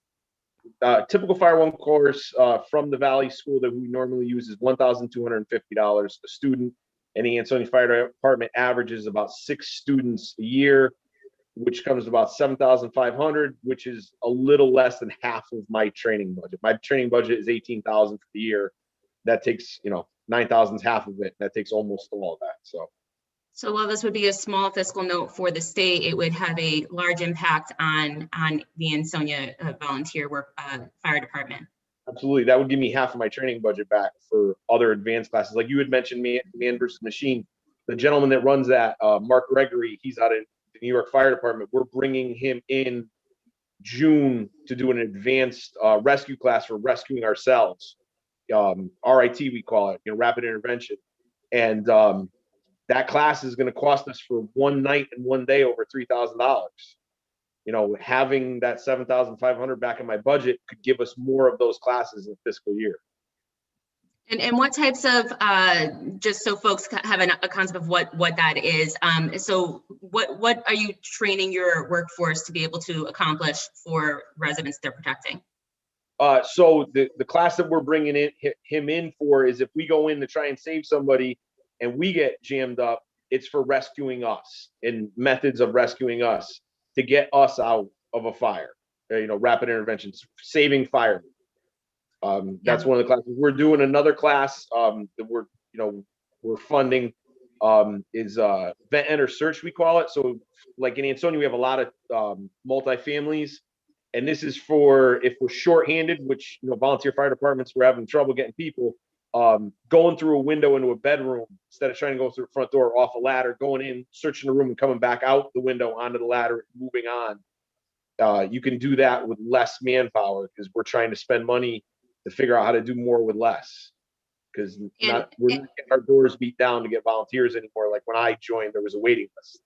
Typical Fire One course from the Valley School that we normally use is $1,250 a student, and the Ansonia Fire Department averages about 6 students a year, which comes to about $7,500, which is a little less than half of my training budget. My training budget is $18,000 for the year. That takes, $9,000 is half of it. That takes almost all of that. So while this would be a small fiscal note for the state, it would have a large impact on the Ansonia volunteer work fire department. Absolutely. That would give me half of my training budget back for other advanced classes. Like you had mentioned, man versus machine. The gentleman that runs that, Mark Gregory, he's out of the New York Fire Department. We're bringing him in June to do an advanced rescue class for rescuing ourselves. RIT, we call it, rapid intervention. And that class is going to cost us for 1 night and 1 day over $3,000. Having that $7,500 back in my budget could give us more of those classes in the fiscal year. And what types of, just so folks have a concept of what that is. So what are you training your workforce to be able to accomplish for residents they're protecting? So the class that we're bringing him in for is if we go in to try and save somebody and we get jammed up, it's for rescuing us and methods of rescuing us to get us out of a fire, rapid interventions, saving firemen. That's one of the classes. We're doing another class that we're funding is vent enter search, we call it. So like in Ansonia, we have a lot of multi-families, and this is for if we're shorthanded, which volunteer fire departments, we're having trouble getting people, going through a window into a bedroom instead of trying to go through the front door or off a ladder, going in, searching the room and coming back out the window onto the ladder and moving on. You can do that with less manpower because we're trying to spend money to figure out how to do more with less, because we're not getting our doors beat down to get volunteers anymore. Like when I joined, there was a waiting list.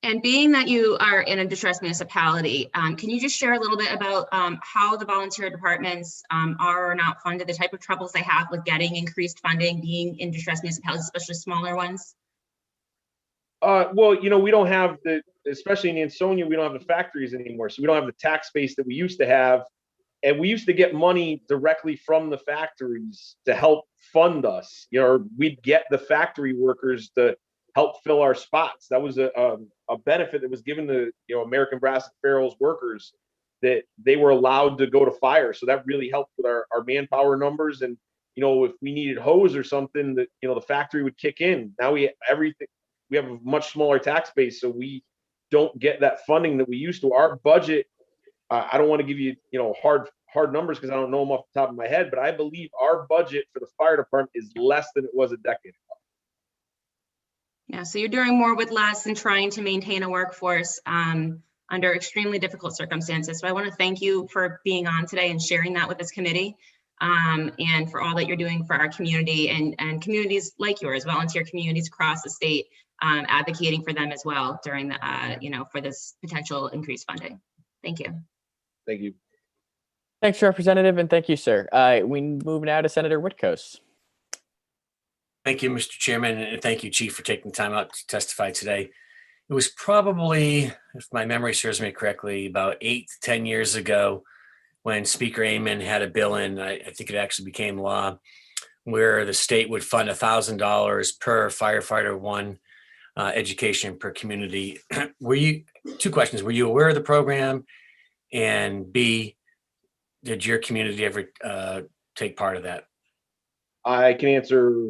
And being that you are in a distressed municipality, can you just share a little bit about how the volunteer departments are or not funded, the type of troubles they have with getting increased funding, being in distressed municipalities, especially smaller ones? Well, we don't have especially in Ansonia, we don't have the factories anymore. So we don't have the tax base that we used to have. And we used to get money directly from the factories to help fund us. You know, we'd get the factory workers to help fill our spots. That was a benefit that was given to, you know, American Brass and Ferrell's workers, that they were allowed to go to fire. So that really helped with our manpower numbers. And, you know, if we needed hose or something, that, you know, the factory would kick in. Now we have a much smaller tax base, so we don't get that funding that we used to. Our budget, I don't want to give you, you know, hard numbers because I don't know them off the top of my head, but I believe our budget for the fire department is less than it was a decade ago. Yeah, so you're doing more with less and trying to maintain a workforce under extremely difficult circumstances. So I want to thank you for being on today and sharing that with this committee, and for all that you're doing for our community and communities like yours, volunteer communities across the state, advocating for them as well during the, you know, for this potential increased funding. Thank you. Thank you. Thanks, Representative, and thank you, sir. We move now to Senator Whitkos. Thank you, Mr. Chairman, and thank you, Chief, for taking time out to testify today. It was probably, if my memory serves me correctly, about 8 to 10 years ago when Speaker Amon had a bill in, I think it actually became law, where the state would fund $1,000 per firefighter one education per community. Two questions, were you aware of the program? And B, did your community ever take part of that? I can answer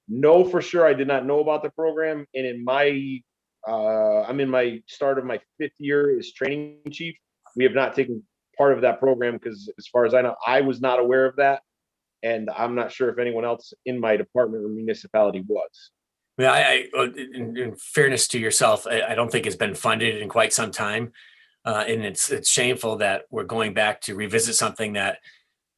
no for sure. I did not know about the program. And in my, I'm in my start of my 5th year as training chief. We have not taken part of that program because, as far as I know, I was not aware of that. And I'm not sure if anyone else in my department or municipality was. Well, in fairness to yourself, I don't think it's been funded in quite some time. And it's shameful that we're going back to revisit something that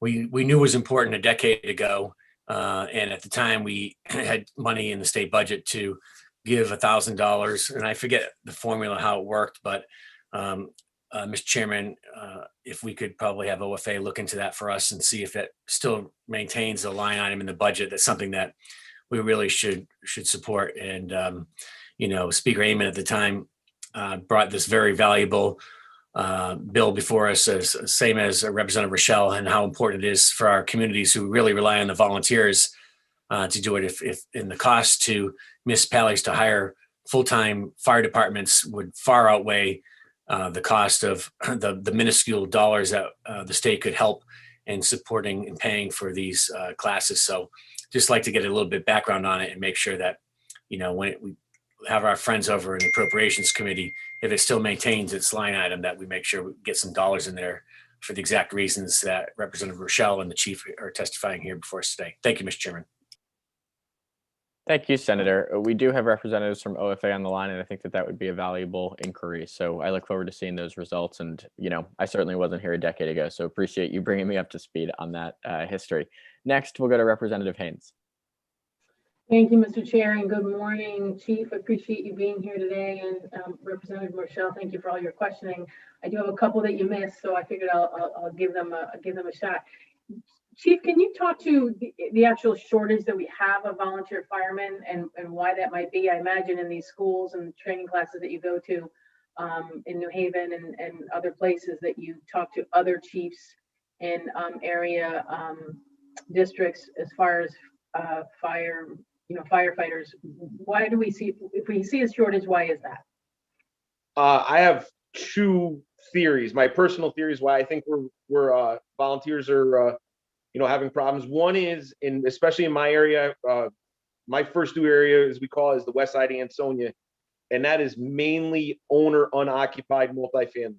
we knew was important a decade ago. And at the time we had money in the state budget to give $1,000, and I forget the formula, how it worked, but Mr. Chairman, if we could probably have OFA look into that for us and see if it still maintains a line item in the budget. That's something that we really should support. And, you know, Speaker Amon at the time brought this very valuable bill before us, same as Representative Rochelle, and how important it is for our communities who really rely on the volunteers to do it. If in the cost to municipalities to hire full-time fire departments would far outweigh the cost of the minuscule dollars that the state could help in supporting and paying for these classes. So just like to get a little bit background on it and make sure that, you know, when we have our friends over in the Appropriations Committee, if it still maintains its line item, that we make sure we get some dollars in there for the exact reasons that Representative Rochelle and the Chief are testifying here before us today. Thank you, Mr. Chairman. Thank you, Senator. We do have representatives from OFA on the line, and I think that would be a valuable inquiry. So I look forward to seeing those results. And, you know, I certainly wasn't here a decade ago, so appreciate you bringing me up to speed on that history. Next, we'll go to Representative Haynes. Thank you, Mr. Chair, and good morning, Chief. I appreciate you being here today, and Representative Rochelle, thank you for all your questioning. I do have a couple that you missed, so I figured I'll give them a shot. Chief, can you talk to the actual shortage that we have of volunteer firemen and why that might be? I imagine in these schools and training classes that you go to in New Haven and other places that you talk to other chiefs in area districts as far as firefighters. Why do we see, if we see a shortage, why is that? I have 2 theories. My personal theories why I think we're volunteers are having problems. One is, especially in my area, my first 2 area, as we call it, is the West Side Ansonia, and that is mainly owner unoccupied multifamilies.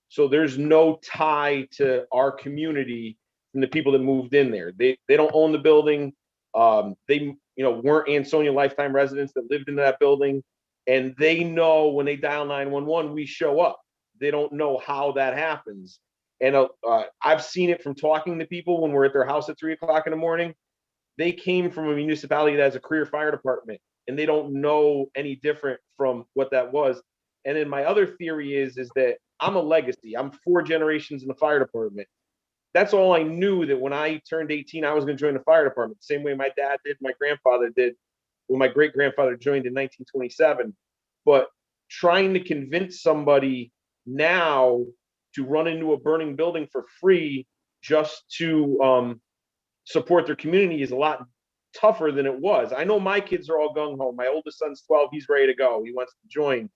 So there's no tie to our community from the people that moved in there. They don't own the building. They weren't Ansonia lifetime residents that lived in that building, and they know when they dial 911, we show up. They don't know how that happens. And I've seen it from talking to people when we're at their house at 3 o'clock in the morning. They came from a municipality that has a career fire department, and they don't know any different from what that was. And then my other theory is that I'm a legacy. I'm 4 generations in the fire department. That's all I knew, that when I turned 18, I was going to join the fire department, the same way my dad did, my grandfather did, when my great-grandfather joined in 1927. But trying to convince somebody now to run into a burning building for free just to support their community is a lot tougher than it was. I know my kids are all gung-ho. My oldest son's 12. He's ready to go. He wants to join.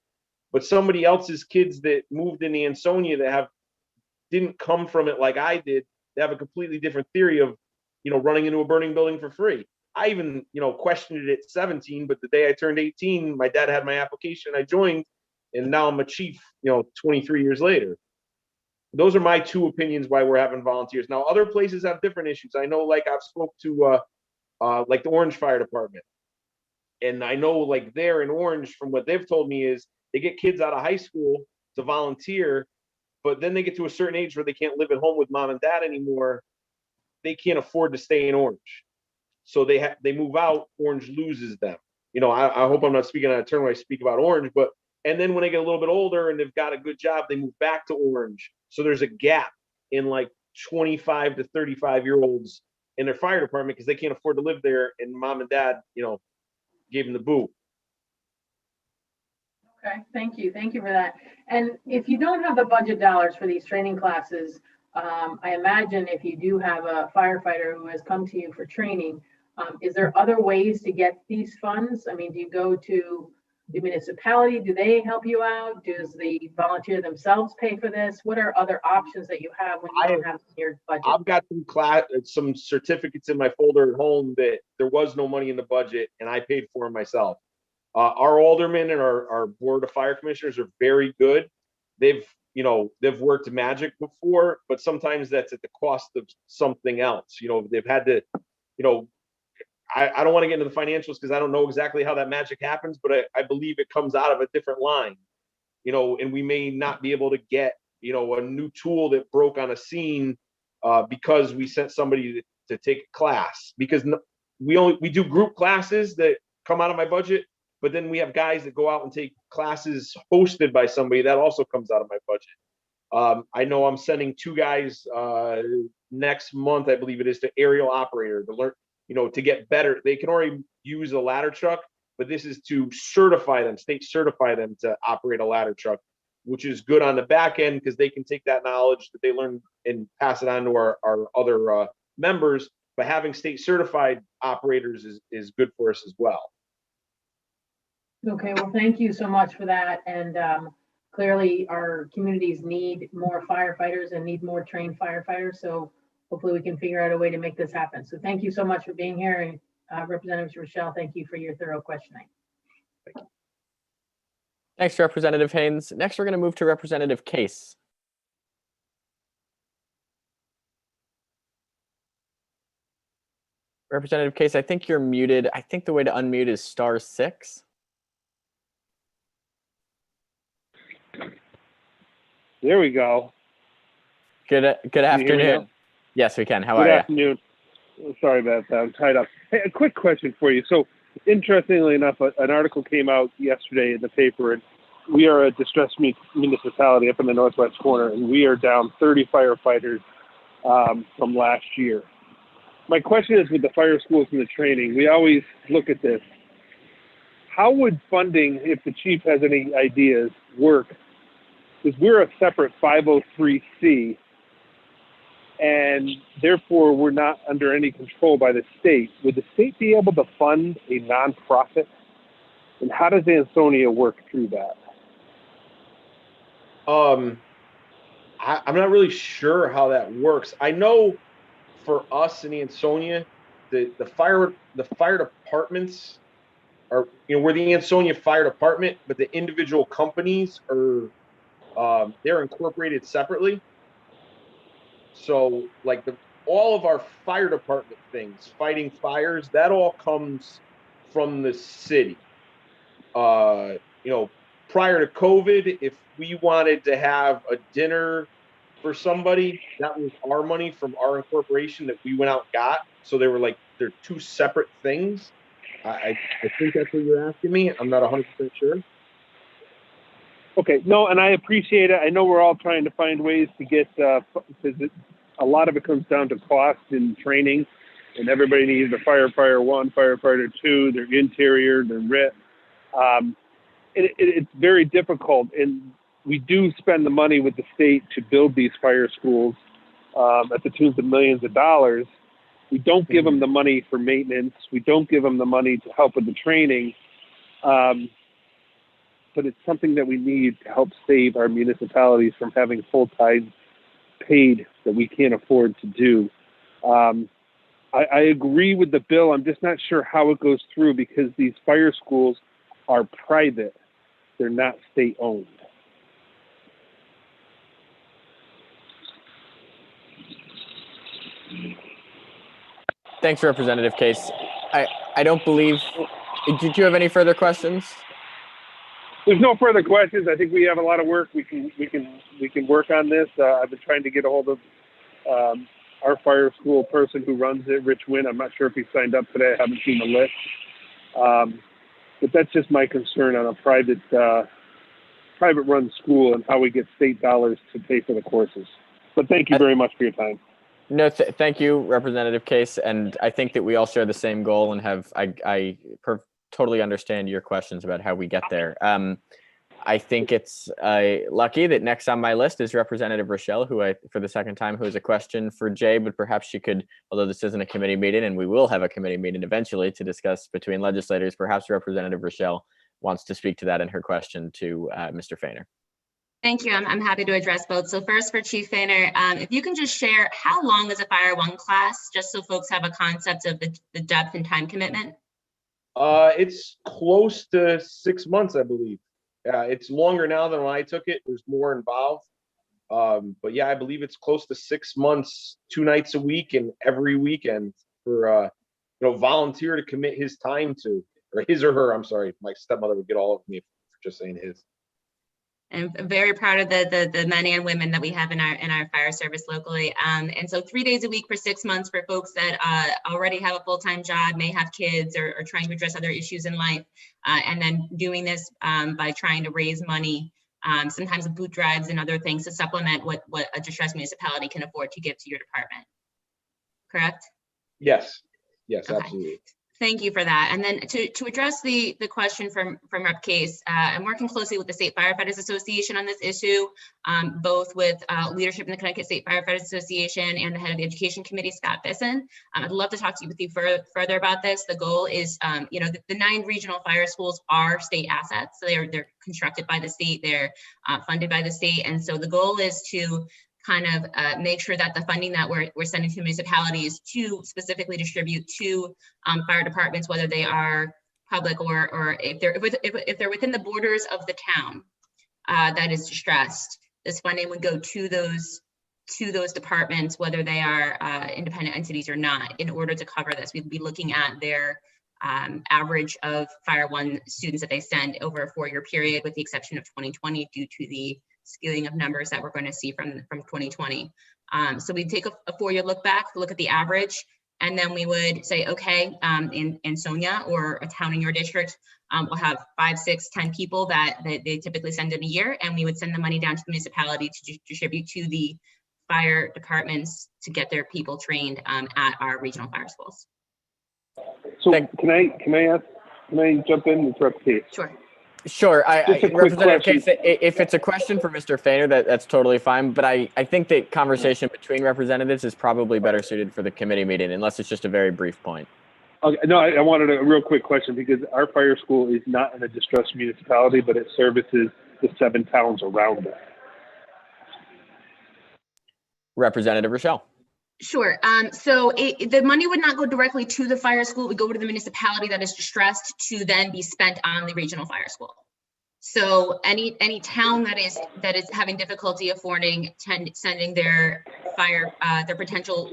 But somebody else's kids that moved in Ansonia that didn't come from it like I did, they have a completely different theory of, running into a burning building for free. I even, questioned it at 17, but the day I turned 18, my dad had my application, I joined, and now I'm a chief, 23 years later. Those are my two opinions why we're having volunteers. Now, other places have different issues. I know, like, I've spoke to, like the Orange Fire Department. And I know, like, there in Orange, from what they've told me is they get kids out of high school to volunteer, but then they get to a certain age where they can't live at home with mom and dad anymore. They can't afford to stay in Orange. So they move out, Orange loses them. I hope I'm not speaking out of turn when I speak about Orange, and then when they get a little bit older and they've got a good job, they move back to Orange. So there's a gap in like 25 to 35-year-olds in their fire department because they can't afford to live there, and mom and dad, gave them the boot. Okay, thank you. Thank you for that. And if you don't have the budget dollars for these training classes, I imagine if you do have a firefighter who has come to you for training, is there other ways to get these funds? I mean, do you go to the municipality? Do they help you out? Does the volunteer themselves pay for this? What are other options that you have when you don't have your budget? I've got some certificates in my folder at home that there was no money in the budget and I paid for them myself. Our aldermen and our board of fire commissioners are very good. They've worked magic before, but sometimes that's at the cost of something else. They've had to, I don't want to get into the financials because I don't know exactly how that magic happens, but I believe it comes out of a different line, and we may not be able to get, a new tool that broke on a scene because we sent somebody to take a class, because we do group classes that come out of my budget. But then we have guys that go out and take classes hosted by somebody that also comes out of my budget. I know I'm sending 2 guys next month, I believe it is, to aerial operator to learn, to get better. They can already use a ladder truck, but this is to state certify them to operate a ladder truck, which is good on the back end because they can take that knowledge that they learn and pass it on to our other members. But having state certified operators is good for us as well. Okay, well, thank you so much for that. And clearly our communities need more firefighters and need more trained firefighters. So hopefully we can figure out a way to make this happen. So thank you so much for being here. And Representative Rochelle, thank you for your thorough questioning. Thanks, Representative Haynes. Next, we're going to move to Representative Case. Representative Case, I think you're muted. I think the way to unmute is *6. There we go. Good afternoon. Yes, we can. How are you? Good afternoon. Sorry about that. I'm tied up. Hey, a quick question for you. So, interestingly enough, an article came out yesterday in the paper, and we are a distressed municipality up in the northwest corner, and we are down 30 firefighters from last year. My question is, with the fire schools and the training, we always look at this. How would funding, if the chief has any ideas, work? Because we're a separate 503C, and therefore we're not under any control by the state. Would the state be able to fund a nonprofit? And how does Ansonia work through that? I'm not really sure how that works. I know for us in Ansonia, the fire departments are, we're the Ansonia Fire Department, but the individual companies are they're incorporated separately. So like all of our fire department things, fighting fires, that all comes from the city. Prior to COVID, if we wanted to have a dinner for somebody, that was our money from our incorporation that we went out and got. So they're 2 separate things. I think that's what you're asking me. I'm not 100% sure. Okay, no, and I appreciate it. I know we're all trying to find ways to get, because a lot of it comes down to cost and training, and everybody needs a firefighter 1, firefighter 2, their interior, their RIT. It's very difficult, and we do spend the money with the state to build these fire schools. at the tunes of millions of dollars. We don't give them the money for maintenance. We don't give them the money to help with the training. But it's something that we need to help save our municipalities from having full-time paid that we can't afford to do. I agree with the bill. I'm just not sure how it goes through because these fire schools are private. They're not state-owned. Thanks, Representative Case. I don't believe. Did you have any further questions? There's no further questions. I think we have a lot of work. We can work on this. I've been trying to get a hold of our fire school person who runs it, Rich Wynn. I'm not sure if he signed up today. I haven't seen the list. But that's just my concern on a private run school and how we get state dollars to pay for the courses. But thank you very much for your time. No, thank you, Representative Case. And I think that we all share the same goal and have, I totally understand your questions about how we get there. I think it's lucky that next on my list is Representative Rochelle, who for the second time, who has a question for Jay, but perhaps she could, although this isn't a committee meeting and we will have a committee meeting eventually to discuss between legislators, perhaps Representative Rochelle wants to speak to that in her question to Mr. Fainer. Thank you. I'm happy to address both. So first for Chief Fainer, if you can just share how long is a Fire 1 class, just so folks have a concept of the depth and time commitment? It's close to 6 months, I believe. It's longer now than when I took it. There's more involved. But yeah, I believe it's close to 6 months, 2 nights a week and every weekend for volunteer to commit his time to, or his or her. I'm sorry, my stepmother would get all of me for just saying his. I'm very proud of the men and women that we have in our fire service locally. And so 3 days a week for 6 months for folks that already have a full-time job, may have kids, or trying to address other issues in life. And then doing this by trying to raise money, sometimes with boot drives and other things to supplement what a distressed municipality can afford to give to your department. Correct? Yes, Okay. Absolutely. Thank you for that. And then to address the question from Rep. Case, I'm working closely with the State Firefighters Association on this issue, both with leadership in the Connecticut State Firefighters Association and the head of the Education Committee, Scott Bisson. I'd love to talk with you further about this. The goal is, the 9 regional fire schools are state assets. So they're constructed by the state, they're funded by the state. And so the goal is to kind of make sure that the funding that we're sending to municipalities to specifically distribute to fire departments, whether they are public or if they're within the borders of the town that is distressed, this funding would go to those departments, whether they are independent entities or not, in order to cover this. We'd be looking at their average of Fire 1 students that they send over a 4-year period, with the exception of 2020 due to the skewing of numbers that we're going to see from 2020. So we take a 4-year look back, look at the average, and then we would say, okay, in Sonia or a town in your district, we'll have 5, 6, 10 people that they typically send in a year, and we would send the money down to the municipality to distribute to the fire departments to get their people trained at our regional fire schools. So can I jump in and interrupt Kate? Sure. Representative question. Case, if it's a question for Mr. Fainer, that's totally fine. But I think the conversation between representatives is probably better suited for the committee meeting, unless it's just a very brief point. Okay, no, I wanted a real quick question, because our fire school is not in a distressed municipality, but it services the 7 towns around it. Representative Rochelle. Sure. So the money would not go directly to the fire school. It would go to the municipality that is distressed to then be spent on the regional fire school. So any town that is having difficulty affording sending their potential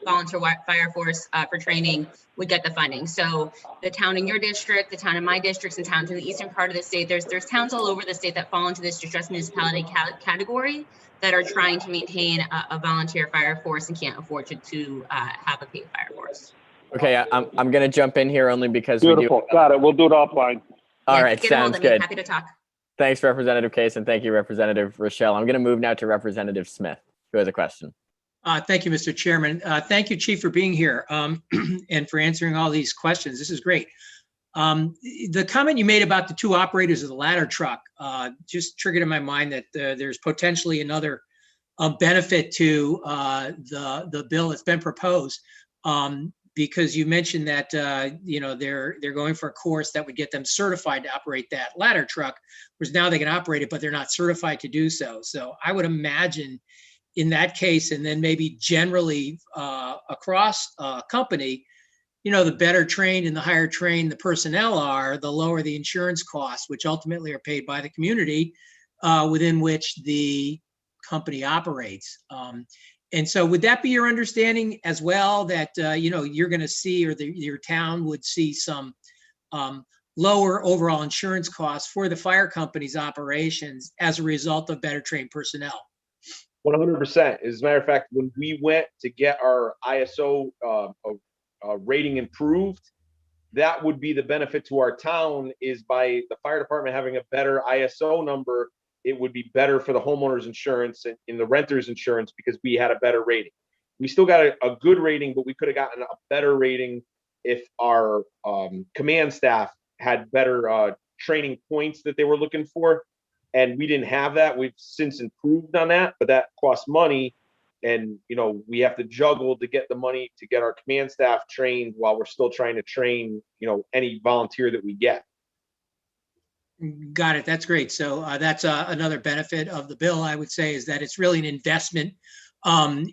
volunteer fire force for training would get the funding. So the town in your district, the town in my districts, and towns in the eastern part of the state, there's towns all over the state that fall into this distressed municipality category that are trying to maintain a volunteer fire force and can't afford to have a paid fire force. Okay, I'm going to jump in here only because Beautiful. we do. Got it. We'll do it offline. All right, Get a hold sounds of me. good. Happy to talk. Thanks, Representative Case, and thank you, Representative Rochelle. I'm going to move now to Representative Smith, who has a question. Thank you, Mr. Chairman. Thank you, Chief, for being here and for answering all these questions. This is great. The comment you made about the 2 operators of the ladder truck just triggered in my mind that there's potentially another benefit to the bill that's been proposed. Because you mentioned that they're going for a course that would get them certified to operate that ladder truck, whereas now they can operate it, but they're not certified to do so. So I would imagine in that case, and then maybe generally across a company, the better trained and the higher trained the personnel are, the lower the insurance costs, which ultimately are paid by the community within which the company operates. And so would that be your understanding as well, that, you're going to see, or your town would see some lower overall insurance costs for the fire company's operations as a result of better trained personnel? 100%. As a matter of fact, when we went to get our ISO rating improved, that would be the benefit to our town, is by the fire department having a better ISO number, it would be better for the homeowner's insurance and in the renter's insurance, because we had a better rating. We still got a good rating, but we could have gotten a better rating if our command staff had better training points that they were looking for. And we didn't have that. We've since improved on that, but that costs money. And, we have to juggle to get the money to get our command staff trained while we're still trying to train, any volunteer that we get. Got it. That's great. So that's another benefit of the bill, I would say, is that it's really an investment in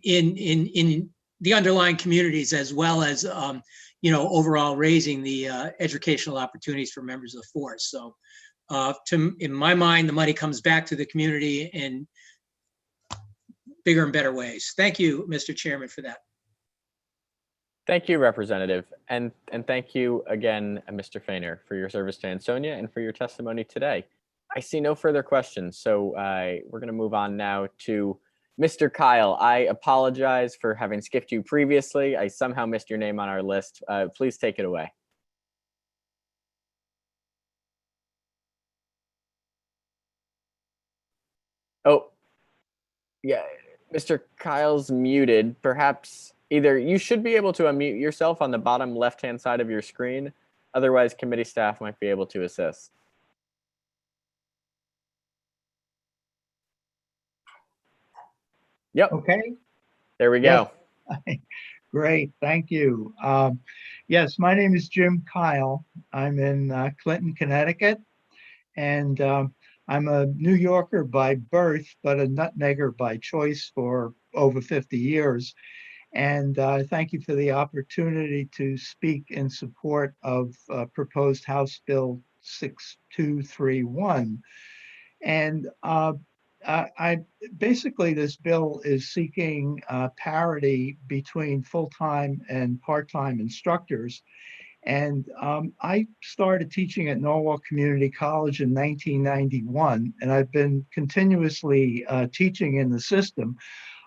the underlying communities, as well as, overall raising the educational opportunities for members of the force. So in my mind, the money comes back to the community in bigger and better ways. Thank you, Mr. Chairman, for that. Thank you, Representative. And thank you again, Mr. Fainer, for your service to Ansonia and for your testimony today. I see no further questions, so we're going to move on now to Mr. Kyle. I apologize for having skipped you previously. I somehow missed your name on our list. Please take it away. Oh, yeah, Mr. Kyle's muted. Perhaps either you should be able to unmute yourself on the bottom left-hand side of your screen. Otherwise, committee staff might be able to assist. Yep. Okay. There we go. Yes. Great. Thank you. Yes, my name is Jim Kyle. I'm in Clinton, Connecticut, and I'm a New Yorker by birth, but a nutmegger by choice for over 50 years. And thank you for the opportunity to speak in support of proposed House Bill 6231. And basically, this bill is seeking parity between full-time and part-time instructors. And I started teaching at Norwalk Community College in 1991, and I've been continuously teaching in the system.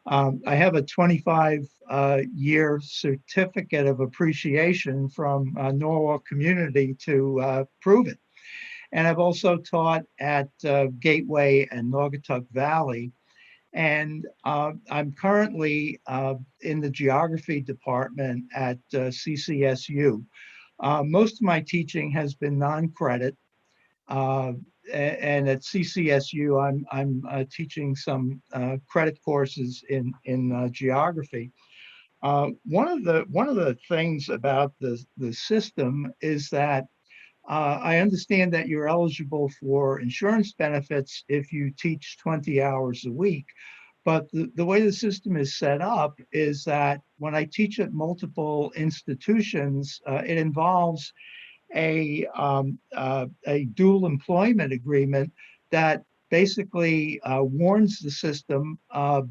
I have a 25-year certificate of appreciation from Norwalk Community to prove it. And I've also taught at Gateway and Naugatuck Valley. And I'm currently in the geography department at CCSU. Most of my teaching has been non-credit. And at CCSU, I'm teaching some credit courses in geography. One of the things about the system is that I understand that you're eligible for insurance benefits if you teach 20 hours a week. But the way the system is set up is that when I teach at multiple institutions, it involves a dual employment agreement that basically warns the system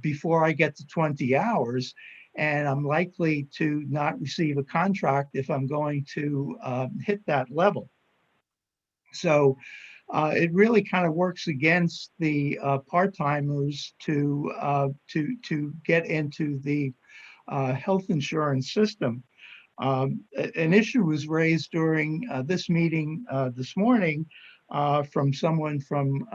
before I get to 20 hours, and I'm likely to not receive a contract if I'm going to hit that level. So it really kind of works against the part-timers to get into the health insurance system. An issue was raised during this meeting this morning from someone from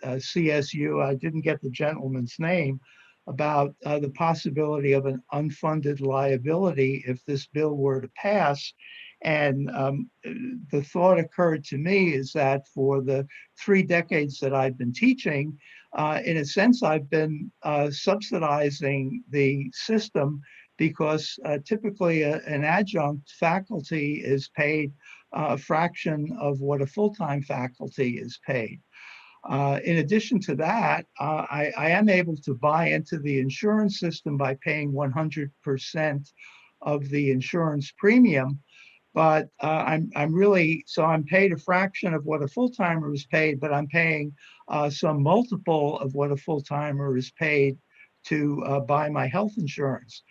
CSU. I didn't get the gentleman's name, about the possibility of an unfunded liability if this bill were to pass. And the thought occurred to me is that for the 3 decades that I've been teaching, in a sense, I've been subsidizing the system because typically an adjunct faculty is paid a fraction of what a full-time faculty is paid. In addition to that, I am able to buy into the insurance system by paying 100% of the insurance premium. But I'm paid a fraction of what a full-timer is paid, but I'm paying some multiple of what a full-timer is paid to buy my health insurance.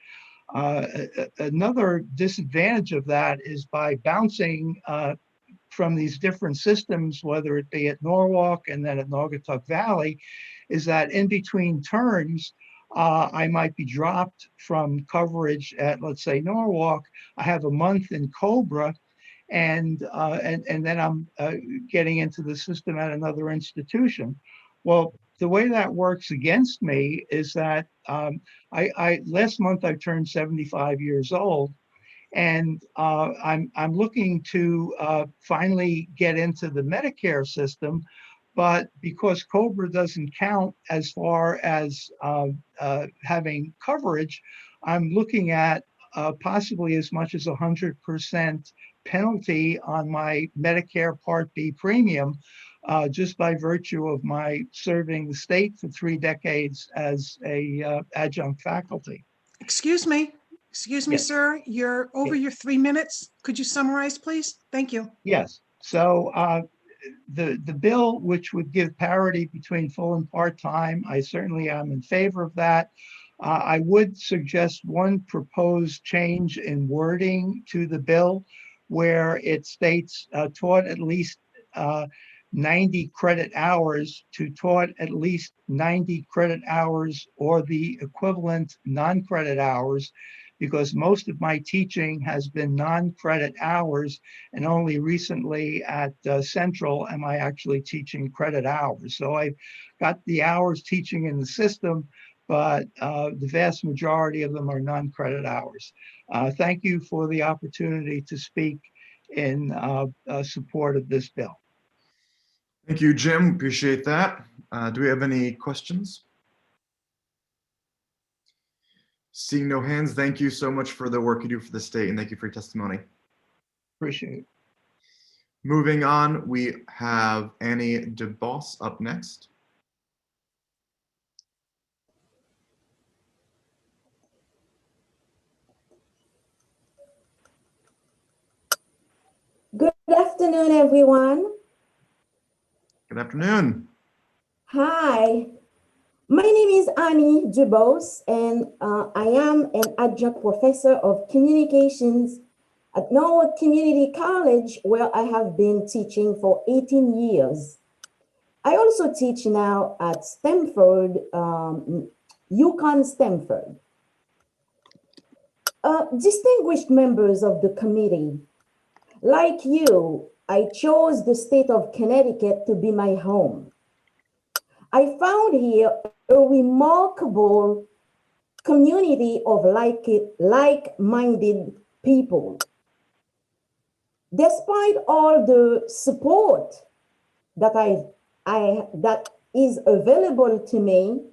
Another disadvantage of that is by bouncing from these different systems, whether it be at Norwalk and then at Naugatuck Valley, is that in between turns, I might be dropped from coverage at, let's say, Norwalk. I have a month in Cobra, and then I'm getting into the system at another institution. Well, the way that works against me is that last month I turned 75 years old, and I'm looking to finally get into the Medicare system. But because Cobra doesn't count as far as having coverage, I'm looking at possibly as much as 100% penalty on my Medicare Part B premium, just by virtue of my serving the state for 3 decades as a adjunct faculty. Excuse me, Yes. sir, you're over your 3 minutes. Could you summarize, please? Thank you. Yes. So the bill, which would give parity between full and part-time, I certainly am in favor of that. I would suggest one proposed change in wording to the bill where it states taught at least 90 credit hours to taught at least 90 credit hours or the equivalent non-credit hours, because most of my teaching has been non-credit hours, and only recently at Central am I actually teaching credit hours. So I've got the hours teaching in the system, but the vast majority of them are non-credit hours. Thank you for the opportunity to speak in support of this bill. Thank you, Jim. Appreciate that. Do we have any questions? Seeing no hands, thank you so much for the work you do for the state, and thank you for your testimony. Appreciate it. Moving on, we have Annie DeBoss up next. Good afternoon, everyone. Good afternoon. Hi, my name is Annie Dubos, and I am an adjunct professor of communications at Norwood Community College, where I have been teaching for 18 years. I also teach now at Stamford, Uconn Stamford. Distinguished members of the committee, like you, I chose the state of Connecticut to be my home. I found here a remarkable community of like-minded people. Despite all the support that that is available to me,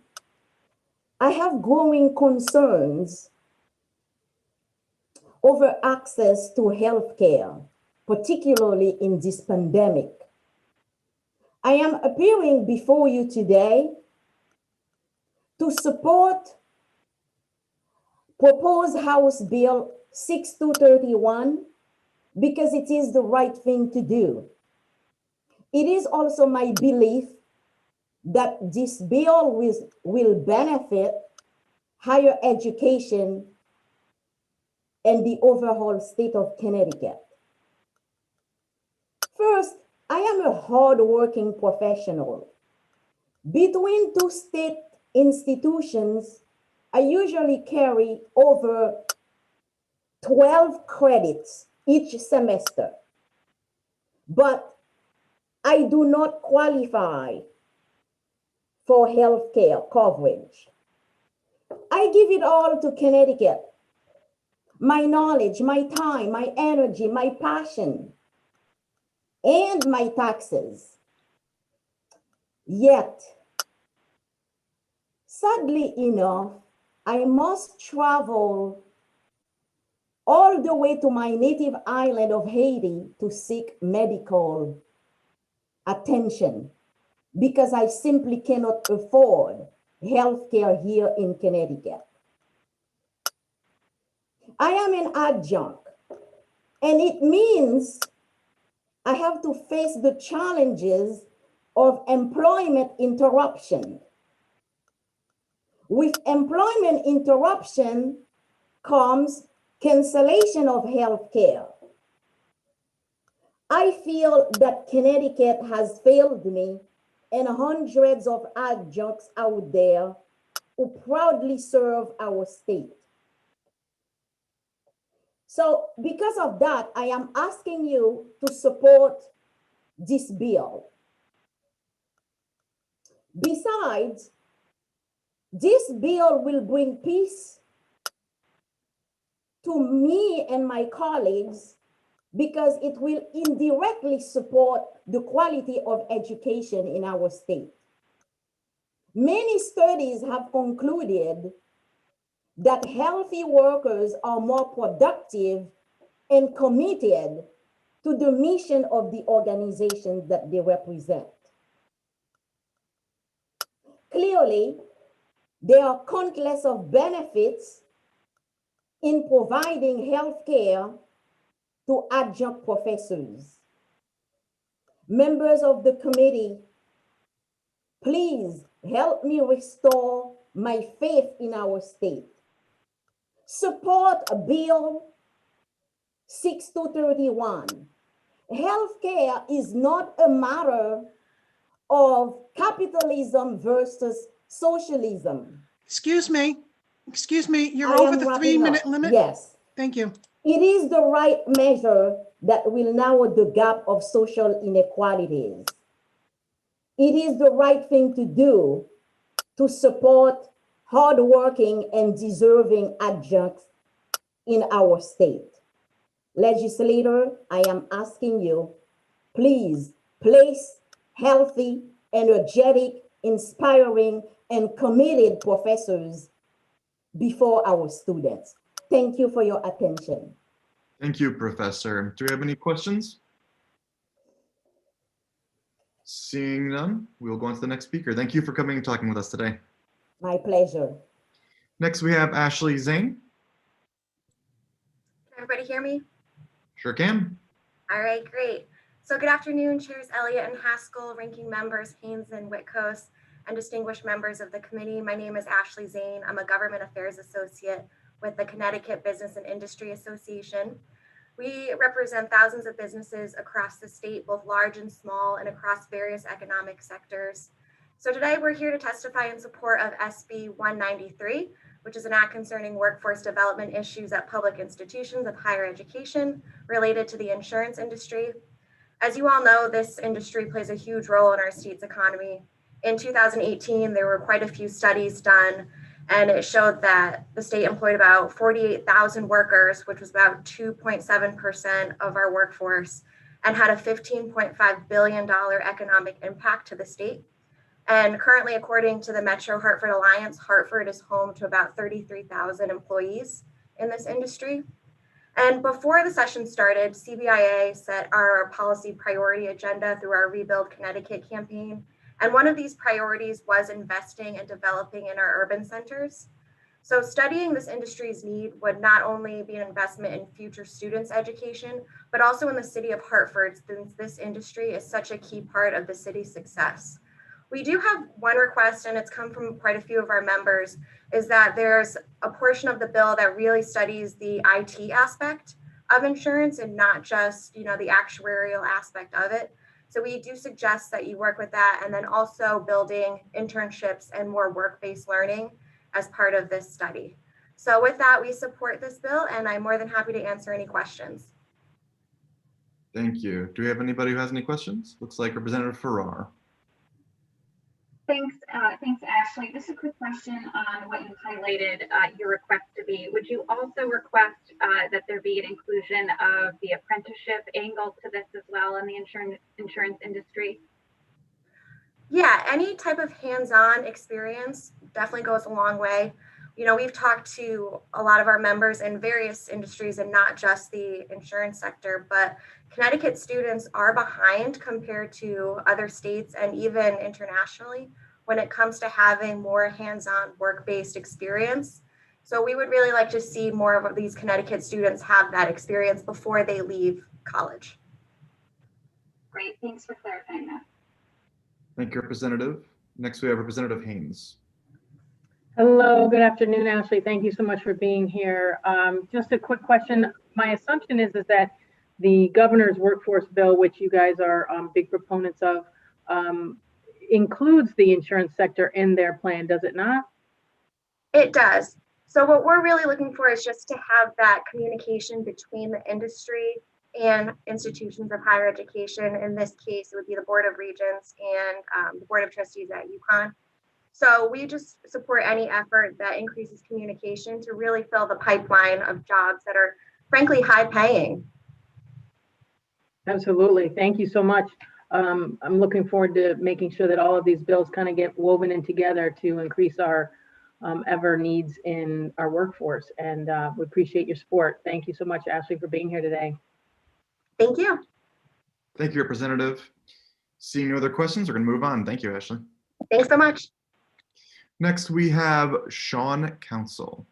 I have growing concerns over access to healthcare, particularly in this pandemic. I am appearing before you today to support proposed House Bill 6231 because it is the right thing to do. It is also my belief that this bill will benefit higher education and the overall state of Connecticut. First, I am a hardworking professional. Between 2 state institutions, I usually carry over 12 credits each semester, but I do not qualify for healthcare coverage. I give it all to Connecticut. My knowledge, my time, my energy, my passion, and my taxes. Yet, Sadly enough, I must travel all the way to my native island of Haiti to seek medical attention because I simply cannot afford health care here in Connecticut. I am an adjunct, and it means I have to face the challenges of employment interruption. With employment interruption comes cancellation of health care. I feel that Connecticut has failed me and hundreds of adjuncts out there who proudly serve our state. So because of that, I am asking you to support this bill. Besides, this bill will bring peace to me and my colleagues because it will indirectly support the quality of education in our state. Many studies have concluded that healthy workers are more productive and committed to the mission of the organizations that they represent. Clearly, there are countless of benefits in providing health care to adjunct professors. Members of the committee, please help me restore my faith in our state. Support Bill 6231. Healthcare is not a matter of capitalism versus socialism. Excuse me, you're over the 3-minute limit? Yes. Thank you. It is the right measure that will narrow the gap of social inequalities. It is the right thing to do to support hardworking and deserving adjuncts in our state. Legislator, I am asking you, please place healthy, energetic, inspiring, and committed professors before our students. Thank you for your attention. Thank you, Professor. Do we have any questions? Seeing none, we will go on to the next speaker. Thank you for coming and talking with us today. My pleasure. Next, we have Ashley Zane. Can everybody hear me? Sure can. All right, great. So good afternoon, Chairs Elliott and Haskell, ranking members Haynes and Whitkos, and distinguished members of the committee. My name is Ashley Zane. I'm a government affairs associate with the Connecticut Business and Industry Association. We represent thousands of businesses across the state, both large and small, and across various economic sectors. So today we're here to testify in support of SB 193, which is an act concerning workforce development issues at public institutions of higher education related to the insurance industry. As you all know, this industry plays a huge role in our state's economy. In 2018, there were quite a few studies done, and it showed that the state employed about 48,000 workers, which was about 2.7% of our workforce, and had a $15.5 billion economic impact to the state. And currently, according to the Metro Hartford Alliance, Hartford is home to about 33,000 employees in this industry. And before the session started, CBIA set our policy priority agenda through our Rebuild Connecticut campaign. And one of these priorities was investing and developing in our urban centers. So studying this industry's need would not only be an investment in future students' education, but also in the city of Hartford, since this industry is such a key part of the city's success. We do have one request, and it's come from quite a few of our members, is that there's a portion of the bill that really studies the IT aspect of insurance and not just, the actuarial aspect of it. So we do suggest that you work with that, and then also building internships and more work-based learning as part of this study. So with that, we support this bill, and I'm more than happy to answer any questions. Thank you. Do we have anybody who has any questions? Looks like Representative Farrar. Thanks, Ashley. Just a quick question on what you highlighted your request to be. Would you also request that there be an inclusion of the apprenticeship angle to this as well in the insurance industry? Yeah, any type of hands-on experience definitely goes a long way. You know, we've talked to a lot of our members in various industries and not just the insurance sector, but Connecticut students are behind compared to other states and even internationally when it comes to having more hands-on work-based experience. So we would really like to see more of these Connecticut students have that experience before they leave college. Great, thanks for clarifying that. Thank you, Representative. Next, we have Representative Haynes. Hello, good afternoon, Ashley. Thank you so much for being here. Just a quick question. My assumption is that the governor's workforce bill, which you guys are big proponents of, includes the insurance sector in their plan, does it not? It does. So what we're really looking for is just to have that communication between the industry and institutions of higher education. In this case, it would be the Board of Regents and the Board of Trustees at Uconn. So we just support any effort that increases communication to really fill the pipeline of jobs that are frankly high paying. Absolutely. Thank you so much. I'm looking forward to making sure that all of these bills kind of get woven in together to increase our ever needs in our workforce. And we appreciate your support. Thank you so much, Ashley, for being here today. Thank you. Thank you, Representative. Seeing no other questions, we're going to move on. Thank you, Ashley. Thanks so much. Next, we have Sean Council.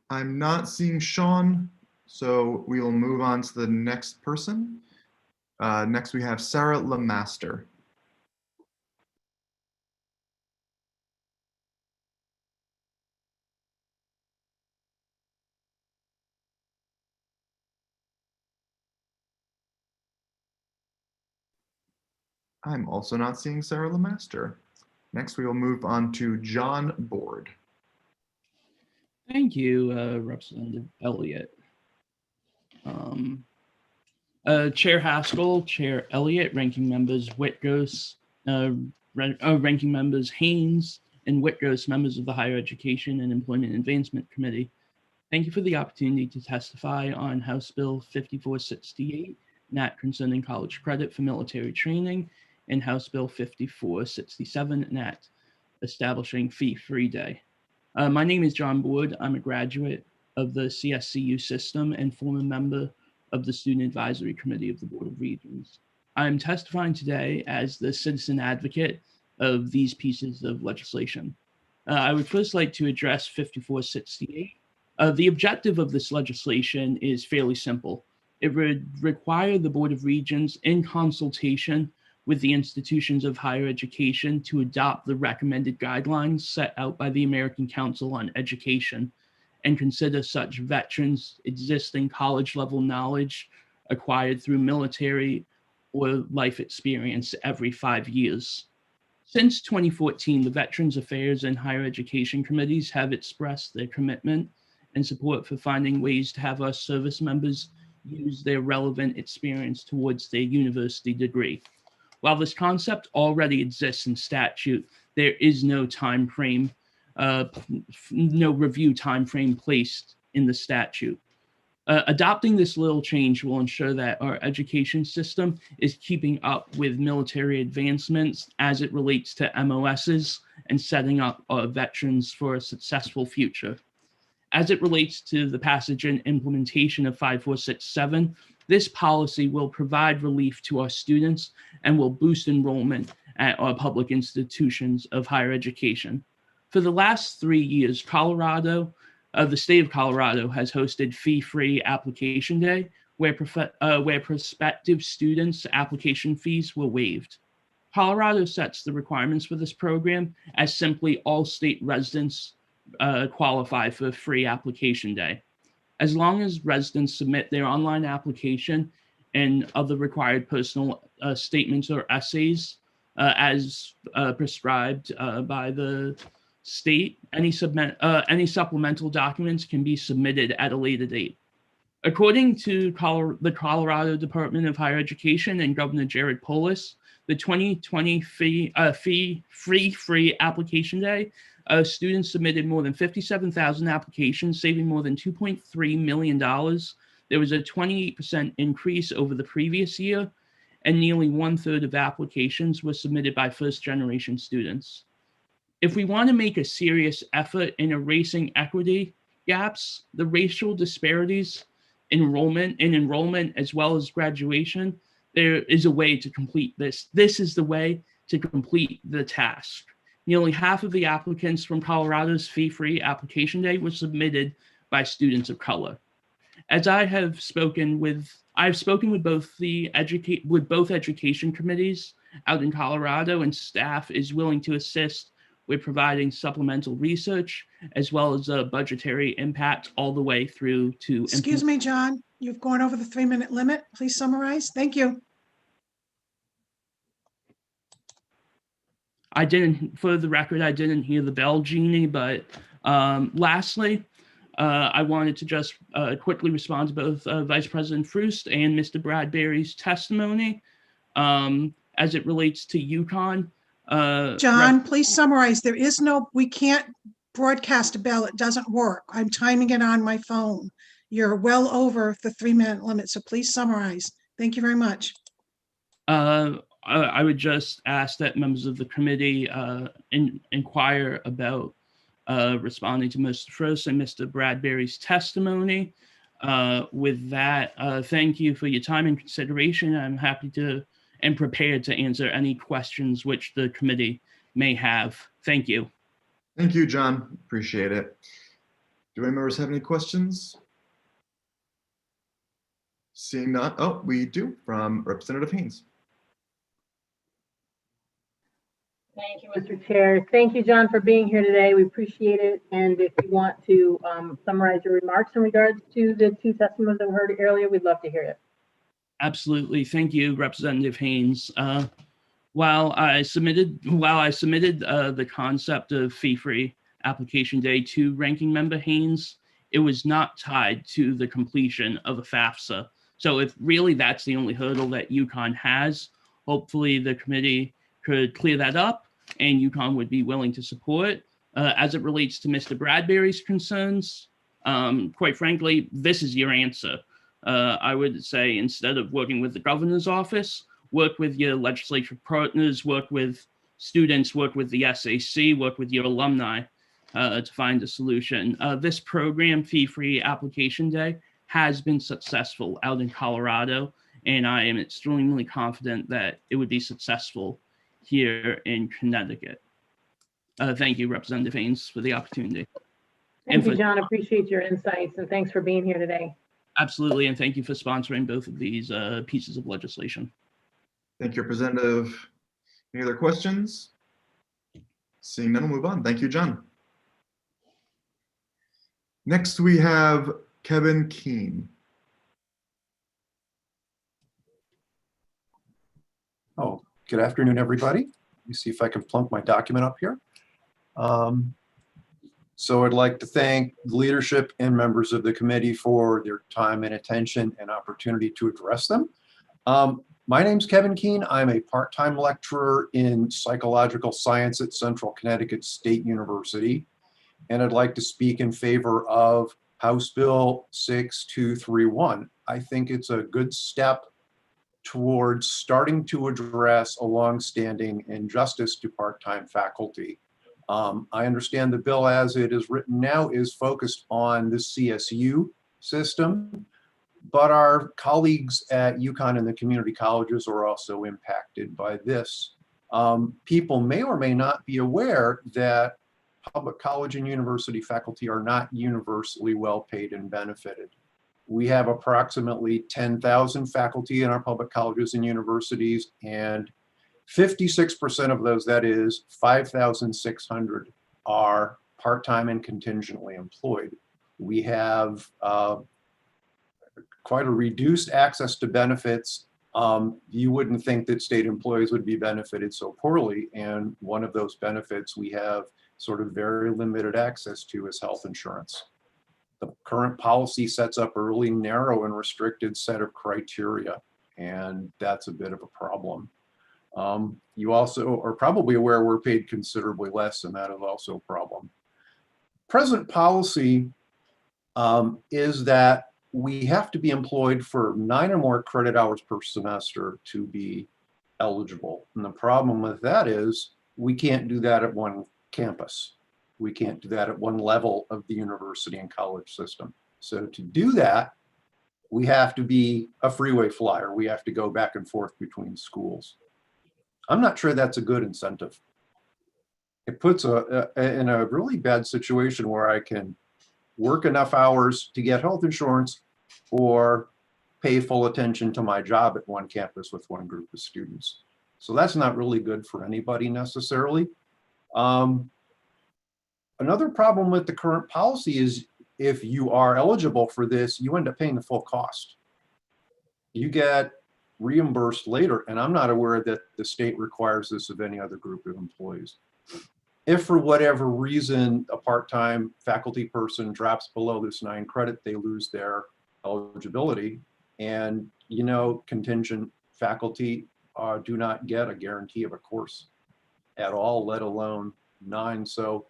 I'm not seeing Sean, so we will move on to the next person. Next, we have Sarah Lemaster. I'm also not seeing Sarah Lemaster. Next, we will move on to John Board. Thank you, Representative Elliott. Chair Haskell, Chair Elliott, Ranking Members Whitgos, Ranking Members Haynes and Whitgos, members of the Higher Education and Employment Advancement Committee. Thank you for the opportunity to testify on House Bill 5468, NAT concerning college credit for military training, and House Bill 5467, NAT establishing fee-free day. My name is John Board. I'm a graduate of the CSCU system and former member of the Student Advisory Committee of the Board of Regents. I'm testifying today as the citizen advocate of these pieces of legislation. I would first like to address 5468. The objective of this legislation is fairly simple. It would require the Board of Regents, in consultation with the institutions of higher education, to adopt the recommended guidelines set out by the American Council on Education and consider such veterans' existing college level knowledge acquired through military or life experience every 5 years. Since 2014, the Veterans Affairs and Higher Education Committees have expressed their commitment and support for finding ways to have our service members use their relevant experience towards their university degree. While this concept already exists in statute, there is no time frame, no review time frame placed in the statute. Adopting this little change will ensure that our education system is keeping up with military advancements as it relates to MOSs and setting up our veterans for a successful future. As it relates to the passage and implementation of 5467, this policy will provide relief to our students and will boost enrollment at our public institutions of higher education. For the last 3 years, the state of Colorado has hosted fee-free application day where prospective students' application fees were waived. Colorado sets the requirements for this program as simply all state residents qualify for free application day. As long as residents submit their online application and other required personal statements or essays as prescribed by the state, any supplemental documents can be submitted at a later date. According to the Colorado Department of Higher Education and Governor Jared Polis, the 2020 free application day Students submitted more than 57,000 applications, saving more than $2.3 million. There was a 28% increase over the previous year, and nearly 1/3 of applications were submitted by first-generation students. If we want to make a serious effort in erasing equity gaps, the racial disparities in enrollment as well as graduation, there is a way to complete this. This is the way to complete the task. Nearly half of the applicants from Colorado's fee-free application day were submitted by students of color. As I've spoken with both education committees out in Colorado, and staff is willing to assist with providing supplemental research as well as a budgetary impact all the way through to. Excuse me, John, you've gone over the 3-minute limit. Please summarize. Thank you. For the record, I didn't hear the bell, Jeannie, but lastly, I wanted to just quickly respond to both Vice President Frust and Mr. Bradberry's testimony as it relates to Uconn. John, please summarize. We can't broadcast a bell. It doesn't work. I'm timing it on my phone. You're well over the 3-minute limit, so please summarize. Thank you very much. I would just ask that members of the committee inquire about responding to Mr. Frust and Mr. Bradberry's testimony. With that, thank you for your time and consideration. I'm happy to and prepared to answer any questions which the committee may have. Thank you. Thank you, John. Appreciate it. Do any members have any questions? Seeing none. Oh, we do, from Representative Haynes. Thank you, Mr. Chair. Thank you, John, for being here today. We appreciate it. And if you want to summarize your remarks in regards to the 2 testimonies that we heard earlier, we'd love to hear it. Absolutely. Thank you, Representative Haynes. While I submitted the concept of fee-free application day to Ranking Member Haynes, it was not tied to the completion of a FAFSA. So if really that's the only hurdle that Uconn has, hopefully the committee could clear that up and Uconn would be willing to support. As it relates to Mr. Bradberry's concerns, quite frankly, this is your answer. I would say instead of working with the governor's office, work with your legislative partners, work with students, work with the SAC, work with your alumni to find a solution. This program, Fee-Free Application Day, has been successful out in Colorado, and I am extremely confident that it would be successful here in Connecticut. Thank you, Representative Haynes, for the opportunity. Thank you, John. Appreciate your insights, and thanks for being here today. Absolutely, and thank you for sponsoring both of these pieces of legislation. Thank you, Representative. Any other questions? Seeing none, we'll move on. Thank you, John. Next, we have Kevin Keene. Oh, good afternoon, everybody. Let me see if I can plunk my document up here. So I'd like to thank the leadership and members of the committee for their time and attention and opportunity to address them. My name's Kevin Keene. I'm a part-time lecturer in psychological science at Central Connecticut State University, and I'd like to speak in favor of House Bill 6231. I think it's a good step towards starting to address a longstanding injustice to part-time faculty. I understand the bill as it is written now is focused on the CSU system, but our colleagues at Uconn and the community colleges are also impacted by this. People may or may not be aware that public college and university faculty are not universally well paid and benefited. We have approximately 10,000 faculty in our public colleges and universities, and 56% of those, that is 5,600, are part-time and contingently employed. We have quite a reduced access to benefits. You wouldn't think that state employees would be benefited so poorly, and one of those benefits we have sort of very limited access to is health insurance. The current policy sets up a really narrow and restricted set of criteria, and that's a bit of a problem. You also are probably aware we're paid considerably less, and that is also a problem. Present policy is that we have to be employed for 9 or more credit hours per semester to be eligible. And the problem with that is we can't do that at one campus. We can't do that at one level of the university and college system. So to do that, we have to be a freeway flyer. We have to go back and forth between schools. I'm not sure that's a good incentive. It puts in a really bad situation where I can work enough hours to get health insurance or pay full attention to my job at one campus with one group of students. So that's not really good for anybody necessarily. Another problem with the current policy is if you are eligible for this, you end up paying the full cost. You get reimbursed later, and I'm not aware that the state requires this of any other group of employees. If for whatever reason a part-time faculty person drops below this 9 credit, they lose their eligibility. And you know, contingent faculty do not get a guarantee of a course at all, let alone 9. So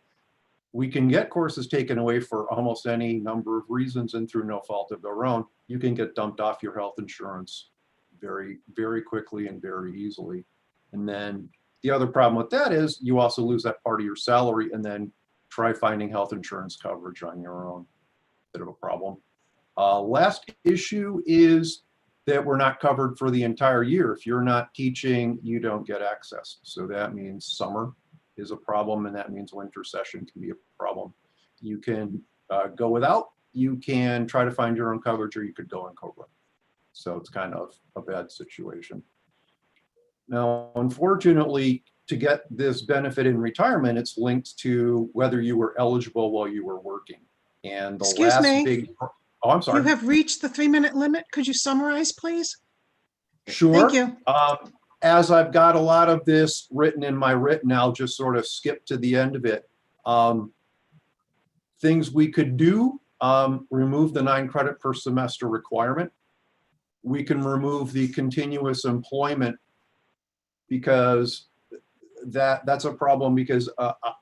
we can get courses taken away for almost any number of reasons, and through no fault of their own. You can get dumped off your health insurance very, very quickly and very easily. And then the other problem with that is you also lose that part of your salary, and then try finding health insurance coverage on your own. Bit of a problem. Last issue is that we're not covered for the entire year. If you're not teaching, you don't get access. So that means summer is a problem, and that means winter session can be a problem. You can go without, you can try to find your own coverage, or you could go on COBRA. So it's kind of a bad situation. Now, unfortunately, to get this benefit in retirement, it's linked to whether you were eligible while you were working. And the Excuse last me. big, oh, I'm sorry. You have reached the 3-minute limit. Could you summarize, please? Sure. Thank you. As I've got a lot of this written in my written, I'll just sort of skip to the end of it. Things we could do, remove the 9 credit per semester requirement. We can remove the continuous employment, because that's a problem, because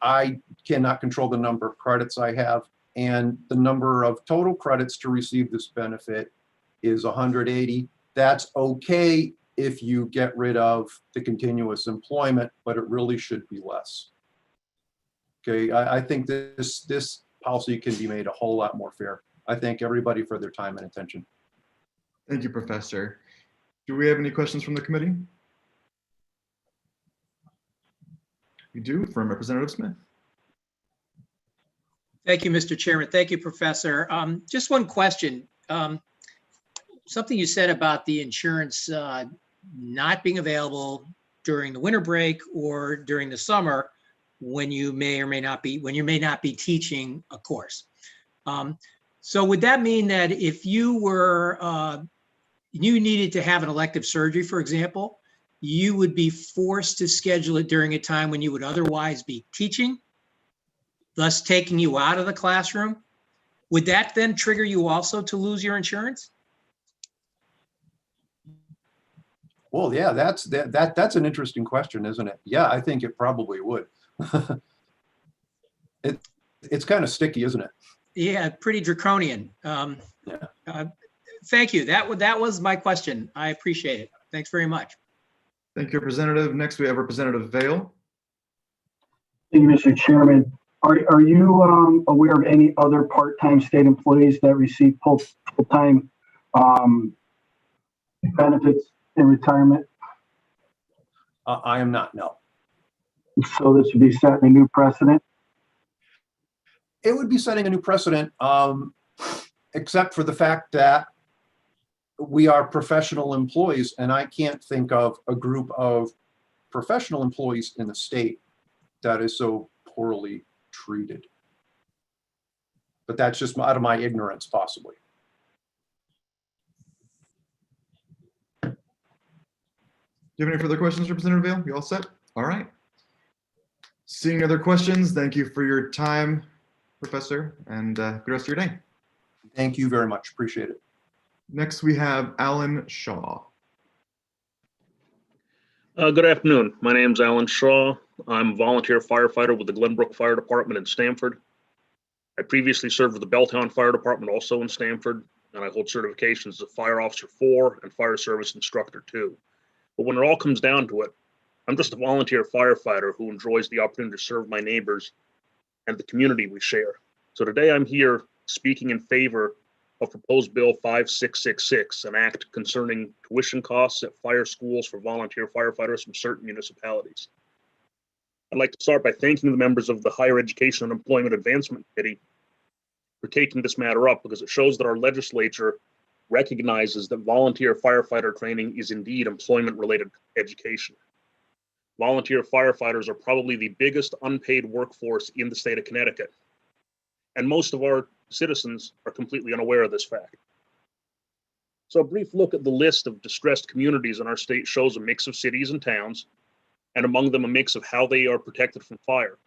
I cannot control the number of credits I have, and the number of total credits to receive this benefit is 180. That's okay if you get rid of the continuous employment, but it really should be less. Okay, I think this policy can be made a whole lot more fair. I thank everybody for their time and attention. Thank you, Professor. Do we have any questions from the committee? We do, from Representative Smith. Thank you, Mr. Chairman. Thank you, Professor. Just one question. Something you said about the insurance not being available during the winter break or during the summer when you may or may not be teaching a course. So would that mean that if you were you needed to have an elective surgery, for example, you would be forced to schedule it during a time when you would otherwise be teaching, thus taking you out of the classroom? Would that then trigger you also to lose your insurance? Well, yeah, that's an interesting question, isn't it? Yeah, I think it probably would. It's kind of sticky, isn't it? Yeah, pretty draconian. Thank you. That was my question. I appreciate it. Thanks very much. Thank you, Representative. Next, we have Representative Vale. Thank you, Mr. Chairman. Are you aware of any other part-time state employees that receive full-time benefits in retirement? I am not, no. So this would be setting a new precedent? It would be setting a new precedent, except for the fact that we are professional employees, and I can't think of a group of professional employees in the state that is so poorly treated. But that's just out of my ignorance, possibly. Do you have any further questions, Representative Vale? You all set? All right. Seeing other questions, thank you for your time, Professor, and good rest of your day. Thank you very much. Appreciate it. Next, we have Alan Shaw. Good afternoon. My name's Alan Shaw. I'm a volunteer firefighter with the Glenbrook Fire Department in Stamford. I previously served with the Belltown Fire Department, also in Stamford, and I hold certifications as a Fire Officer 4 and Fire Service Instructor 2. But when it all comes down to it, I'm just a volunteer firefighter who enjoys the opportunity to serve my neighbors and the community we share. So today I'm here speaking in favor of proposed Bill 5666, an act concerning tuition costs at fire schools for volunteer firefighters from certain municipalities. I'd like to start by thanking the members of the Higher Education and Employment Advancement Committee for taking this matter up, because it shows that our legislature recognizes that volunteer firefighter training is indeed employment-related education. Volunteer firefighters are probably the biggest unpaid workforce in the state of Connecticut, and most of our citizens are completely unaware of this fact. So a brief look at the list of distressed communities in our state shows a mix of cities and towns, and among them a mix of how they are protected from fire.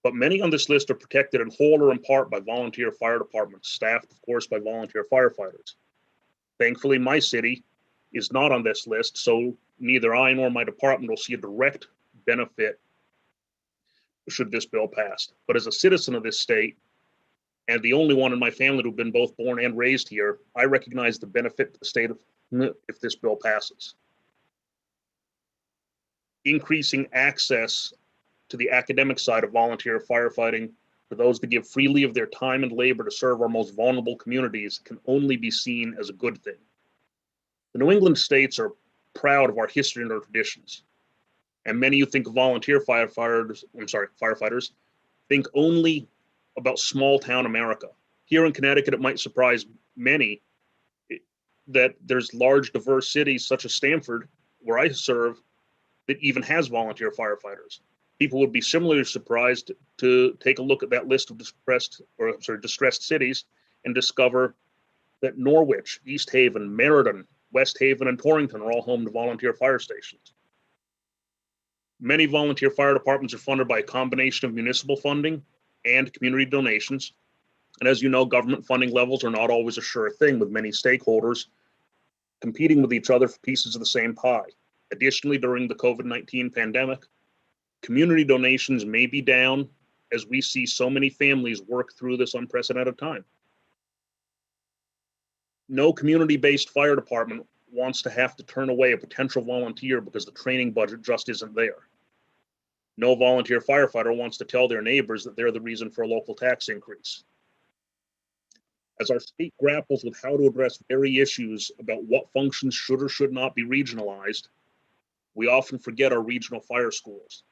But many on this list are protected in whole or in part by volunteer fire departments, staffed, of course, by volunteer firefighters. Thankfully, my city is not on this list, so neither I nor my department will see a direct benefit should this bill pass. But as a citizen of this state, and the only one in my family who've been both born and raised here, I recognize the benefit to the state of if this bill passes. Increasing access to the academic side of volunteer firefighting for those that give freely of their time and labor to serve our most vulnerable communities can only be seen as a good thing. The New England states are proud of our history and our traditions. And many who think of volunteer firefighters think only about small town America. Here in Connecticut, it might surprise many that there's large, diverse cities such as Stamford, where I serve, that even has volunteer firefighters. People would be similarly surprised to take a look at that list of distressed cities and discover that Norwich, East Haven, Meriden, West Haven, and Torrington are all home to volunteer fire stations. Many volunteer fire departments are funded by a combination of municipal funding and community donations. And as you know, government funding levels are not always a sure thing, with many stakeholders competing with each other for pieces of the same pie. Additionally, during the COVID-19 pandemic, community donations may be down as we see so many families work through this unprecedented time. No community-based fire department wants to have to turn away a potential volunteer because the training budget just isn't there. No volunteer firefighter wants to tell their neighbors that they're the reason for a local tax increase. As our state grapples with how to address very issues about what functions should or should not be regionalized, we often forget our regional fire schools.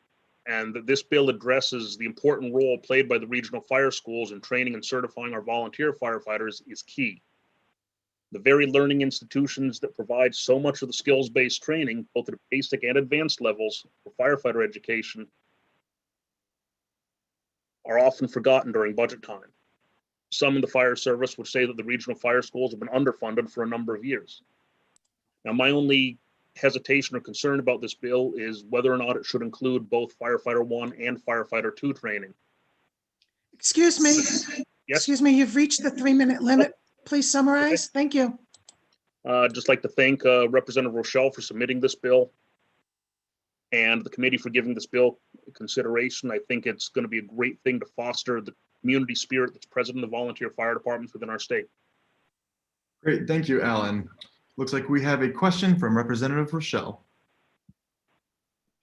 And that this bill addresses the important role played by the regional fire schools in training and certifying our volunteer firefighters is key. The very learning institutions that provide so much of the skills-based training, both at basic and advanced levels for firefighter education, are often forgotten during budget time. Some in the fire service would say that the regional fire schools have been underfunded for a number of years. Now, my only hesitation or concern about this bill is whether or not it should include both Firefighter 1 and Firefighter 2 training. Excuse me. Yes? Excuse me, you've reached the 3-minute limit. Please summarize. Thank you. Just like to thank Representative Rochelle for submitting this bill and the committee for giving this bill consideration. I think it's going to be a great thing to foster the community spirit that's present in the volunteer fire departments within our state. Great, thank you, Alan. Looks like we have a question from Representative Rochelle.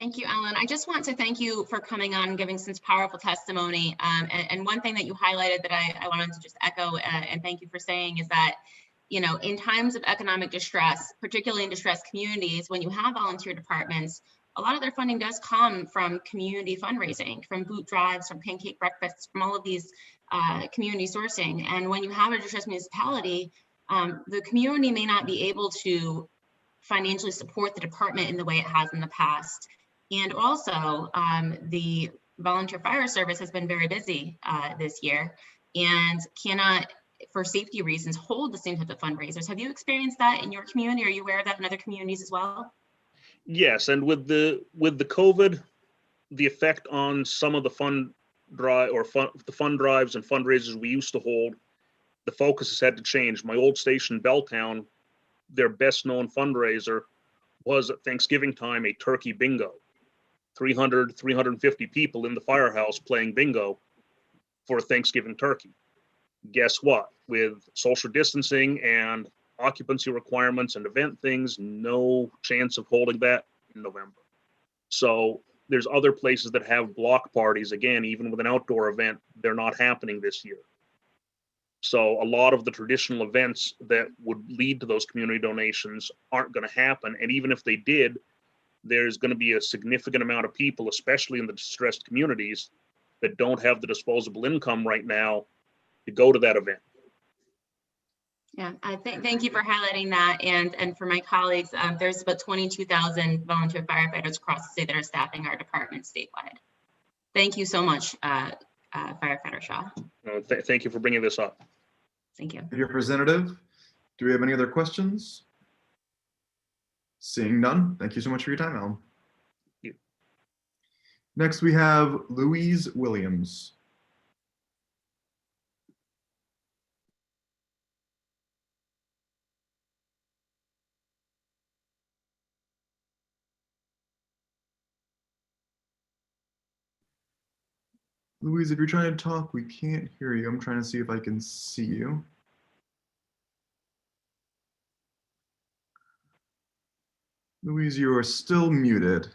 Thank you, Alan. I just want to thank you for coming on and giving such powerful testimony. And one thing that you highlighted that I wanted to just echo and thank you for saying is that, you know, in times of economic distress, particularly in distressed communities, when you have volunteer departments, a lot of their funding does come from community fundraising, from boot drives, from pancake breakfasts, from all of these community sourcing. And when you have a distressed municipality, the community may not be able to financially support the department in the way it has in the past. And also, the volunteer fire service has been very busy this year and cannot, for safety reasons, hold the same type of fundraisers. Have you experienced that in your community? Are you aware of that in other communities as well? Yes, and with the COVID, the effect on some of the fund drives and fundraisers we used to hold, the focus has had to change. My old station, Belltown, their best known fundraiser was at Thanksgiving time a turkey bingo. 300, 350 people in the firehouse playing bingo for a Thanksgiving turkey. Guess what? With social distancing and occupancy requirements and event things, no chance of holding that in November. So there's other places that have block parties. Again, even with an outdoor event, they're not happening this year. So a lot of the traditional events that would lead to those community donations aren't going to happen. And even if they did, there's going to be a significant amount of people, especially in the distressed communities, that don't have the disposable income right now to go to that event. Yeah, thank you for highlighting that. And for my colleagues, there's about 22,000 volunteer firefighters across the state that are staffing our department statewide. Thank you so much, Firefighter Shaw. Thank you for bringing this up. Thank you. Your representative, do we have any other questions? Seeing none, thank you so much for your time, Alan. Thank you. Next, we have Louise Williams. Louise, if you're trying to talk, we can't hear you. I'm trying to see if I can see you. Louise, you are still muted.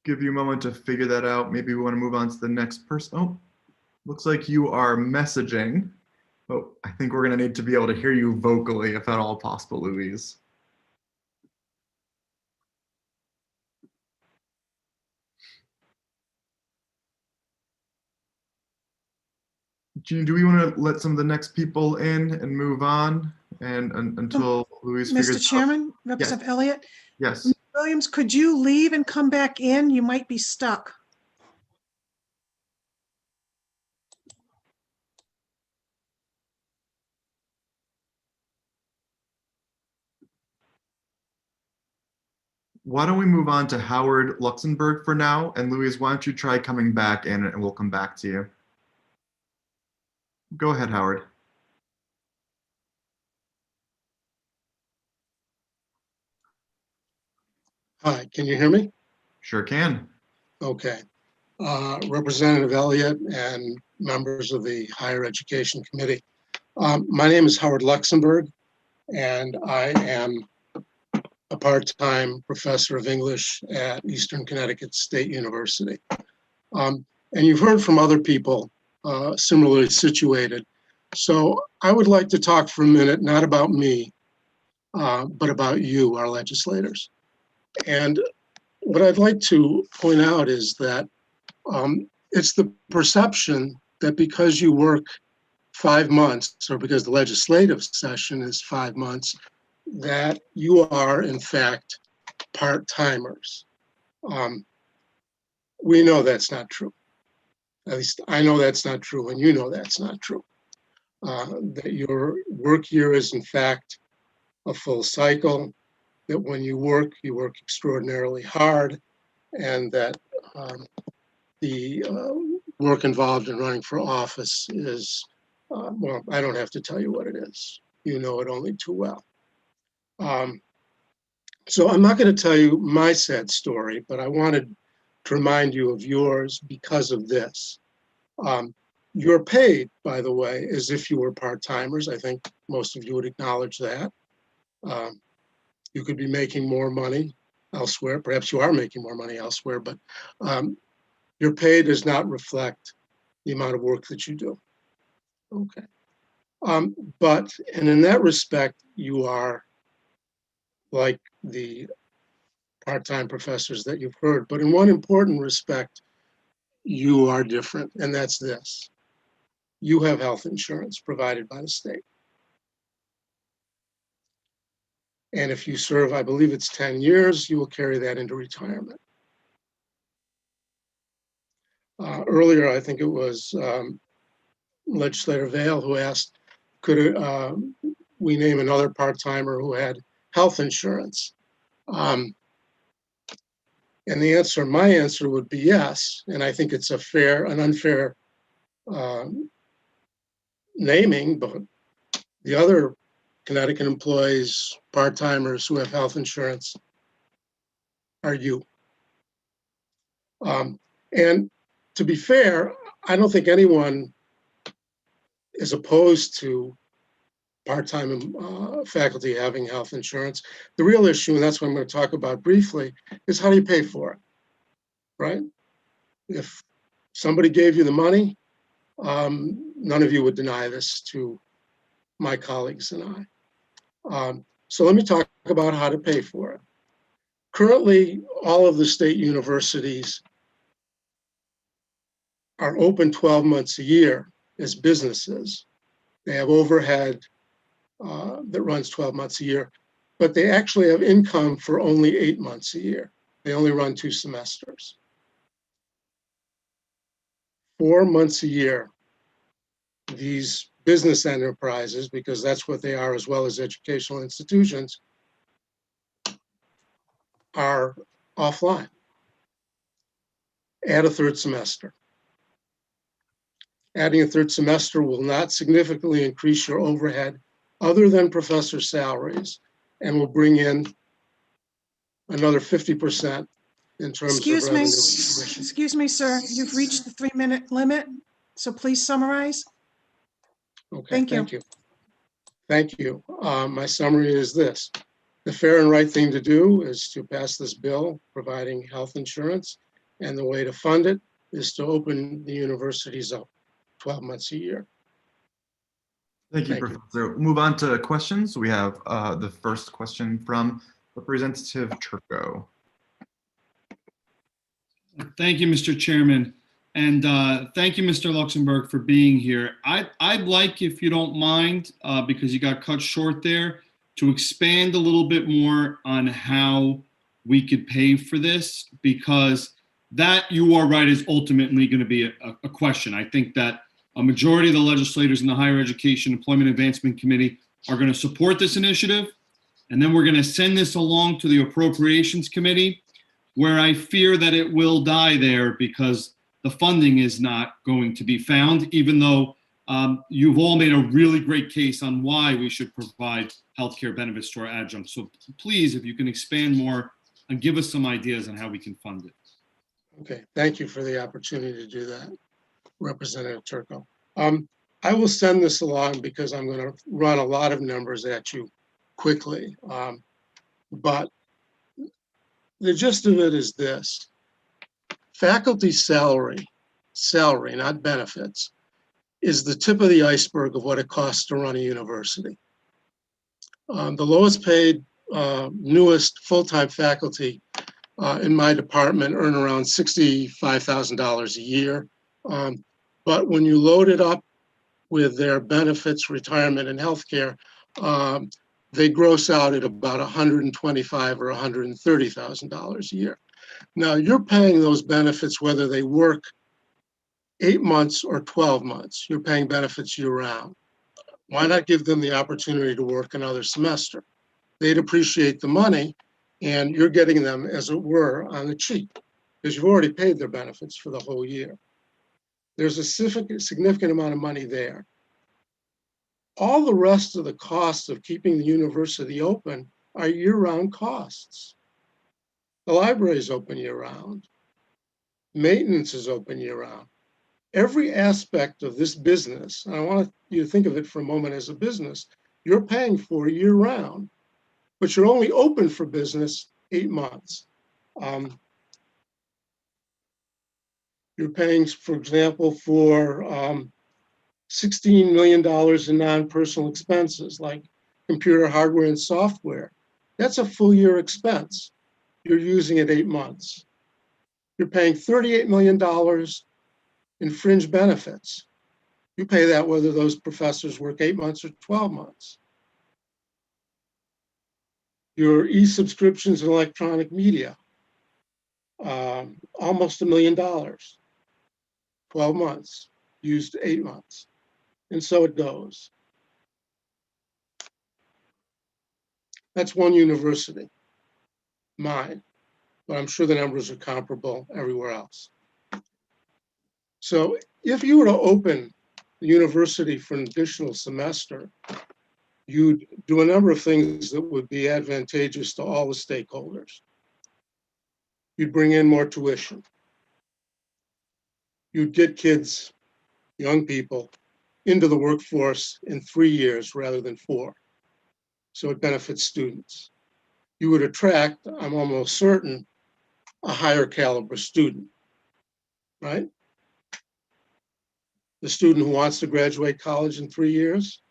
Give you a moment to figure that out. Maybe we want to move on to the next person. Oh, looks like you are messaging. Oh, I think we're going to need to be able to hear you vocally, if at all possible, Louise. Jean, do we want to let some of the next people in and move on and until Louise figures Mr. Chairman, Representative Elliott? Yes. Ms. Williams, could you leave and come back in? You might be stuck. Why don't we move on to Howard Luxembourg for now? And Louise, why don't you try coming back in and we'll come back to you. Go ahead, Howard. Hi, can you hear me? Sure can. Okay. Representative Elliott and members of the Higher Education Committee. My name is Howard Luxembourg, and I am a part-time professor of English at Eastern Connecticut State University. And you've heard from other people similarly situated. So I would like to talk for a minute, not about me, but about you, our legislators. And what I'd like to point out is that it's the perception that because you work 5 months, or because the legislative session is 5 months, that you are in fact part-timers. We know that's not true. At least I know that's not true, and you know that's not true. That your work year is in fact a full cycle, that when you work extraordinarily hard, and that the work involved in running for office is, well, I don't have to tell you what it is. You know it only too well. So I'm not going to tell you my sad story, but I wanted to remind you of yours because of this. You're paid, by the way, as if you were part-timers. I think most of you would acknowledge that. You could be making more money elsewhere. Perhaps you are making more money elsewhere, but your pay does not reflect the amount of work that you do. Okay. And in that respect, you are like the part-time professors that you've heard. But in one important respect, you are different, and that's this. You have health insurance provided by the state. And if you serve, I believe it's 10 years, you will carry that into retirement. Earlier, I think it was Legislator Vail who asked, could we name another part-timer who had health insurance? And my answer would be yes. And I think it's an unfair naming, but the other Connecticut employees, part-timers who have health insurance are you. And to be fair, I don't think anyone is opposed to part-time faculty having health insurance. The real issue, and that's what I'm going to talk about briefly, is how do you pay for it, right? If somebody gave you the money, none of you would deny this to my colleagues and I. So let me talk about how to pay for it. Currently, all of the state universities are open 12 months a year as businesses. They have overhead that runs 12 months a year, but they actually have income for only 8 months a year. They only run 2 semesters. 4 months a year, these business enterprises, because that's what they are as well as educational institutions, are offline. Add a 3rd semester. Adding a 3rd semester will not significantly increase your overhead other than professor salaries, and will bring in another 50% in terms of revenue. Excuse me, sir. You've reached the 3-minute limit, so please summarize. Okay, thank you. Thank you. My summary is this. The fair and right thing to do is to pass this bill providing health insurance, and the way to fund it is to open the universities up 12 months a year. Thank you, Professor. We'll move on to questions. We have the first question from Representative Turco. Thank you, Mr. Chairman. And thank you, Mr. Luxembourg, for being here. I'd like, if you don't mind, because you got cut short there, to expand a little bit more on how we could pay for this, because that, you are right, is ultimately going to be a question. I think that a majority of the legislators in the Higher Education Employment Advancement Committee are going to support this initiative. And then we're going to send this along to the Appropriations Committee, where I fear that it will die there because the funding is not going to be found, even though you've all made a really great case on why we should provide healthcare benefits to our adjuncts. So please, if you can expand more and give us some ideas on how we can fund it. Okay, thank you for the opportunity to do that, Representative Turco. I will send this along because I'm going to run a lot of numbers at you quickly. But the gist of it is this. Faculty salary, not benefits, is the tip of the iceberg of what it costs to run a university. The lowest paid, newest full-time faculty in my department earn around $65,000 a year. But when you load it up with their benefits, retirement, and healthcare, they gross out at about $125,000 or $130,000 a year. Now you're paying those benefits whether they work 8 months or 12 months. You're paying benefits year-round. Why not give them the opportunity to work another semester? They'd appreciate the money, and you're getting them, as it were, on the cheap, because you've already paid their benefits for the whole year. There's a significant amount of money there. All the rest of the costs of keeping the university open are year-round costs. The library is open year-round. Maintenance is open year-round. Every aspect of this business, and I want you to think of it for a moment as a business, you're paying for year-round, but you're only open for business 8 months. You're paying, for example, for $16 million in non-personal expenses like computer hardware and software. That's a full year expense. You're using it 8 months. You're paying $38 million in fringe benefits. You pay that whether those professors work 8 months or 12 months. Your e-subscriptions and electronic media, almost $1 million, 12 months, used 8 months. And so it goes. That's one university, mine. but I'm sure the numbers are comparable everywhere else. So if you were to open the university for an additional semester, you'd do a number of things that would be advantageous to all the stakeholders. You'd bring in more tuition. You'd get kids, young people, into the workforce in 3 years rather than 4. So it benefits students. You would attract, I'm almost certain, a higher caliber student, right? The student who wants to graduate college in 3 years,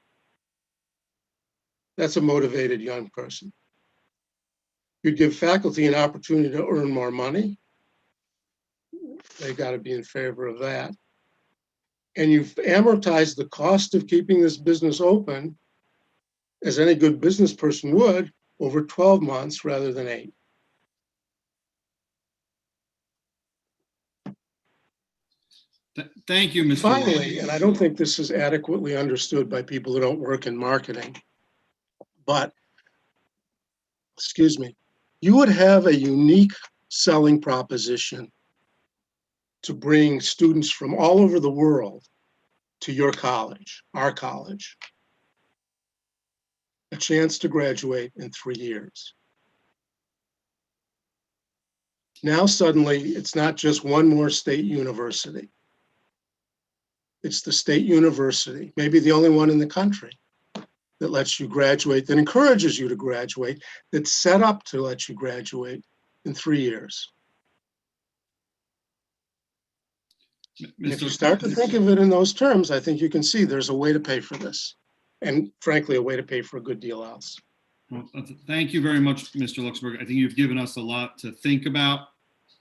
that's a motivated young person. You'd give faculty an opportunity to earn more money. They got to be in favor of that. And you've amortized the cost of keeping this business open, as any good business person would, over 12 months rather than 8. Thank you, Mr. Finally, and I don't think this is adequately understood by people who don't work in marketing, but, excuse me, you would have a unique selling proposition to bring students from all over the world to your college, our college. A chance to graduate in 3 years. Now suddenly, it's not just one more state university. It's the state university, maybe the only one in the country, that lets you graduate, that encourages you to graduate, that's set up to let you graduate in 3 years. And if you start to think of it in those terms, I think you can see there's a way to pay for this. And frankly, a way to pay for a good deal else. Well, thank you very much, Mr. Luxembourg. I think you've given us a lot to think about.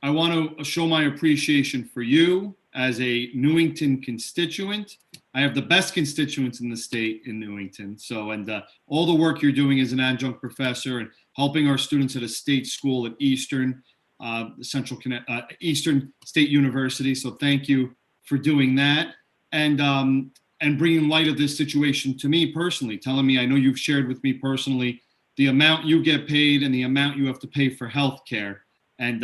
I want to show my appreciation for you as a Newington constituent. I have the best constituents in the state in Newington. So, and all the work you're doing as an adjunct professor and helping our students at a state school at Eastern State University. So thank you for doing that. And bringing light of this situation to me personally, telling me, I know you've shared with me personally, the amount you get paid and the amount you have to pay for healthcare. And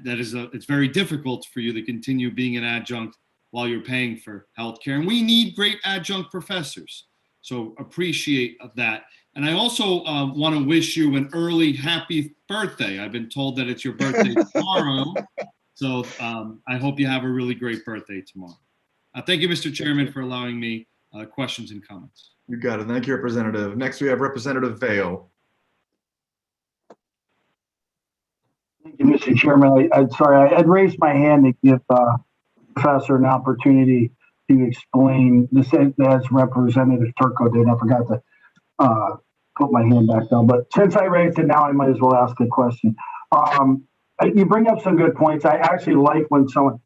it's very difficult for you to continue being an adjunct while you're paying for healthcare. And we need great adjunct professors. So appreciate that. And I also want to wish you an early happy birthday. I've been told that it's your birthday tomorrow. So I hope you have a really great birthday tomorrow. Thank you, Mr. Chairman, for allowing me questions and comments. You got it. Thank you, Representative. Next, we have Representative Vale. Thank you, Mr. Chairman. I'm sorry, I'd raised my hand to give Professor an opportunity to explain this as Representative Turco did. I forgot to put my hand back down, but since I raised it now, I might as well ask a question. You bring up some good points. I actually like when someone,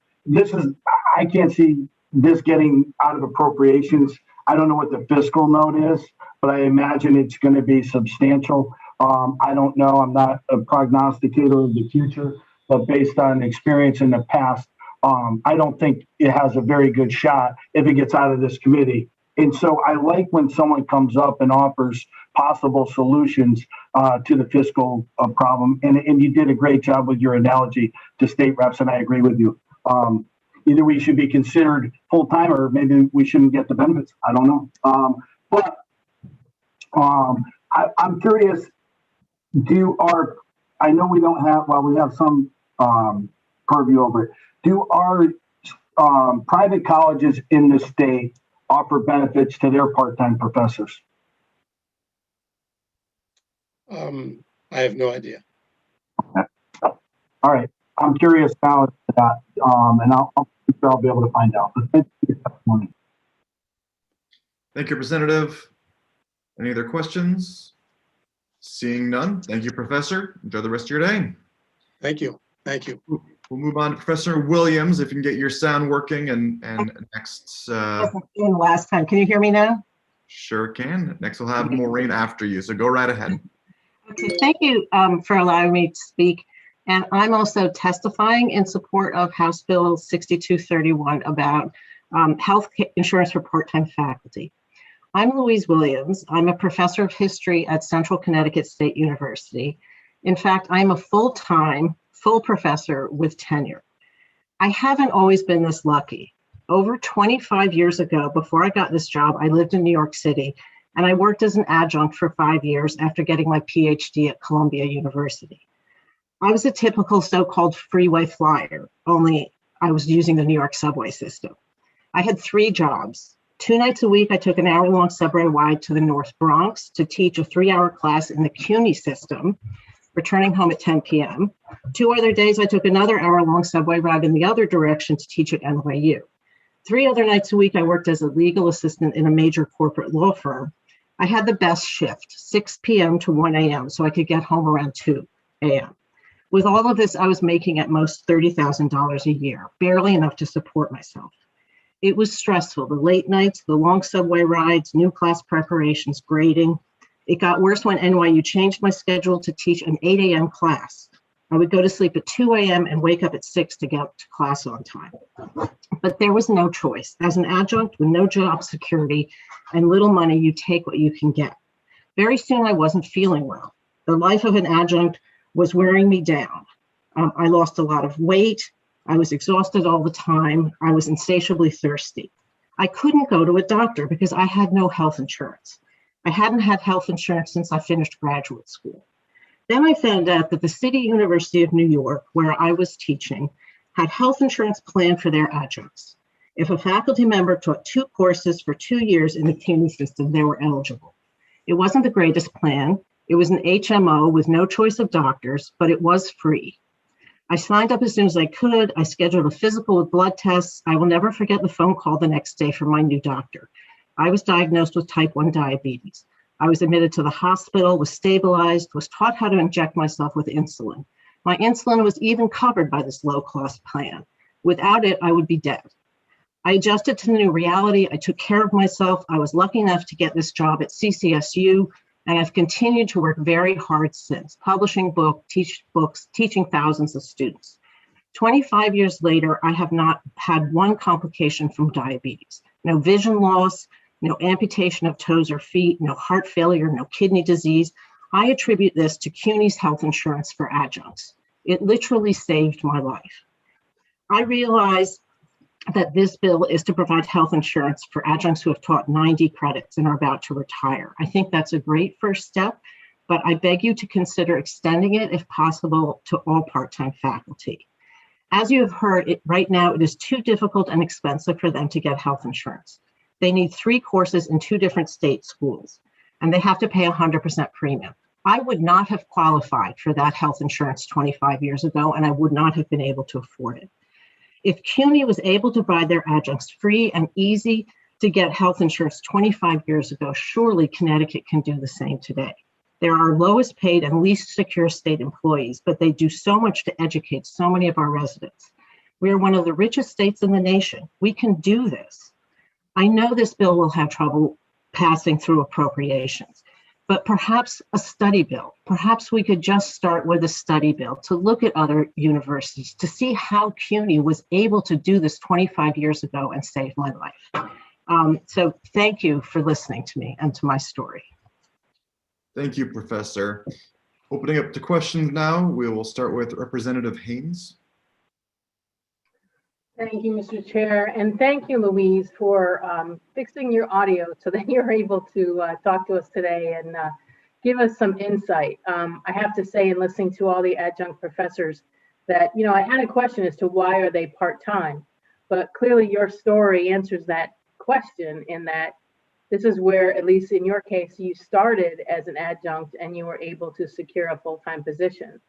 I can't see this getting out of appropriations. I don't know what the fiscal note is, but I imagine it's going to be substantial. I don't know. I'm not a prognosticator of the future, but based on experience in the past, I don't think it has a very good shot if it gets out of this committee. And so I like when someone comes up and offers possible solutions to the fiscal problem. And you did a great job with your analogy to state reps, and I agree with you. Either we should be considered full-time or maybe we shouldn't get the benefits. I don't know. But I'm curious, I know we don't have, well, we have some purview over it. Do our private colleges in the state offer benefits to their part-time professors? I have no idea. Okay. All right. I'm curious now to that, and I'll be able to find out. But thank you for your testimony. Thank you, Representative. Any other questions? Seeing none, thank you, Professor. Enjoy the rest of your day. Thank you. Thank you. We'll move on to Professor Williams, if you can get your sound working, and next. Last time. Can you hear me now? Sure can. Next, we'll have Maureen after you, so go right ahead. Okay, thank you for allowing me to speak. And I'm also testifying in support of House Bill 6231 about health insurance for part-time faculty. I'm Louise Williams. I'm a professor of history at Central Connecticut State University. In fact, I'm a full-time full professor with tenure. I haven't always been this lucky. Over 25 years ago, before I got this job, I lived in New York City, and I worked as an adjunct for 5 years after getting my PhD at Columbia University. I was a typical so-called freeway flyer, only I was using the New York subway system. I had 3 jobs. 2 nights a week, I took an hour-long subway ride to the North Bronx to teach a 3-hour class in the CUNY system, returning home at 10 p.m. 2 other days, I took another hour-long subway ride in the other direction to teach at NYU. 3 other nights a week, I worked as a legal assistant in a major corporate law firm. I had the best shift, 6 p.m. to 1 a.m., so I could get home around 2 a.m. With all of this, I was making at most $30,000 a year, barely enough to support myself. It was stressful, the late nights, the long subway rides, new class preparations, grading. It got worse when NYU changed my schedule to teach an 8 a.m. class. I would go to sleep at 2 a.m. and wake up at 6 to get to class on time. But there was no choice. As an adjunct with no job security and little money, you take what you can get. Very soon, I wasn't feeling well. The life of an adjunct was wearing me down. I lost a lot of weight. I was exhausted all the time. I was insatiably thirsty. I couldn't go to a doctor because I had no health insurance. I hadn't had health insurance since I finished graduate school. Then I found out that the City University of New York, where I was teaching, had health insurance planned for their adjuncts. If a faculty member taught 2 courses for 2 years in the CUNY system, they were eligible. It wasn't the greatest plan. It was an HMO with no choice of doctors, but it was free. I signed up as soon as I could. I scheduled a physical with blood tests. I will never forget the phone call the next day from my new doctor. I was diagnosed with type 1 diabetes. I was admitted to the hospital, was stabilized, was taught how to inject myself with insulin. My insulin was even covered by this low-cost plan. Without it, I would be dead. I adjusted to the new reality. I took care of myself. I was lucky enough to get this job at CCSU, and I've continued to work very hard since, publishing books, teaching thousands of students. 25 years later, I have not had one complication from diabetes. No vision loss, no amputation of toes or feet, no heart failure, no kidney disease. I attribute this to CUNY's health insurance for adjuncts. It literally saved my life. I realize that this bill is to provide health insurance for adjuncts who have taught 90 credits and are about to retire. I think that's a great first step, but I beg you to consider extending it, if possible, to all part-time faculty. As you have heard, right now it is too difficult and expensive for them to get health insurance. They need 3 courses in 2 different state schools, and they have to pay 100% premium. I would not have qualified for that health insurance 25 years ago, and I would not have been able to afford it. If CUNY was able to provide their adjuncts free and easy to get health insurance 25 years ago, surely Connecticut can do the same today. They're our lowest paid and least secure state employees, but they do so much to educate so many of our residents. We are one of the richest states in the nation. We can do this. I know this bill will have trouble passing through appropriations, but perhaps a study bill. Perhaps we could just start with a study bill to look at other universities to see how CUNY was able to do this 25 years ago and save my life. So thank you for listening to me and to my story. Thank you, Professor. Opening up to questions now, we will start with Representative Haynes. Thank you, Mr. Chair, and thank you, Louise, for fixing your audio so that you're able to talk to us today and give us some insight. I have to say, in listening to all the adjunct professors, that, you know, I had a question as to why are they part-time, but clearly your story answers that question in that this is where, at least in your case, you started as an adjunct and you were able to secure a full-time position.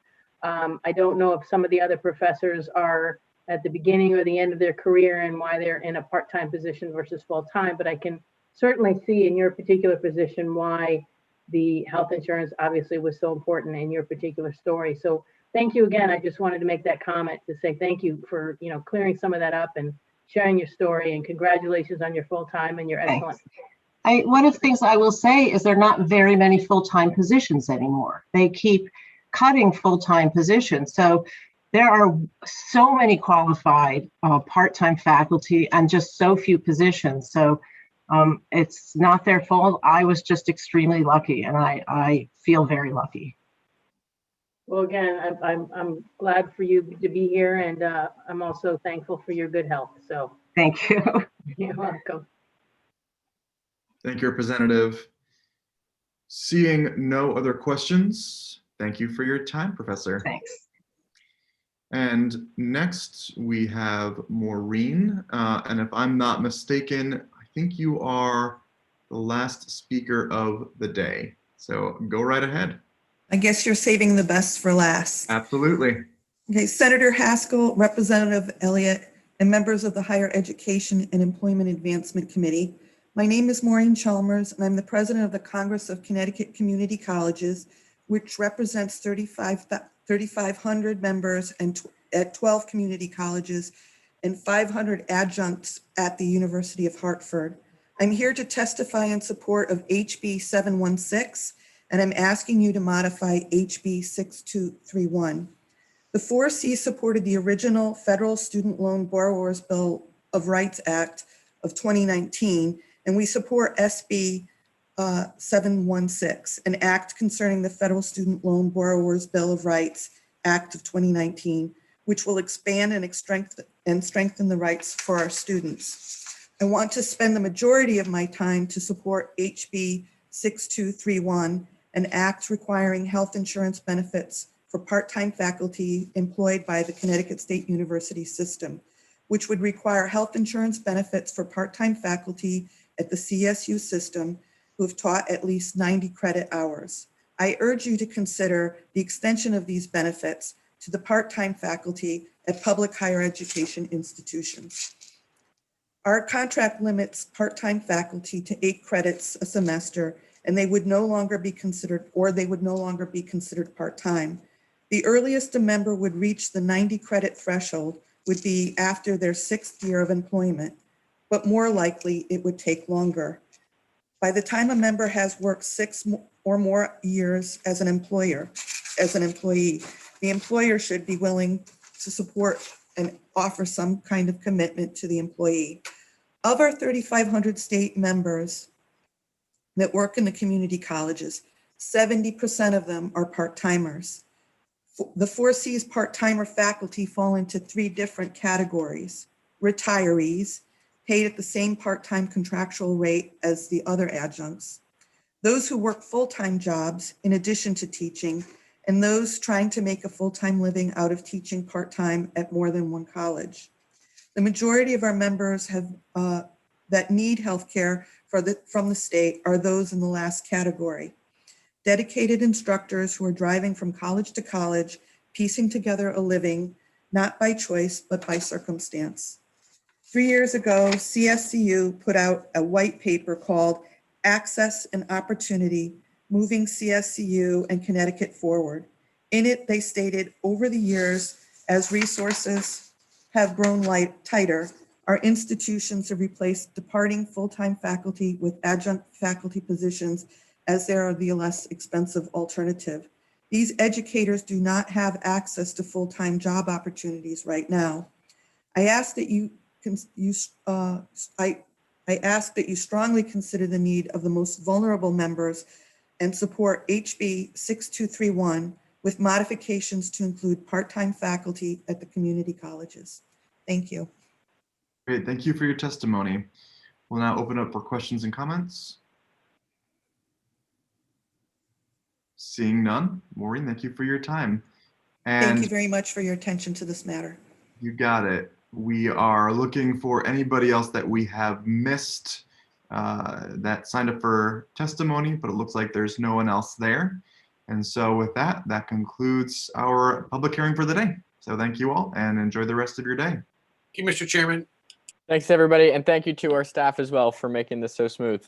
I don't know if some of the other professors are at the beginning or the end of their career and why they're in a part-time position versus full-time, but I can certainly see in your particular position why the health insurance obviously was so important in your particular story. So thank you again. I just wanted to make that comment to say thank you for, you know, clearing some of that up and sharing your story, and congratulations on your full-time and your excellent. One of the things I will say is there are not very many full-time positions anymore. They keep cutting full-time positions. So there are so many qualified part-time faculty and just so few positions. So it's not their fault. I was just extremely lucky, and I feel very lucky. Well, again, I'm glad for you to be here, and I'm also thankful for your good health. So Thank you. you're welcome. Thank you, Representative. Seeing no other questions, thank you for your time, Professor. Thanks. And next we have Maureen. And if I'm not mistaken, I think you are the last speaker of the day. So go right ahead. I guess you're saving the best for last. Absolutely. Okay, Senator Haskell, Representative Elliott, and members of the Higher Education and Employment Advancement Committee. My name is Maureen Chalmers, and I'm the president of the Congress of Connecticut Community Colleges, which represents 3,500 members and at 12 community colleges and 500 adjuncts at the University of Hartford. I'm here to testify in support of HB 716, and I'm asking you to modify HB 6231. The 4C supported the original Federal Student Loan Borrowers Bill of Rights Act of 2019, and we support SB 716, an act concerning the Federal Student Loan Borrowers Bill of Rights Act of 2019, which will expand and strengthen the rights for our students. I want to spend the majority of my time to support HB 6231, an act requiring health insurance benefits for part-time faculty employed by the Connecticut State University system, which would require health insurance benefits for part-time faculty at the CSU system who have taught at least 90 credit hours. I urge you to consider the extension of these benefits to the part-time faculty at public higher education institutions. Our contract limits part-time faculty to 8 credits a semester, and they would no longer be considered part-time. The earliest a member would reach the 90 credit threshold would be after their 6th year of employment, but more likely it would take longer. By the time a member has worked 6 or more years as an employee, the employer should be willing to support and offer some kind of commitment to the employee. Of our 3,500 state members that work in the community colleges, 70% of them are part-timers. The 4C's part-timer faculty fall into 3 different categories. Retirees, paid at the same part-time contractual rate as the other adjuncts. Those who work full-time jobs in addition to teaching, and those trying to make a full-time living out of teaching part-time at more than one college. The majority of our members that need healthcare from the state are those in the last category. Dedicated instructors who are driving from college to college, piecing together a living, not by choice, but by circumstance. 3 years ago, CSCU put out a white paper called Access and Opportunity, Moving CSCU and Connecticut Forward. In it, they stated, over the years, as resources have grown tighter, our institutions have replaced departing full-time faculty with adjunct faculty positions as they are the less expensive alternative. These educators do not have access to full-time job opportunities right now. I ask that you strongly consider the need of the most vulnerable members and support HB 6231 with modifications to include part-time faculty at the community colleges. Thank you. Great, thank you for your testimony. We'll now open up for questions and comments. Seeing none, Maureen, thank you for your time. And thank you very much for your attention to this matter. You got it. We are looking for anybody else that we have missed that signed up for testimony, but it looks like there's no one else there. And so with that, that concludes our public hearing for the day. So thank you all and enjoy the rest of your day. Thank you, Mr. Chairman. Thanks, everybody. And thank you to our staff as well for making this so smooth.